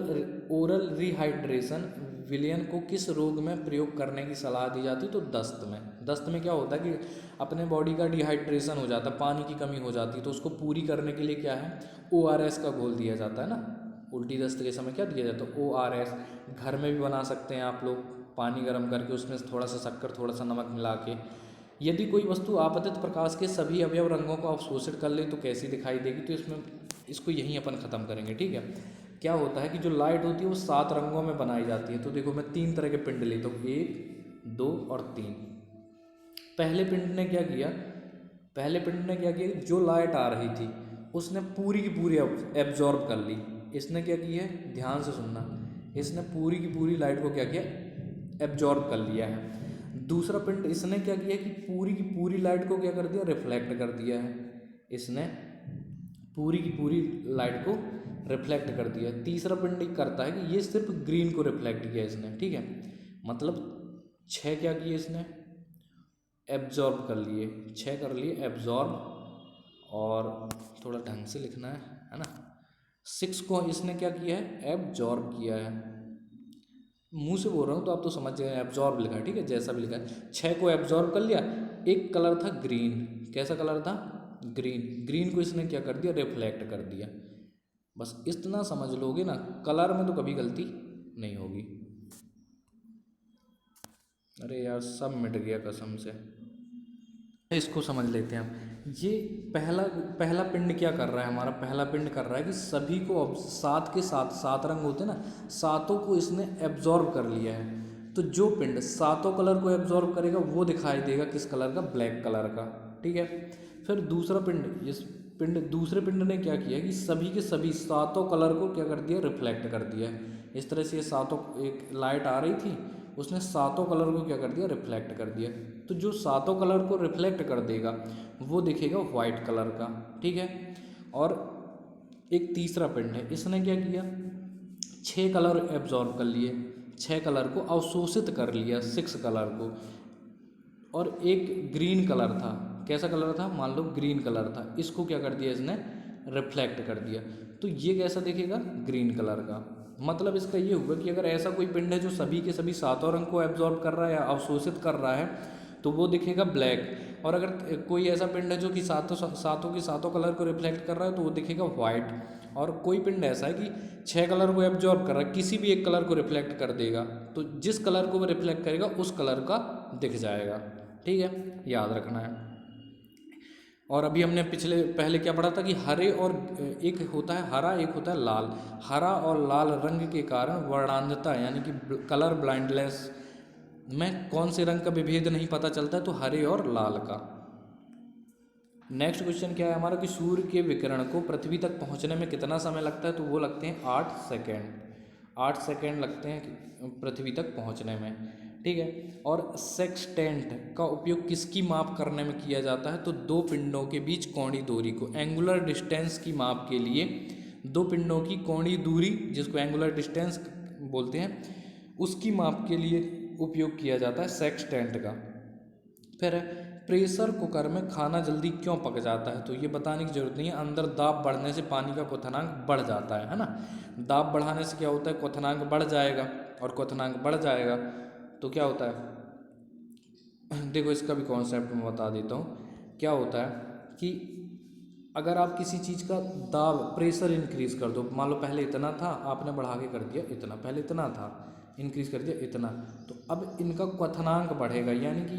रिहाइड्रेशन विलयन को किस रोग में प्रयोग करने की सलाह दी जाती है? तो दस्त में क्या होता है कि अपने बॉडी का डिहाइड्रेशन हो जाता है, पानी की कमी हो जाती है, तो उसको पूरी करने के लिए क्या है? ORS का घोल दिया जाता है ना। उल्टी दस्त के समय क्या दिया जाता है? ORS। घर में भी बना सकते हैं आप लोग, पानी गर्म करके उसमें थोड़ा सा शक्कर थोड़ा सा नमक मिला के। यदि कोई वस्तु आपतित प्रकाश के सभी अवयव रंगों को अवशोषित कर ले तो कैसी दिखाई देगी? तो इसमें इसको यहीं अपन ख़त्म करेंगे। ठीक है, क्या होता है कि जो लाइट होती है वो 7 रंगों में बनाई जाती है। तो देखो मैं 3 तरह के पिंड लेता हूँ, 1, 2 और 3। पहले पिंड ने क्या किया, जो लाइट आ रही थी उसने पूरी की पूरी एब्जॉर्ब कर ली। इसने क्या किया है? ध्यान से सुनना, इसने पूरी की पूरी लाइट को क्या किया? एब्जॉर्ब कर लिया है। दूसरा पिंड इसने क्या किया कि पूरी की पूरी लाइट को क्या कर दिया? रिफ्लेक्ट कर दिया है। इसने पूरी की पूरी लाइट को रिफ्लेक्ट कर दिया। तीसरा पिंड करता है कि ये सिर्फ ग्रीन को रिफ्लेक्ट किया इसने। ठीक है, मतलब 6 क्या किए इसने? एब्जॉर्ब कर लिए, 6 कर लिए एब्जॉर्ब, और थोड़ा ढंग से लिखना है ना। 6 को इसने क्या किया है? एब्जॉर्ब किया है। मुंह से बोल रहा हूँ तो आप तो समझ गए, एब्जॉर्ब लिखा है। ठीक है, जैसा भी लिखा है। 6 को एब्जॉर्ब कर लिया। एक कलर था ग्रीन, कैसा कलर था? ग्रीन को इसने क्या कर दिया? रिफ्लेक्ट कर दिया। बस इतना समझ लोगे ना, कलर में तो कभी गलती नहीं होगी। अरे यार सब मिट गया कसम से। इसको समझ लेते हैं हम। ये पहला पिंड क्या कर रहा है? हमारा पहला पिंड कर रहा है कि सभी को, अब 7 के 7 रंग होते हैं ना, सातों को इसने एब्जॉर्ब कर लिया है। तो जो पिंड सातों कलर को एब्जॉर्ब करेगा वो दिखाई देगा किस कलर का? ब्लैक कलर का। ठीक है, फिर दूसरे पिंड ने क्या किया कि सभी के सभी सातों कलर को क्या कर दिया? रिफ्लेक्ट कर दिया। इस तरह से ये सातों, एक लाइट आ रही थी उसने सातों कलर को क्या कर दिया? रिफ्लेक्ट कर दिया। तो जो सातों कलर को रिफ्लेक्ट कर देगा वो दिखेगा वाइट कलर का। ठीक है, और एक तीसरा पिंड है, इसने क्या किया? 6 कलर एब्जॉर्ब कर लिए, 6 कलर को अवशोषित कर लिया, 6 कलर को। और एक ग्रीन कलर था, कैसा कलर था? मान लो ग्रीन कलर था, इसको क्या कर दिया इसने? रिफ्लेक्ट कर दिया। तो ये कैसा दिखेगा? ग्रीन कलर का। मतलब इसका ये हुआ कि अगर ऐसा कोई पिंड है जो सभी के सभी सातों रंग को एब्जॉर्ब कर रहा है या अवशोषित कर रहा है तो वो दिखेगा ब्लैक। और अगर कोई ऐसा पिंड है जो कि सातों के सातों कलर को रिफ्लेक्ट कर रहा है तो वो दिखेगा वाइट। और कोई पिंड ऐसा है कि 6 कलर को एब्जॉर्ब कर रहा है, किसी भी एक कलर को रिफ्लेक्ट कर देगा, तो जिस कलर को वो रिफ्लेक्ट करेगा उस कलर का दिख जाएगा। ठीक है, याद रखना है। और अभी हमने पहले क्या पढ़ा था कि हरे और एक होता है हरा, एक होता है लाल। हरा और लाल रंग के कारण वर्णांधता यानी कि कलर ब्लाइंडनेस में कौन से रंग का विभेद नहीं पता चलता है? तो हरे और लाल का। नेक्स्ट क्वेश्चन क्या है हमारा कि सूर्य के विकिरण को पृथ्वी तक पहुंचने में कितना समय लगता है? तो वो लगते हैं 8 सेकेंड। 8 सेकेंड लगते हैं पृथ्वी तक पहुंचने में। ठीक है, और सेक्सटेंट का उपयोग किसकी माप करने में किया जाता है? तो दो पिंडों के बीच कोणीय दूरी को, एंगुलर डिस्टेंस की माप के लिए दो पिंडों की कोणीय दूरी, जिसको एंगुलर डिस्टेंस बोलते हैं, उसकी माप के लिए उपयोग किया जाता है सेक्सटेंट का। फिर प्रेशर कुकर में खाना जल्दी क्यों पक जाता है, तो ये बताने की जरूरत नहीं है। अंदर दाब बढ़ने से पानी का क्वथनांक बढ़ जाता है ना। दाब बढ़ाने से क्या होता है, क्वथनांक बढ़ जाएगा, और क्वथनांक बढ़ जाएगा तो क्या होता है, देखो इसका भी कॉन्सेप्ट मैं बता देता हूँ। क्या होता है कि अगर आप किसी चीज़ का दाब प्रेशर इंक्रीज़ कर दो, मान लो पहले इतना था, आपने बढ़ा के कर दिया इतना, पहले इतना था इंक्रीज़ कर दिया इतना, तो अब इनका क्वथनांक बढ़ेगा, यानी कि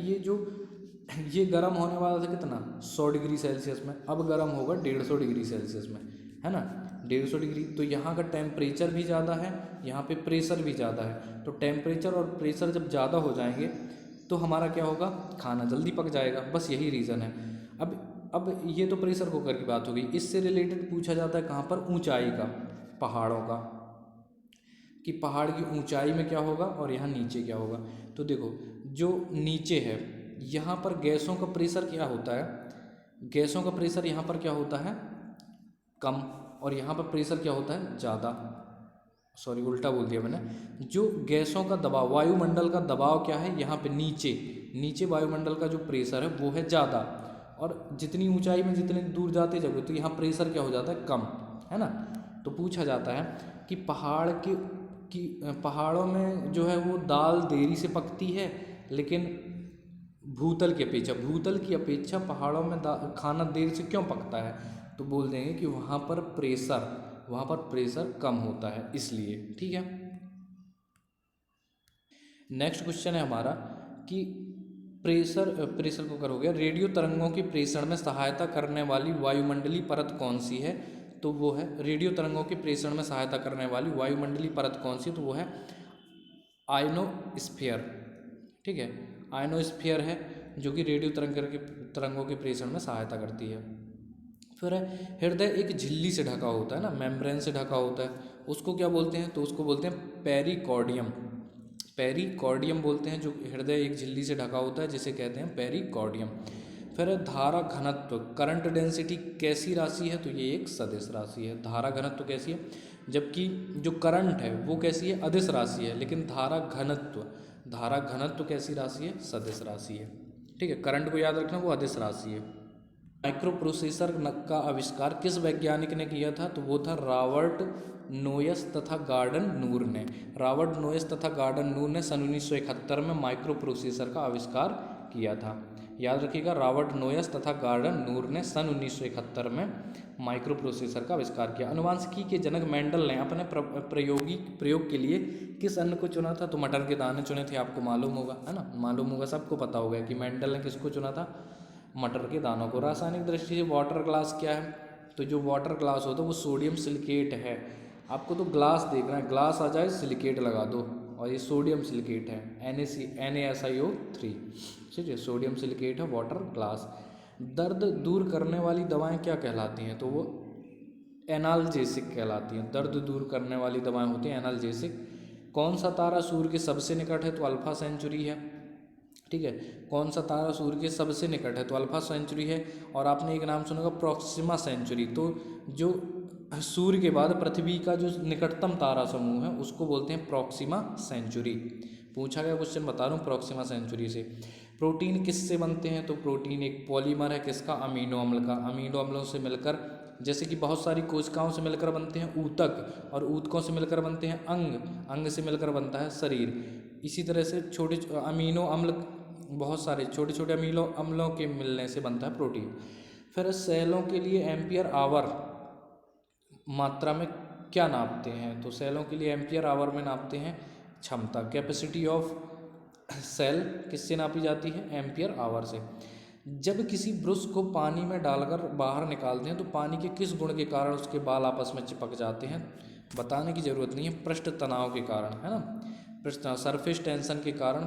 ये गर्म होने वाला था कितना 100 डिग्री सेल्सियस में, अब गर्म होगा 150 डिग्री सेल्सियस में, है ना 150 डिग्री। तो यहाँ का टेम्परेचर भी ज़्यादा है, यहाँ पे प्रेशर भी ज़्यादा है, तो टेम्परेचर और प्रेशर जब ज़्यादा हो जाएंगे तो हमारा क्या होगा, खाना जल्दी पक जाएगा, बस यही रीज़न है। अब ये तो प्रेशर कुकर की बात हो गई। इससे रिलेटेड पूछा जाता है कहाँ पर, ऊंचाई का, पहाड़ों का, कि पहाड़ की ऊंचाई में क्या होगा और यहाँ नीचे क्या होगा। तो देखो जो नीचे है यहाँ पर गैसों का प्रेशर क्या होता है, गैसों का प्रेशर यहाँ पर क्या होता है कम, और यहाँ पर प्रेशर क्या होता है ज़्यादा, सॉरी उल्टा बोल दिया मैंने। जो गैसों का दबाव, वायुमंडल का दबाव क्या है यहाँ पे नीचे, नीचे वायुमंडल का जो प्रेशर है वो है ज़्यादा, और जितनी ऊंचाई में जितने दूर जाते जाओगे तो यहाँ प्रेशर क्या हो जाता है कम, है ना। तो पूछा जाता है कि पहाड़ों में जो है वो दाल देरी से पकती है, लेकिन भूतल की अपेक्षा पहाड़ों में खाना देर से क्यों पकता है, तो बोल देंगे कि वहाँ पर प्रेशर कम होता है इसलिए। ठीक है, नेक्स्ट क्वेश्चन है हमारा कि प्रेशर कुकर हो गया, रेडियो तरंगों के प्रेषण में सहायता करने वाली वायुमंडलीय परत कौन सी है, तो वो है रेडियो तरंगों के प्रेषण में सहायता करने वाली वायुमंडलीय परत कौन सी, तो वो है आयनोस्फीयर। ठीक है, आयनोस्फीयर है जो कि रेडियो तरंगों के प्रेषण में सहायता करती है। फिर हृदय एक झिल्ली से ढका होता है ना, मेम्ब्रेन से ढका होता है, उसको क्या बोलते हैं, तो उसको बोलते हैं पेरिकॉर्डियम, पेरिकॉर्डियम बोलते हैं। जो हृदय एक झिल्ली से ढका होता है जिसे कहते हैं पेरिकॉर्डियम। फिर धारा घनत्व, करंट डेंसिटी कैसी राशि है, तो ये एक सदिश राशि है। धारा घनत्व कैसी है, जबकि जो करंट है वो कैसी है अदिश राशि है, लेकिन धारा घनत्व कैसी राशि है, सदिश राशि है। ठीक है, करंट को याद रखना, वो अदिश राशि है। माइक्रो प्रोसेसर का आविष्कार किस वैज्ञानिक ने किया था, तो वो था रॉबर्ट नोयस तथा गॉर्डन मूर ने। रॉबर्ट नोयस तथा गॉर्डन मूर ने सन 1971 में माइक्रो प्रोसेसर का आविष्कार किया था। याद रखिएगा, रॉबर्ट नोयस तथा गॉर्डन मूर ने सन 1971 में माइक्रो प्रोसेसर का आविष्कार किया। अनुवांशिकी के जनक मेंडल ने अपने प्रयोग के लिए किस अन्न को चुना था, तो मटर के दाने चुने थे, आपको मालूम होगा, है ना, मालूम होगा, सबको पता होगा कि मेंडल ने किसको चुना था, मटर के दानों को। रासायनिक दृष्टि से वाटर ग्लास क्या है, तो जो वाटर ग्लास होता है वो सोडियम सिलिकेट है। आपको तो ग्लास देखना है, ग्लास आ जाए सिलिकेट लगा दो, और ये सोडियम सिलिकेट है, NaSiO3। ठीक है, सोडियम सिलिकेट है वाटर ग्लास। दर्द दूर करने वाली दवाएं क्या कहलाती हैं, तो वो एनाल्जेसिक कहलाती हैं। दर्द दूर करने वाली दवाएं होती हैं एनाल्जेसिक। कौन सा तारा सूर्य के सबसे निकट है, तो अल्फा सेंचुरी है। ठीक है, कौन सा तारा सूर्य के सबसे निकट है, तो अल्फा सेंचुरी है। और आपने एक नाम सुना होगा प्रॉक्सिमा सेंचुरी, तो जो सूर्य के बाद पृथ्वी का जो निकटतम तारा समूह है उसको बोलते हैं प्रॉक्सिमा सेंचुरी। पूछा गया क्वेश्चन बता रहा हूँ प्रॉक्सिमा सेंचुरी से। प्रोटीन किससे बनते हैं, तो प्रोटीन एक पॉलीमर है किसका, अमीनो अम्ल का। अमीनो अम्लों से मिलकर, जैसे कि बहुत सारी कोशिकाओं से मिलकर बनते हैं ऊतक, और ऊतकों से मिलकर बनते हैं अंग, अंग से मिलकर बनता है शरीर। इसी तरह से छोटे अमीनो अम्ल, बहुत सारे छोटे छोटे अमीनो अम्लों के मिलने से बनता है प्रोटीन। फिर सेलों के लिए एम्पियर आवर मात्रा में क्या नापते हैं, तो सेलों के लिए एम्पियर आवर में नापते हैं क्षमता, कैपेसिटी ऑफ सेल किससे नापी जाती है, एम्पियर आवर से। जब किसी ब्रश को पानी में डालकर बाहर निकालते हैं तो पानी के किस गुण के कारण उसके बाल आपस में चिपक जाते हैं, बताने की ज़रूरत नहीं है, पृष्ठ तनाव के कारण, है ना, पृष्ठ सरफेस टेंशन के कारण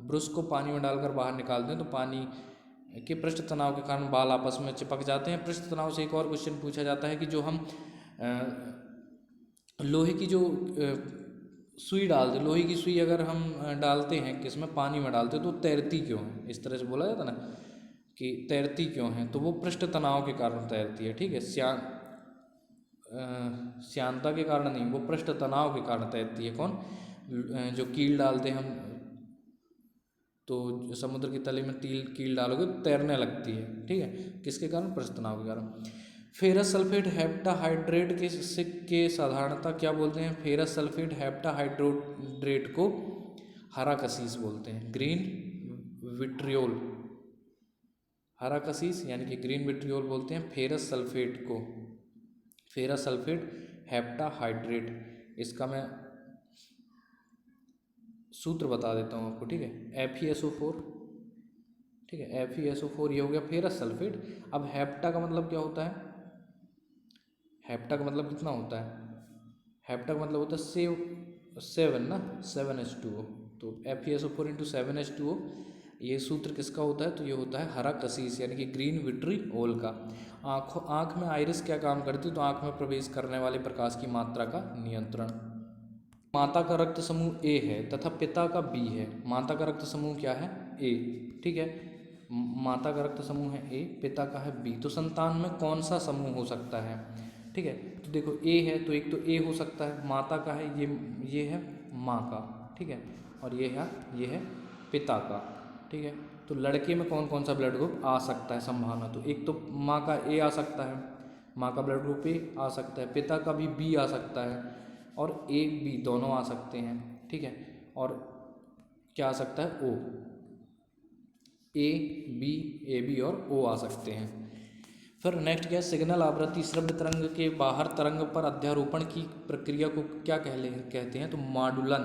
ब्रश को पानी में डालकर बाहर निकालते हैं तो पानी के पृष्ठ तनाव के कारण बाल आपस में चिपक जाते हैं। पृष्ठ तनाव से एक और क्वेश्चन पूछा जाता है कि जो हम लोहे की जो सुई डालते, लोहे की सुई अगर हम डालते हैं किसमें, पानी में डालते हैं, तो तैरती क्यों है, इस तरह से बोला जाता है ना कि तैरती क्यों है, तो वो पृष्ठ तनाव के कारण तैरती है। ठीक है, श्यानता के कारण नहीं, वो पृष्ठ तनाव के कारण तैरती है। कौन, जो कील डालते हैं हम तो समुद्र की तले में कील डालोगे तो तैरने लगती है, ठीक है, किसके कारण? पृष्ठ तनाव के कारण। फेरस सल्फेट हेप्टाहाइड्रेट के साधारणतः क्या बोलते हैं? फेरस सल्फेट हेप्टाहाइड्रेट को हरा कसीस बोलते हैं, ग्रीन विट्रियोल, हरा कसीस यानी कि ग्रीन विट्रियोल बोलते हैं फेरस सल्फेट को, फेरस सल्फेट हेप्टाहाइड्रेट। इसका मैं सूत्र बता देता हूँ आपको, ठीक है, FeSO4, ठीक है, FeSO4 ये हो गया फेरस सल्फेट। अब हेप्टा का मतलब क्या होता है? हेप्टा का मतलब कितना होता है? हेप्टा का मतलब होता है 7 ना, 7H2O, तो FeSO4 इंटू 7H2O, ये सूत्र किसका होता है? तो ये होता है हरा कसीस यानी कि ग्रीन विट्रियोल का। आँख में आइरिस क्या काम करती है? तो आँख में प्रवेश करने वाले प्रकाश की मात्रा का नियंत्रण। माता का रक्त समूह A है तथा पिता का B है। माता का रक्त समूह क्या है? A, ठीक है, माता का रक्त समूह है A, पिता का है B, तो संतान में कौन सा समूह हो सकता है? ठीक है, तो देखो A है तो एक तो A हो सकता है, माता का है, ये है माँ का, ठीक है, और ये है पिता का, ठीक है। तो लड़के में कौन कौन सा ब्लड ग्रुप आ सकता है संभावना? तो एक तो माँ का A आ सकता है, माँ का ब्लड ग्रुप A आ सकता है, पिता का भी B आ सकता है, और A B दोनों आ सकते हैं, ठीक है, और क्या आ सकता है? O, A B A B और O आ सकते हैं। फिर नेक्स्ट क्या है? सिग्नल आवृत्ति श्रव्य तरंग के बाहर तरंग पर अध्यारोपण की प्रक्रिया को क्या कहते हैं? तो मॉडुलन।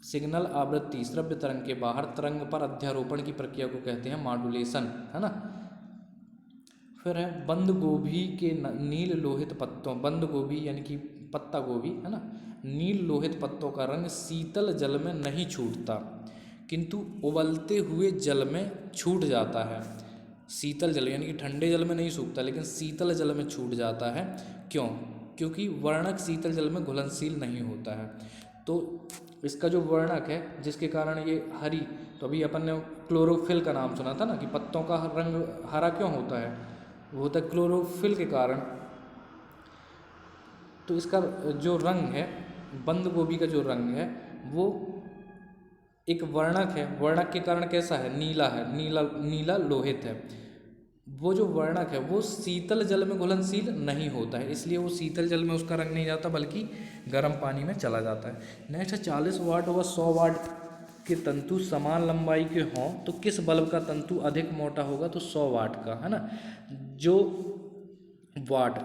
सिग्नल आवृत्ति श्रव्य तरंग के बाहर तरंग पर अध्यारोपण की प्रक्रिया को कहते हैं मॉडुलेशन, है ना। फिर है बंद गोभी के नील लोहित पत्तों, बंद गोभी यानी कि पत्ता गोभी, है ना, नील लोहित पत्तों का रंग शीतल जल में नहीं छूटता किंतु उबलते हुए जल में छूट जाता है। शीतल जल यानी कि ठंडे जल में नहीं सूखता लेकिन शीतल जल में छूट जाता है। क्यों? क्योंकि वर्णक शीतल जल में घुलनशील नहीं होता है। तो इसका जो वर्णक है जिसके कारण ये हरी, तो अभी अपन ने क्लोरोफिल का नाम सुना था ना कि पत्तों का रंग हरा क्यों होता है? वो होता है क्लोरोफिल के कारण। तो इसका जो रंग है, बंद गोभी का जो रंग है वो एक वर्णक है, वर्णक के कारण कैसा है? नीला है, नीला लोहित है। वो जो वर्णक है वो शीतल जल में घुलनशील नहीं होता है, इसलिए वो शीतल जल में उसका रंग नहीं जाता बल्कि गर्म पानी में चला जाता है। नेक्स्ट है 40 वाट व 100 वाट के तंतु समान लंबाई के हों तो किस बल्ब का तंतु अधिक मोटा होगा? तो 100 वाट का, है ना। जो वाट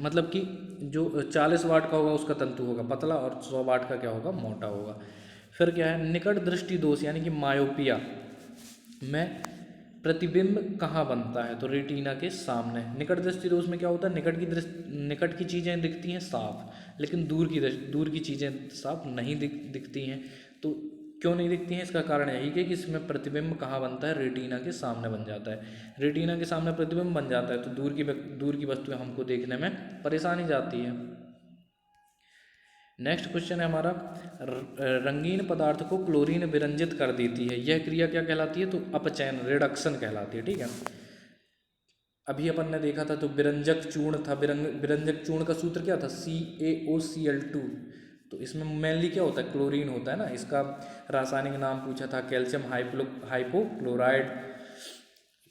मतलब कि जो 40 वाट का होगा उसका तंतु होगा पतला और 100 वाट का क्या होगा? मोटा होगा। फिर क्या है? निकट दृष्टि दोष यानी कि मायोपिया में प्रतिबिंब कहाँ बनता है? तो रेटिना के सामने। निकट दृष्टि दोष में क्या होता है? निकट की चीज़ें दिखती हैं साफ लेकिन दूर की चीज़ें साफ नहीं दिखती हैं। तो क्यों नहीं दिखती हैं? इसका कारण यही कि इसमें प्रतिबिंब कहाँ बनता है? रेटिना के सामने बन जाता है। रेटिना के सामने प्रतिबिंब बन जाता है तो दूर की वस्तुएं हमको देखने में परेशानी जाती है। नेक्स्ट क्वेश्चन है हमारा, रंगीन पदार्थ को क्लोरीन विरंजित कर देती है, यह क्रिया क्या कहलाती है? तो अपचयन, रिडक्शन कहलाती है, ठीक है। अभी अपन ने देखा था तो विरंजक चूर्ण था, विरंजक चूर्ण का सूत्र क्या था? CaOCl2। तो इसमें मेनली क्या होता है? क्लोरीन होता है ना। इसका रासायनिक नाम पूछा था कैल्शियम हाइपोक्लोराइड,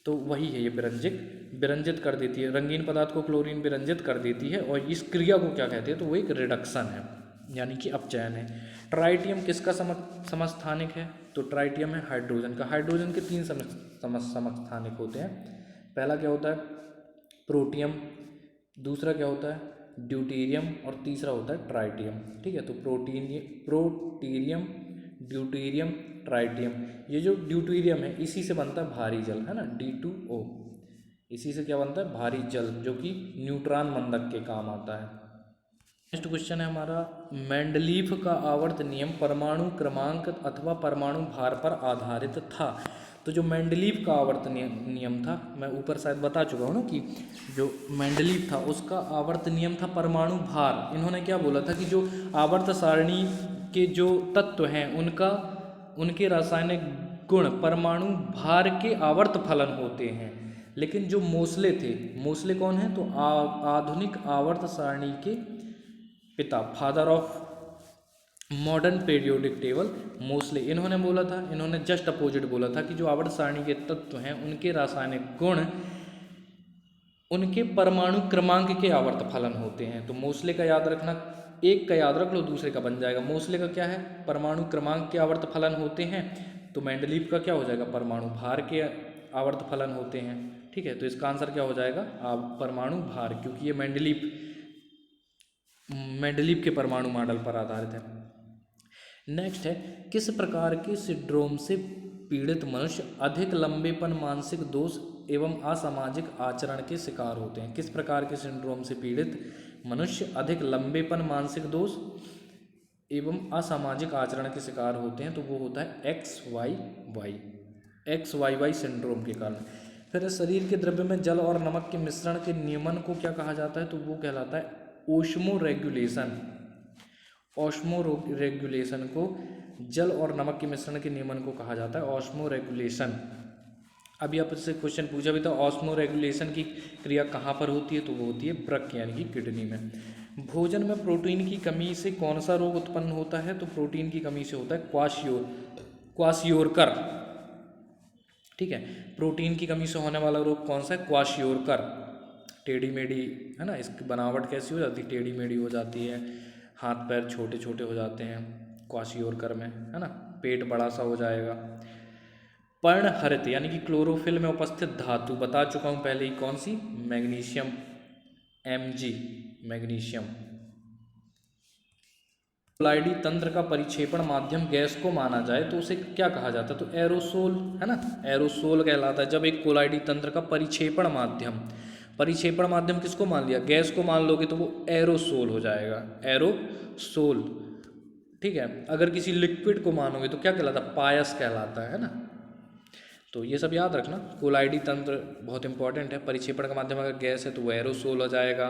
तो वही है ये विरंजित कर देती है। रंगीन पदार्थ को क्लोरीन विरंजित कर देती है और इस क्रिया को क्या कहते हैं? तो वो एक रिडक्शन है यानी कि अपचयन है। ट्राइटियम किसका समस्थानिक है? तो ट्राइटियम है हाइड्रोजन का। हाइड्रोजन के 3 समस्थानिक होते हैं। पहला क्या होता है? प्रोटियम, दूसरा क्या होता है? ड्यूटेरियम, और तीसरा होता है ट्राइटियम, ठीक है। तो प्रोटीरियम, ड्यूटेरियम, ट्राइटियम। ये जो ड्यूटेरियम है इसी से बनता है भारी जल, है ना, D2O। इसी से क्या बनता है? भारी जल, जो कि न्यूट्रॉन बंधक के काम आता है। नेक्स्ट क्वेश्चन है हमारा, मेंडलीफ का आवर्त नियम परमाणु क्रमांक अथवा परमाणु भार पर आधारित था। तो जो मेंडलीफ का आवर्त नियम था, मैं ऊपर शायद बता चुका हूँ ना कि जो मेंडलीफ था उसका आवर्त नियम था परमाणु भार। इन्होंने क्या बोला था कि जो आवर्त सारणी के जो तत्व हैं उनके रासायनिक गुण परमाणु भार के आवर्त फलन होते हैं। लेकिन जो मोस्ले थे, मोस्ले कौन है? तो आधुनिक आवर्त सारणी के पिता, father of modern periodic table mostly, इन्होंने बोला था, इन्होंने जस्ट अपोजिट बोला था कि जो आवर्त सारणी के तत्व हैं उनके रासायनिक गुण उनके परमाणु क्रमांक के आवर्त फलन होते हैं। तो मोस्ले का याद रखना, एक का याद रख लो दूसरे का बन जाएगा। मोस्ले का क्या है, परमाणु क्रमांक के आवर्त फलन होते हैं। तो मेंडलीव का क्या हो जाएगा, परमाणु भार के आवर्त फलन होते हैं। ठीक है, तो इसका आंसर क्या हो जाएगा, परमाणु भार, क्योंकि ये मेंडलीव के परमाणु मॉडल पर आधारित है। नेक्स्ट है, किस प्रकार के सिंड्रोम से पीड़ित मनुष्य अधिक लंबेपन, मानसिक दोष एवं असामाजिक आचरण के शिकार होते हैं। किस प्रकार के सिंड्रोम से पीड़ित मनुष्य अधिक लंबेपन, मानसिक दोष एवं असामाजिक आचरण के शिकार होते हैं। तो वो होता है XYY सिंड्रोम के कारण। फिर शरीर के द्रव्य में जल और नमक के मिश्रण के नियमन को क्या कहा जाता है, तो वो कहलाता है ओस्मो रेगुलेशन। ऑस्मो रेगुलेशन को, जल और नमक के मिश्रण के नियमन को कहा जाता है ऑस्मो रेगुलेशन। अभी आपसे क्वेश्चन पूछा भी था, ऑस्मो रेगुलेशन की क्रिया कहाँ पर होती है, तो वो होती है वृक्क यानी कि किडनी में। भोजन में प्रोटीन की कमी से कौन सा रोग उत्पन्न होता है, तो प्रोटीन की कमी से होता है क्वाशियोरकर। ठीक है, प्रोटीन की कमी से होने वाला रोग कौन सा है, क्वाशियोरकर। टेढ़ी मेढ़ी है ना, इसकी बनावट कैसी हो जाती है, टेढ़ी मेढ़ी हो जाती है, हाथ पैर छोटे छोटे हो जाते हैं क्वाशियोरकर में, है ना, पेट बड़ा सा हो जाएगा। पर्णहरित यानी कि क्लोरोफिल में उपस्थित धातु बता चुका हूँ पहले ही, कौन सी, मैग्नीशियम, Mg, मैग्नीशियम। कोलाइडी तंत्र का परिक्षेपण माध्यम गैस को माना जाए तो उसे क्या कहा जाता है, तो एरोसोल, है ना, एरोसोल कहलाता है। जब एक कोलाइडी तंत्र का परिक्षेपण माध्यम किसको मान लिया, गैस को मान लोगे तो वो एरोसोल हो जाएगा, एरोसोल। ठीक है, अगर किसी लिक्विड को मानोगे तो क्या कहलाता है, पायस कहलाता है ना। तो ये सब याद रखना, कोलाइडी तंत्र बहुत इंपॉर्टेंट है। परिक्षेपण का माध्यम अगर गैस है तो वो एरोसोल हो जाएगा।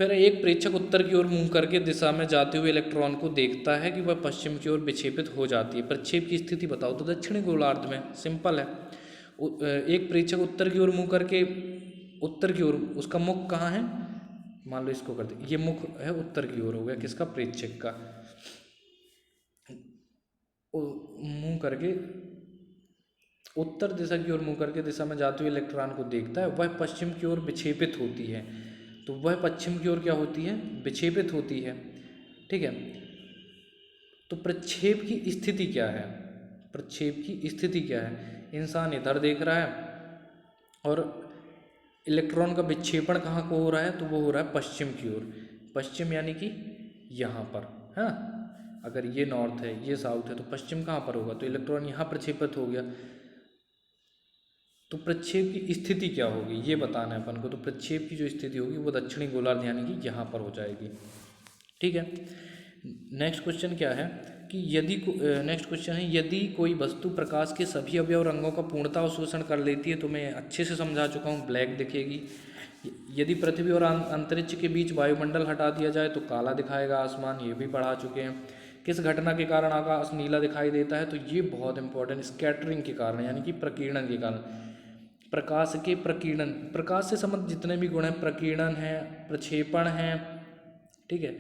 फिर एक प्रेक्षक उत्तर की ओर मुंह करके दिशा में जाते हुए इलेक्ट्रॉन को देखता है कि वह पश्चिम की ओर विक्षेपित हो जाती है। प्रक्षेप की स्थिति बताओ, तो दक्षिणी गोलार्ध में, सिंपल है। एक प्रेक्षक उत्तर की ओर मुंह करके, उत्तर की ओर, उसका मुख कहाँ है, मान लो इसको करते, ये मुख है उत्तर की ओर हो गया किसका, प्रेक्षक का। मुंह करके उत्तर दिशा की ओर मुंह करके दिशा में जाते हुए इलेक्ट्रॉन को देखता है, वह पश्चिम की ओर विक्षेपित होती है। तो वह पश्चिम की ओर क्या होती है, विक्षेपित होती है। ठीक है, तो प्रक्षेप की स्थिति क्या है, प्रक्षेप की स्थिति क्या है, इंसान इधर देख रहा है और इलेक्ट्रॉन का विक्षेपण कहाँ को हो रहा है, तो वो हो रहा है पश्चिम की ओर। पश्चिम यानी कि यहाँ पर, है ना, अगर ये नॉर्थ है ये साउथ है तो पश्चिम कहाँ पर होगा, तो इलेक्ट्रॉन यहाँ प्रक्षेपित हो गया। तो प्रक्षेप की स्थिति क्या होगी ये बताना है अपन को। तो प्रक्षेप की जो स्थिति होगी वो दक्षिणी गोलार्ध यानी कि यहाँ पर हो जाएगी। ठीक है, नेक्स्ट क्वेश्चन क्या है कि नेक्स्ट क्वेश्चन है, यदि कोई वस्तु प्रकाश के सभी अवयव रंगों का पूर्णतः अवशोषण कर लेती है, तो मैं अच्छे से समझा चुका हूँ, ब्लैक दिखेगी। यदि पृथ्वी और अंतरिक्ष के बीच वायुमंडल हटा दिया जाए तो काला दिखाएगा आसमान, ये भी पढ़ा चुके हैं। किस घटना के कारण आकाश नीला दिखाई देता है, तो ये बहुत इंपॉर्टेंट, स्कैटरिंग के कारण यानी कि प्रकीर्णन के कारण। प्रकाश के प्रकीर्णन, प्रकाश से संबंधित जितने भी गुण हैं, प्रकीर्णन है, प्रक्षेपण है, ठीक है,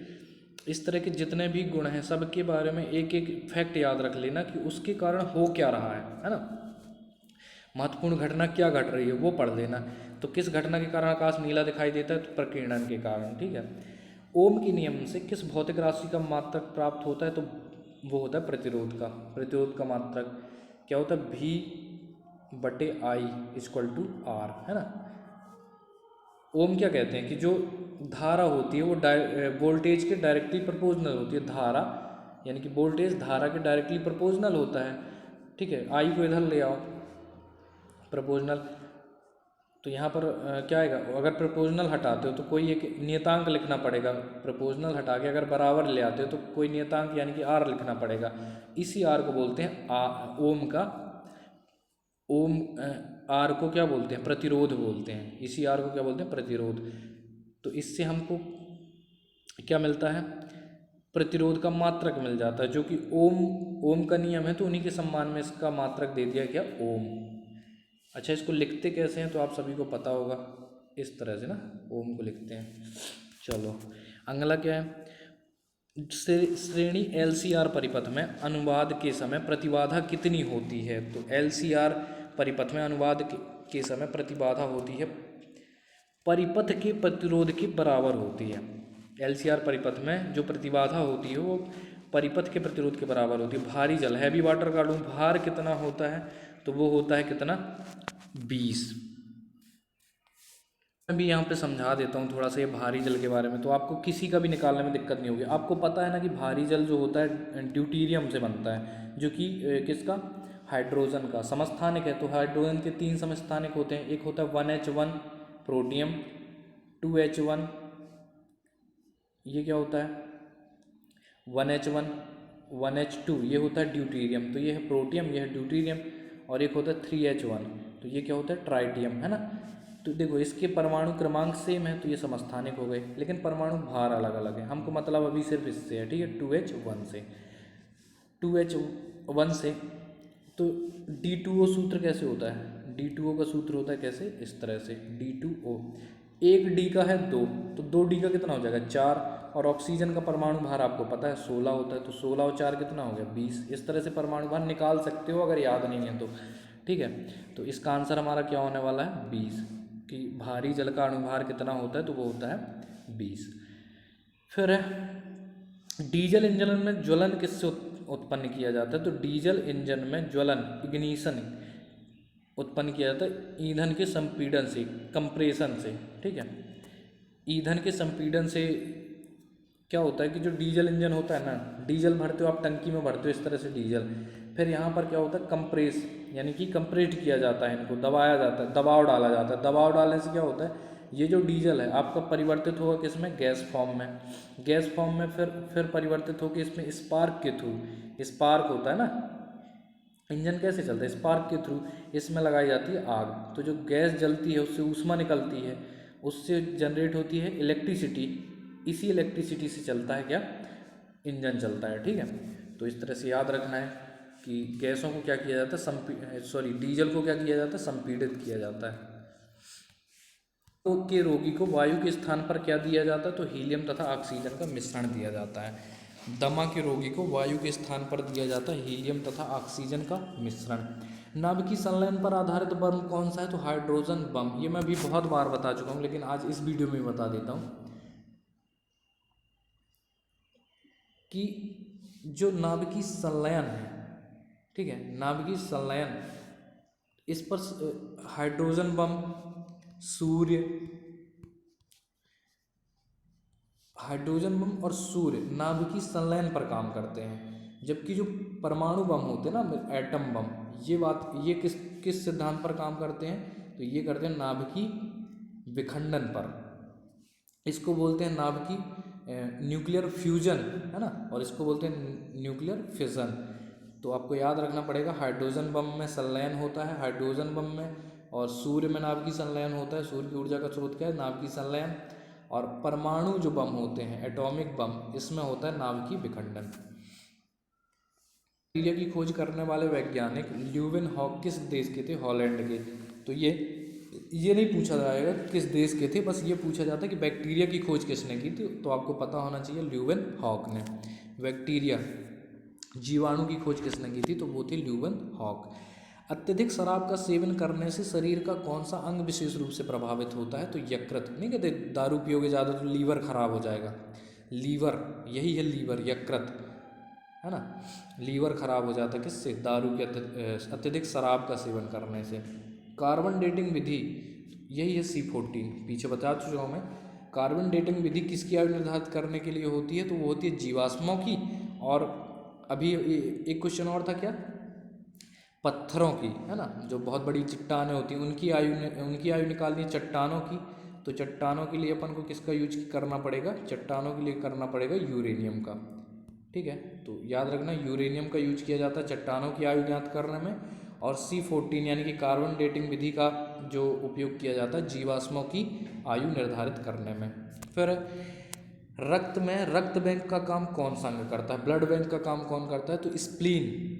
इस तरह के जितने भी गुण हैं सबके बारे में एक एक फैक्ट याद रख लेना कि उसके कारण हो क्या रहा है ना, महत्वपूर्ण घटना क्या घट रही है वो पढ़ लेना। तो किस घटना के कारण आकाश नीला दिखाई देता है, तो प्रकीर्णन के कारण। ठीक है, ओम के नियम से किस भौतिक राशि का मात्रक प्राप्त होता है, तो वो होता है प्रतिरोध का। प्रतिरोध का मात्रक क्या होता है, V/I = R, है ना। ओम क्या कहते हैं कि जो धारा होती है वो वोल्टेज के डायरेक्टली प्रोपोर्शनल होती है। धारा यानी कि वोल्टेज धारा के डायरेक्टली प्रोपोर्शनल होता है। ठीक है, आई को इधर ले आओ, प्रोपोर्शनल, तो यहाँ पर क्या आएगा, अगर प्रोपोर्शनल हटाते हो तो कोई एक नियतांक लिखना पड़ेगा। प्रोपोर्शनल हटा के अगर बराबर ले आते हो तो कोई नियतांक यानी कि R लिखना पड़ेगा। इसी R को बोलते हैं ओम का, ओम आर को क्या बोलते हैं, प्रतिरोध बोलते हैं। इसी आर को क्या बोलते हैं, प्रतिरोध। तो इससे हमको क्या मिलता है, प्रतिरोध का मात्रक मिल जाता है, जो कि ओम का नियम है, तो उन्हीं के सम्मान में इसका मात्रक दे दिया क्या, ओम। अच्छा, इसको लिखते कैसे हैं तो आप सभी को पता होगा, इस तरह से ना ओम को लिखते हैं। चलो, अगला क्या है, श्रेणी LCR परिपथ में अनुवाद के समय प्रतिबाधा कितनी होती है? तो LCR परिपथ में अनुवाद के समय प्रतिबाधा होती है, परिपथ के प्रतिरोध के बराबर होती है। LCR परिपथ में जो प्रतिबाधा होती है वो परिपथ के प्रतिरोध के बराबर होती है। भारी जल, हैवी वाटर का अणु भार कितना होता है? तो वो होता है कितना? 20। मैं भी यहाँ पे समझा देता हूँ थोड़ा सा ये भारी जल के बारे में, तो आपको किसी का भी निकालने में दिक्कत नहीं होगी। आपको पता है ना कि भारी जल जो होता है ड्यूटीरियम से बनता है, जो कि किसका? हाइड्रोजन का समस्थानिक है। तो हाइड्रोजन के 3 समस्थानिक होते हैं। एक होता है 1H1 प्रोटियम, 2H1, ये क्या होता है? 1H1, 1H2, ये होता है ड्यूटीरियम। तो ये है प्रोटियम, ये है ड्यूटीरियम। और एक होता है 3H1, तो ये क्या होता है? ट्राइटियम, है ना। तो देखो इसके परमाणु क्रमांक सेम है तो ये समस्थानिक हो गए, लेकिन परमाणु भार अलग अलग है। हमको मतलब अभी सिर्फ इससे है, ठीक है, 2H1 से, 2H1 से। तो D2O सूत्र कैसे होता है? D2O का सूत्र होता है कैसे? इस तरह से, D2O, एक D का है 2, तो 2D का कितना हो जाएगा? 4। और ऑक्सीजन का परमाणु भार आपको पता है 16 होता है, तो 16 और 4 कितना हो गया? 20। इस तरह से परमाणु भार निकाल सकते हो अगर याद नहीं है तो, ठीक है। तो इसका आंसर हमारा क्या होने वाला है? 20, कि भारी जल का अणुभार कितना होता है? तो वो होता है 20। फिर है डीजल इंजन में ज्वलन किससे उत्पन्न किया जाता है? तो डीजल इंजन में ज्वलन, इग्निशन, उत्पन्न किया जाता है ईंधन के संपीड़न से, कंप्रेशन से, ठीक है। ईंधन के संपीड़न से क्या होता है कि जो डीजल इंजन होता है ना, डीजल भरते हो आप टंकी में भरते हो इस तरह से डीजल, फिर यहाँ पर क्या होता है? कंप्रेस, यानी कि कंप्रेट किया जाता है, इनको दबाया जाता है, दबाव डाला जाता है। दबाव डालने से क्या होता है? ये जो डीजल है आपका परिवर्तित होगा किसमें? गैस फॉर्म में। गैस फॉर्म में फिर परिवर्तित होकर इसमें स्पार्क के थ्रू, स्पार्क होता है ना, इंजन कैसे चलता है? स्पार्क के थ्रू इसमें लगाई जाती है आग। तो जो गैस जलती है उससे ऊष्मा निकलती है, उससे जनरेट होती है इलेक्ट्रिसिटी। इसी इलेक्ट्रिसिटी से चलता है क्या? इंजन चलता है, ठीक है। तो इस तरह से याद रखना है कि गैसों को क्या किया जाता है? डीजल को क्या किया जाता है? संपीड़ित किया जाता है। तो के रोगी को वायु के स्थान पर क्या दिया जाता है? तो हीलियम तथा ऑक्सीजन का मिश्रण दिया जाता है। दमा के रोगी को वायु के स्थान पर दिया जाता है हीलियम तथा ऑक्सीजन का मिश्रण। नाभिकीय संलयन पर आधारित बम कौन सा है? तो हाइड्रोजन बम। ये मैं भी बहुत बार बता चुका हूँ, लेकिन आज इस वीडियो में बता देता हूँ कि जो नाभिकीय संलयन है, ठीक है, नाभिकीय संलयन, इस पर हाइड्रोजन बम, सूर्य, हाइड्रोजन बम और सूर्य नाभिकीय संलयन पर काम करते हैं। जबकि जो परमाणु बम होते हैं ना, एटम बम, ये किस सिद्धांत पर काम करते हैं? तो ये करते हैं नाभिकीय विखंडन पर। इसको बोलते हैं नाभिकीय न्यूक्लियर फ्यूजन, है ना, और इसको बोलते हैं न्यूक्लियर फिजन। तो आपको याद रखना पड़ेगा, हाइड्रोजन बम में संलयन होता है हाइड्रोजन बम में, और सूर्य में नाभिकीय संलयन होता है। सूर्य की ऊर्जा का स्रोत क्या है? नाभिकीय संलयन। और परमाणु जो बम होते हैं, एटॉमिक बम, इसमें होता है नाभिकीय विखंडन। बैक्टीरिया की खोज करने वाले वैज्ञानिक ल्यूवेनहॉक किस देश के थे? हॉलैंड के। तो ये नहीं पूछा जाएगा किस देश के थे, बस ये पूछा जाता है कि बैक्टीरिया की खोज किसने की थी। तो आपको पता होना चाहिए ल्यूवेनहॉक ने। बैक्टीरिया, जीवाणु की खोज किसने की थी? तो वो थे ल्यूवेनहॉक। अत्यधिक शराब का सेवन करने से शरीर का कौन सा अंग विशेष रूप से प्रभावित होता है? तो यकृत। नहीं कहते दारू पियोगे ज़्यादा तो लीवर खराब हो जाएगा, लीवर, यही है लीवर, यकृत, है ना। लीवर खराब हो जाता है किससे? दारू के अत्यधिक शराब का सेवन करने से। कार्बन डेटिंग विधि, यही है C14, पीछे बता चुका हूँ मैं। कार्बन डेटिंग विधि किसकी आयु निर्धारित करने के लिए होती है? तो वो होती है जीवाश्मों की। और अभी एक क्वेश्चन और था क्या? पत्थरों की, है ना, जो बहुत बड़ी चट्टानें होती हैं उनकी आयु निकालनी है चट्टानों की। तो चट्टानों के लिए अपन को किसका यूज करना पड़ेगा? चट्टानों के लिए करना पड़ेगा यूरेनियम का, ठीक है। तो याद रखना यूरेनियम का यूज किया जाता है चट्टानों की आयु ज्ञात करने में। और C14 यानी कि कार्बन डेटिंग विधि का जो उपयोग किया जाता है जीवाश्मों की आयु निर्धारित करने में। फिर रक्त में रक्त बैंक का काम कौन सा अंग करता है? ब्लड बैंक का काम कौन करता है? तो स्प्लीन,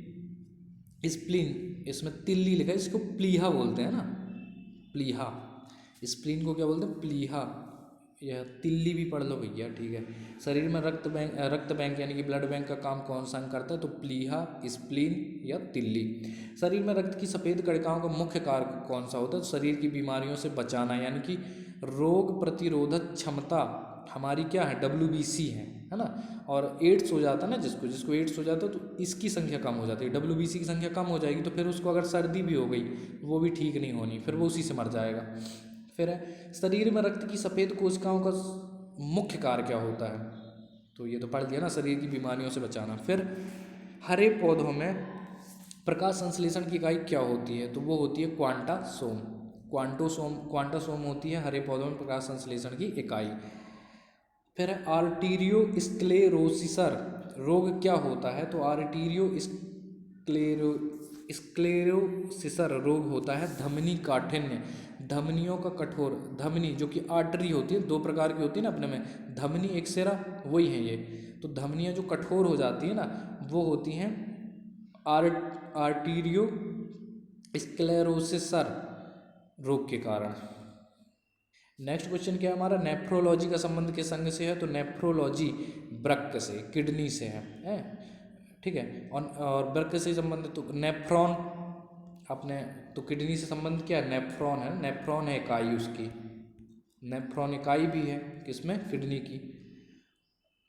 स्प्लीन, इसमें तिल्ली लिखा है, इसको प्लीहा बोलते हैं ना, प्लीहा। स्प्लीन को क्या बोलते हैं? प्लीहा। यह तिल्ली भी पढ़ लो भैया, ठीक है। शरीर में रक्त बैंक यानी कि ब्लड बैंक का काम कौन सा अंग करता है, तो प्लीहा, स्प्लीन या तिल्ली। शरीर में रक्त की सफ़ेद कणिकाओं का मुख्य कार्य कौन सा होता है, तो शरीर की बीमारियों से बचाना, यानी कि रोग प्रतिरोधक क्षमता हमारी क्या है, WBC है ना। और एड्स हो जाता है ना, जिसको एड्स हो जाता है तो इसकी संख्या कम हो जाती है, WBC की संख्या कम हो जाएगी, तो फिर उसको अगर सर्दी भी हो गई वो भी ठीक नहीं होनी, फिर वो उसी से मर जाएगा। फिर है, शरीर में रक्त की सफ़ेद कोशिकाओं का मुख्य कार्य क्या होता है, तो ये तो पढ़ लिया ना, शरीर की बीमारियों से बचाना। फिर हरे पौधों में प्रकाश संश्लेषण की इकाई क्या होती है, तो वो होती है क्वांटासोम। क्वांटासोम होती है हरे पौधों में प्रकाश संश्लेषण की इकाई। फिर आर्टीरियो स्क्लेरोसिसर रोग क्या होता है, तो आर्टीरियो स्क्लेरोसिसर रोग होता है धमनी काठिन्य, धमनियों का कठोर, धमनी जो कि आर्टरी होती है, दो प्रकार की होती है ना अपने में, धमनी एक सिरा, वही है ये। तो धमनियाँ जो कठोर हो जाती है ना, वो होती हैं आर्टीरियो स्क्लेरोसिसर रोग के कारण। नेक्स्ट क्वेश्चन क्या है हमारा, नेफ्रोलॉजी का संबंध किस अंग से है, तो नेफ्रोलॉजी वृक्क से, किडनी से है ठीक है। और वृक्क से संबंधित तो नेफ्रॉन, अपने तो किडनी से संबंध क्या है, नेफ्रॉन है, नेफ्रॉन है इकाई उसकी, नेफ्रॉन इकाई भी है किसमें, किडनी की।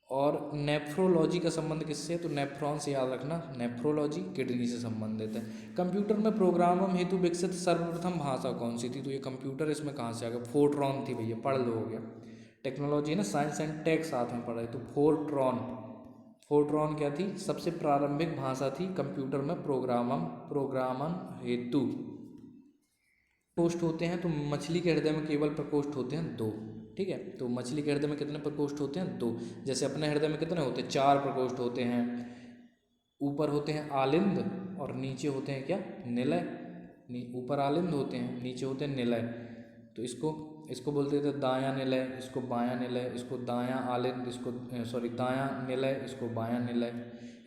और नेफ्रोलॉजी का संबंध किससे है, तो नेफ्रॉन से, याद रखना, नेफ्रोलॉजी किडनी से संबंधित है। कंप्यूटर में प्रोग्राम हेतु विकसित सर्वप्रथम भाषा कौन सी थी, तो ये कंप्यूटर इसमें कहाँ से आ गया, फोर्ट्रॉन थी भैया, पढ़ लो, हो गया। टेक्नोलॉजी ना, साइंस एंड टेक साथ में पढ़े, तो फोर्ट्रॉन क्या थी, सबसे प्रारंभिक भाषा थी कंप्यूटर में प्रोग्रामन हेतु। प्रकोष्ठ होते हैं, तो मछली के हृदय में केवल प्रकोष्ठ होते हैं 2, ठीक है। तो मछली के हृदय में कितने प्रकोष्ठ होते हैं, 2। जैसे अपने हृदय में कितने होते हैं, 4 प्रकोष्ठ होते हैं। ऊपर होते हैं आलिंद और नीचे होते हैं क्या, निलय। ऊपर आलिंद होते हैं, नीचे होते हैं निलय। तो इसको बोलते थे दायां निलय, इसको बायां निलय, इसको दायां आलिंद, इसको दायां निलय, इसको बायां निलय।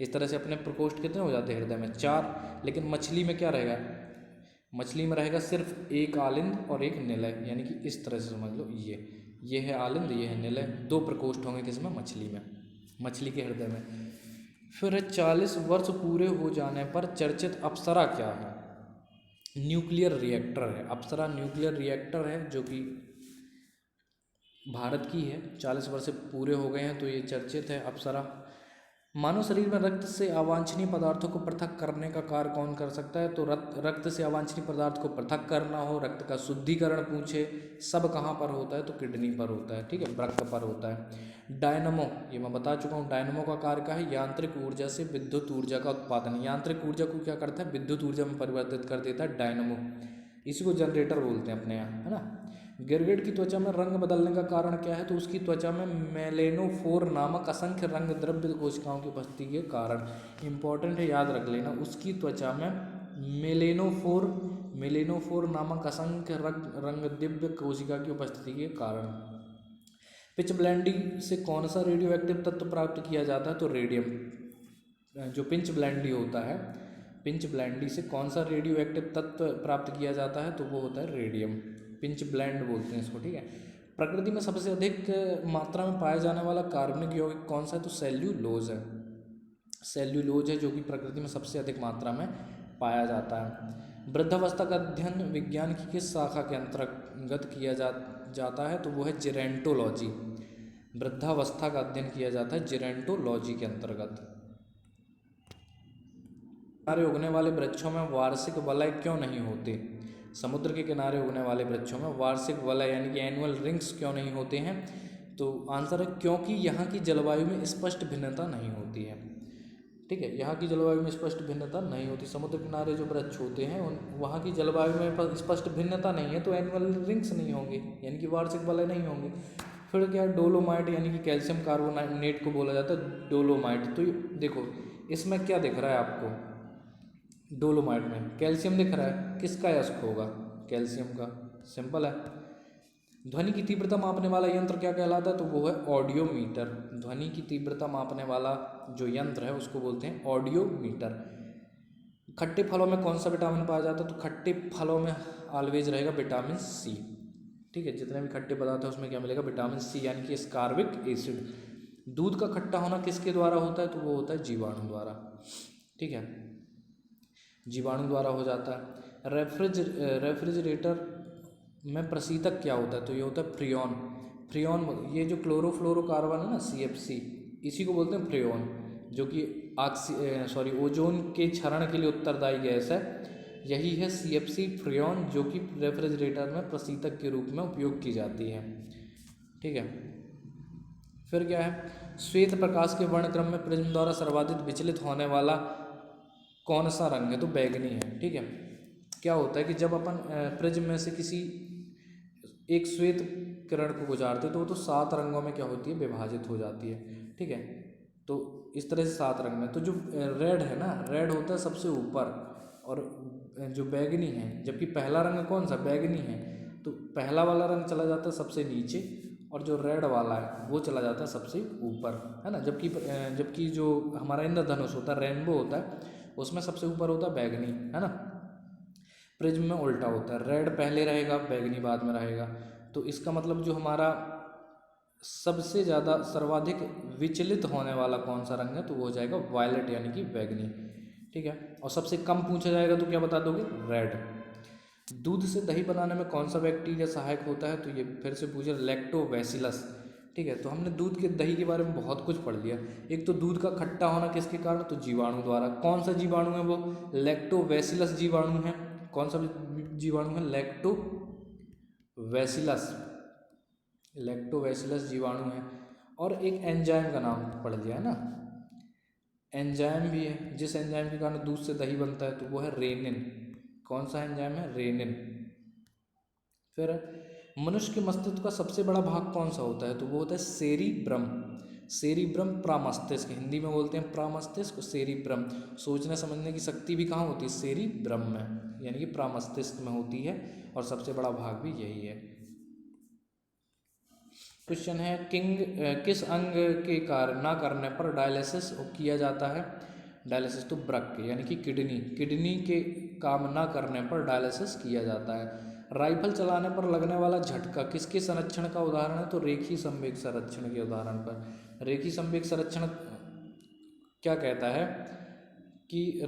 इस तरह से अपने प्रकोष्ठ कितने हो जाते हैं हृदय में, 4। लेकिन मछली में क्या रहेगा, मछली में रहेगा सिर्फ एक आलिंद और एक निलय, यानी कि इस तरह से समझ लो, ये है आलिंद, ये है निलय, 2 प्रकोष्ठ होंगे किसमें, मछली में, मछली के हृदय में। फिर 40 वर्ष पूरे हो जाने पर चर्चित अप्सरा क्या है, न्यूक्लियर रिएक्टर है, अप्सरा न्यूक्लियर रिएक्टर है, जो कि भारत की है। 40 वर्ष पूरे हो गए हैं तो ये चर्चित है अप्सरा। मानव शरीर में रक्त से अवांछनीय पदार्थों को पृथक करने का कार्य कौन कर सकता है, तो रक्त से अवांछनीय पदार्थ को पृथक करना हो, रक्त का शुद्धिकरण पूछे, सब कहाँ पर होता है, तो किडनी पर होता है, ठीक है, वृक्क पर होता है। डायनमो, ये मैं बता चुका हूँ, डायनमो का कार्य क्या है, यांत्रिक ऊर्जा से विद्युत ऊर्जा का उत्पादन, यांत्रिक ऊर्जा को क्या करता है, विद्युत ऊर्जा में परिवर्तित कर देता है डायनमो, इसी को जनरेटर बोलते हैं अपने यहाँ, है ना। गिरगिट की त्वचा में रंग बदलने का कारण क्या है, तो उसकी त्वचा में मेलेनोफोर नामक असंख्य रंग द्रव्य कोशिकाओं की उपस्थिति के कारण, इंपॉर्टेंट है, याद रख लेना, उसकी त्वचा में मेलेनोफोर नामक असंख्य रंग दिव्य कोशिका की उपस्थिति के कारण। पिचब्लेंडी से कौन सा रेडियो एक्टिव तत्व प्राप्त किया जाता है, तो रेडियम। जो पिंचब्लेंडी होता है, पिंचब्लेंडी से कौन सा रेडियो एक्टिव तत्व प्राप्त किया जाता है, तो वो होता है रेडियम, पिंचब्लेंड बोलते हैं इसको, ठीक है। प्रकृति में सबसे अधिक मात्रा में पाया जाने वाला कार्बनिक यौगिक कौन सा है, तो सेल्यूलोज है, सेल्यूलोज है जो कि प्रकृति में सबसे अधिक मात्रा में पाया जाता है। वृद्धावस्था का अध्ययन विज्ञान की किस शाखा के अंतर्गत किया जाता है, तो वो है जेरेंटोलॉजी। वृद्धावस्था का अध्ययन किया जाता है जेरेंटोलॉजी के अंतर्गत। किनारे उगने वाले वृक्षों में वार्षिक वलय क्यों नहीं होते, समुद्र के किनारे उगने वाले वृक्षों में वार्षिक वलय यानी कि एनुअल रिंग्स क्यों नहीं होते हैं, तो आंसर है क्योंकि यहाँ की जलवायु में स्पष्ट भिन्नता नहीं होती है, ठीक है, यहाँ की जलवायु में स्पष्ट भिन्नता नहीं होती। समुद्र किनारे जो वृक्ष होते हैं वहाँ की जलवायु में स्पष्ट भिन्नता नहीं है, तो एनुअल रिंग्स नहीं होंगे, यानी कि वार्षिक वलय नहीं होंगे। फिर क्या, डोलोमाइट यानी कि कैल्शियम कार्बोनेट को बोला जाता है डोलोमाइट। तो देखो इसमें क्या दिख रहा है आपको, डोलोमाइट में कैल्शियम दिख रहा है, किसका यस्क होगा, कैल्शियम का, सिंपल है। ध्वनि की तीव्रता मापने वाला यंत्र क्या कहलाता है, तो वो है ऑडियोमीटर। ध्वनि की तीव्रता मापने वाला जो यंत्र है उसको बोलते हैं ऑडियोमीटर। खट्टे फलों में कौन सा विटामिन पाया जाता है, तो खट्टे फलों में ऑलवेज रहेगा विटामिन सी। ठीक है, जितने भी खट्टे पदार्थ है उसमें क्या मिलेगा, विटामिन सी यानी कि स्कारबिक एसिड। दूध का खट्टा होना किसके द्वारा होता है, तो वो होता है जीवाणु द्वारा। ठीक है, जीवाणु द्वारा हो जाता है। रेफ्रिजरेटर में प्रशीतक क्या होता है, तो ये होता है फ्रियोन। फ्रियोन ये जो क्लोरोफ्लोरोकार्बन है ना CFC, इसी को बोलते हैं फ्रियोन, जो कि ओजोन के क्षरण के लिए उत्तरदायी गैस है। यही है CFC फ्रियोन, जो कि रेफ्रिजरेटर में प्रशीतक के रूप में उपयोग की जाती है। ठीक है, फिर क्या है, श्वेत प्रकाश के वर्णक्रम में प्रिज्म द्वारा सर्वाधिक विचलित होने वाला कौन सा रंग है, तो बैगनी है। ठीक है, क्या होता है कि जब अपन प्रिज्म में से किसी एक श्वेत किरण को गुजारते हैं तो वो तो 7 रंगों में क्या होती है, विभाजित हो जाती है। ठीक है, तो इस तरह से 7 रंग में, तो जो रेड है ना, रेड होता है सबसे ऊपर, और जो बैगनी है, जबकि पहला रंग कौन सा, बैगनी है, तो पहला वाला रंग चला जाता है सबसे नीचे, और जो रेड वाला है वो चला जाता है सबसे ऊपर, है ना। जबकि जो हमारा इंद्रधनुष होता है, रेनबो होता है, उसमें सबसे ऊपर होता है बैगनी, है ना। प्रिज्म में उल्टा होता है, रेड पहले रहेगा, बैगनी बाद में रहेगा। तो इसका मतलब जो हमारा सबसे ज़्यादा सर्वाधिक विचलित होने वाला कौन सा रंग है, तो वो हो जाएगा वायलेट यानी कि बैगनी। ठीक है, और सबसे कम पूछा जाएगा तो क्या बता दोगे, रेड। दूध से दही बनाने में कौन सा बैक्टीरिया सहायक होता है, तो ये फिर से पूछे, लैक्टोबैसिलस। ठीक है, तो हमने दूध के दही के बारे में बहुत कुछ पढ़ लिया। एक तो दूध का खट्टा होना किसके कारण, तो जीवाणु द्वारा। कौन सा जीवाणु है वो, लैक्टोबैसिलस जीवाणु है। कौन सा जीवाणु है, लैक्टोबैसिलस जीवाणु है। और एक एंजाइम का नाम पढ़ लिया है ना, एंजाइम भी है जिस एंजाइम के कारण दूध से दही बनता है, तो वो है रेनिन। कौन सा एंजाइम है, रेनिन। फिर मनुष्य के मस्तिष्क का सबसे बड़ा भाग कौन सा होता है, तो वो होता है सेरिब्रम। सेरिब्रम प्रामस्तिष्क, हिंदी में बोलते हैं प्रामस्तिष्क, सेरिब्रम। सोचने समझने की शक्ति भी कहाँ होती है, सेरिब्रम में, यानी कि प्रामस्तिष्क में होती है, और सबसे बड़ा भाग भी यही है। क्वेश्चन है, किस अंग के कार्य ना करने पर डायलिसिस किया जाता है। डायलिसिस तो वृक्क यानी कि किडनी के काम ना करने पर डायलिसिस किया जाता है। राइफल चलाने पर लगने वाला झटका किसके संरक्षण का उदाहरण है, तो रेखीय संवेग संरक्षण के उदाहरण पर। रेखीय संवेग संरक्षण क्या कहता है कि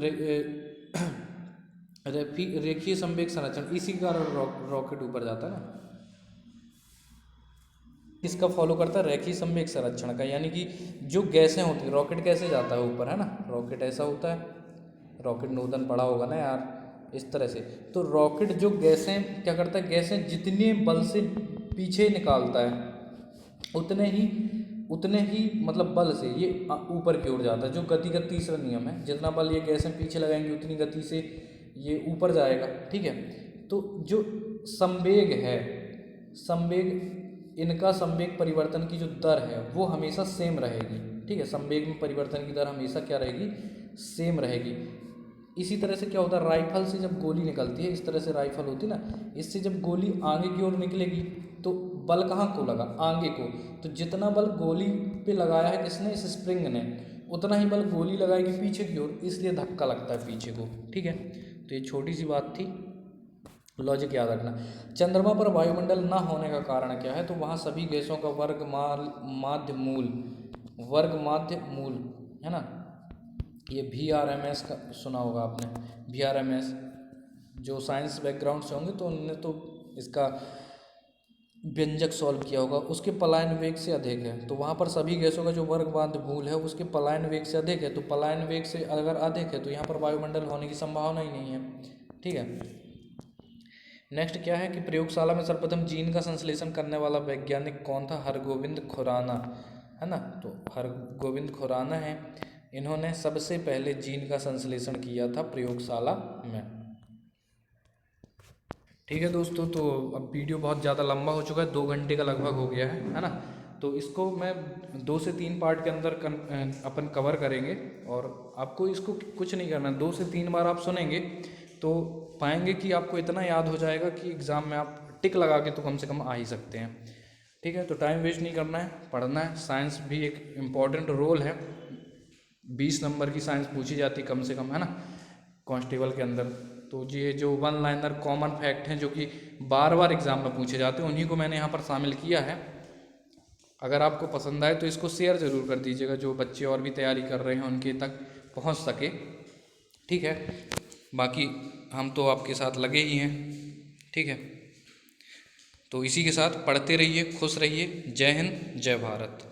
रेखीय संवेग संरक्षण, इसी का रॉकेट ऊपर जाता है ना, इसका फॉलो करता है रेखीय संवेग संरक्षण का, यानी कि जो गैसें होती है, रॉकेट कैसे जाता है ऊपर, है ना, रॉकेट ऐसा होता है, रॉकेट नोदन पड़ा होगा ना यार, इस तरह से। तो रॉकेट जो गैसें क्या करता है, गैसें जितने बल से पीछे निकालता है उतने ही मतलब बल से ये ऊपर की ओर जाता है। जो गति का तीसरा नियम है, जितना बल ये गैसें पीछे लगाएंगी उतनी गति से ये ऊपर जाएगा। ठीक है, तो जो संवेग है, इनका संवेग परिवर्तन की जो दर है वो हमेशा सेम रहेगी। ठीक है, संवेग में परिवर्तन की दर हमेशा क्या रहेगी, सेम रहेगी। इसी तरह से क्या होता है, राइफल से जब गोली निकलती है, इस तरह से राइफल होती है ना, इससे जब गोली आगे की ओर निकलेगी तो बल कहाँ को लगा, आगे को। तो जितना बल गोली पे लगाया है किसने, इस स्प्रिंग ने, उतना ही बल गोली लगाएगी पीछे की ओर, इसलिए धक्का लगता है पीछे को। ठीक है, तो ये छोटी सी बात थी, लॉजिक याद रखना। चंद्रमा पर वायुमंडल ना होने का कारण क्या है, तो वहाँ सभी गैसों का वर्ग माध्य मूल है ना। ये VRMS का सुना होगा आपने, VRMS, जो साइंस बैकग्राउंड से होंगे तो उन्होंने तो इसका व्यंजक सॉल्व किया होगा। उसके पलायन वेग से अधिक है, तो वहाँ पर सभी गैसों का जो वर्ग माध्य मूल है उसके पलायन वेग से अधिक है, तो पलायन वेग से अगर अधिक है तो यहाँ पर वायुमंडल होने की संभावना ही नहीं है। ठीक है, नेक्स्ट क्या है कि प्रयोगशाला में सर्वप्रथम जीन का संश्लेषण करने वाला वैज्ञानिक कौन था, हरगोविंद खुराना, है ना। तो हरगोविंद खुराना है, इन्होंने सबसे पहले जीन का संश्लेषण किया था प्रयोगशाला में। ठीक है दोस्तों, तो अब वीडियो बहुत ज़्यादा लंबा हो चुका है, 2 घंटे का लगभग हो गया है ना। तो इसको मैं 2 से 3 पार्ट के अंदर अपन कवर करेंगे, और आपको इसको कुछ नहीं करना, 2 से 3 बार आप सुनेंगे तो पाएंगे कि आपको इतना याद हो जाएगा कि एग्ज़ाम में आप टिक लगा के तो कम से कम आ ही सकते हैं। ठीक है, तो टाइम वेस्ट नहीं करना है, पढ़ना है। साइंस भी एक इम्पॉर्टेंट रोल है, 20 नंबर की साइंस पूछी जाती कम से कम, है ना, कांस्टेबल के अंदर। तो ये जो वन लाइनर कॉमन फैक्ट हैं जो कि बार बार एग्ज़ाम में पूछे जाते हैं, उन्हीं को मैंने यहाँ पर शामिल किया है। अगर आपको पसंद आए तो इसको शेयर ज़रूर कर दीजिएगा, जो बच्चे और भी तैयारी कर रहे हैं उनके तक पहुँच सके। ठीक है, बाकी हम तो आपके साथ लगे ही हैं। ठीक है, तो इसी के साथ पढ़ते रहिए, खुश रहिए। जय हिंद, जय भारत।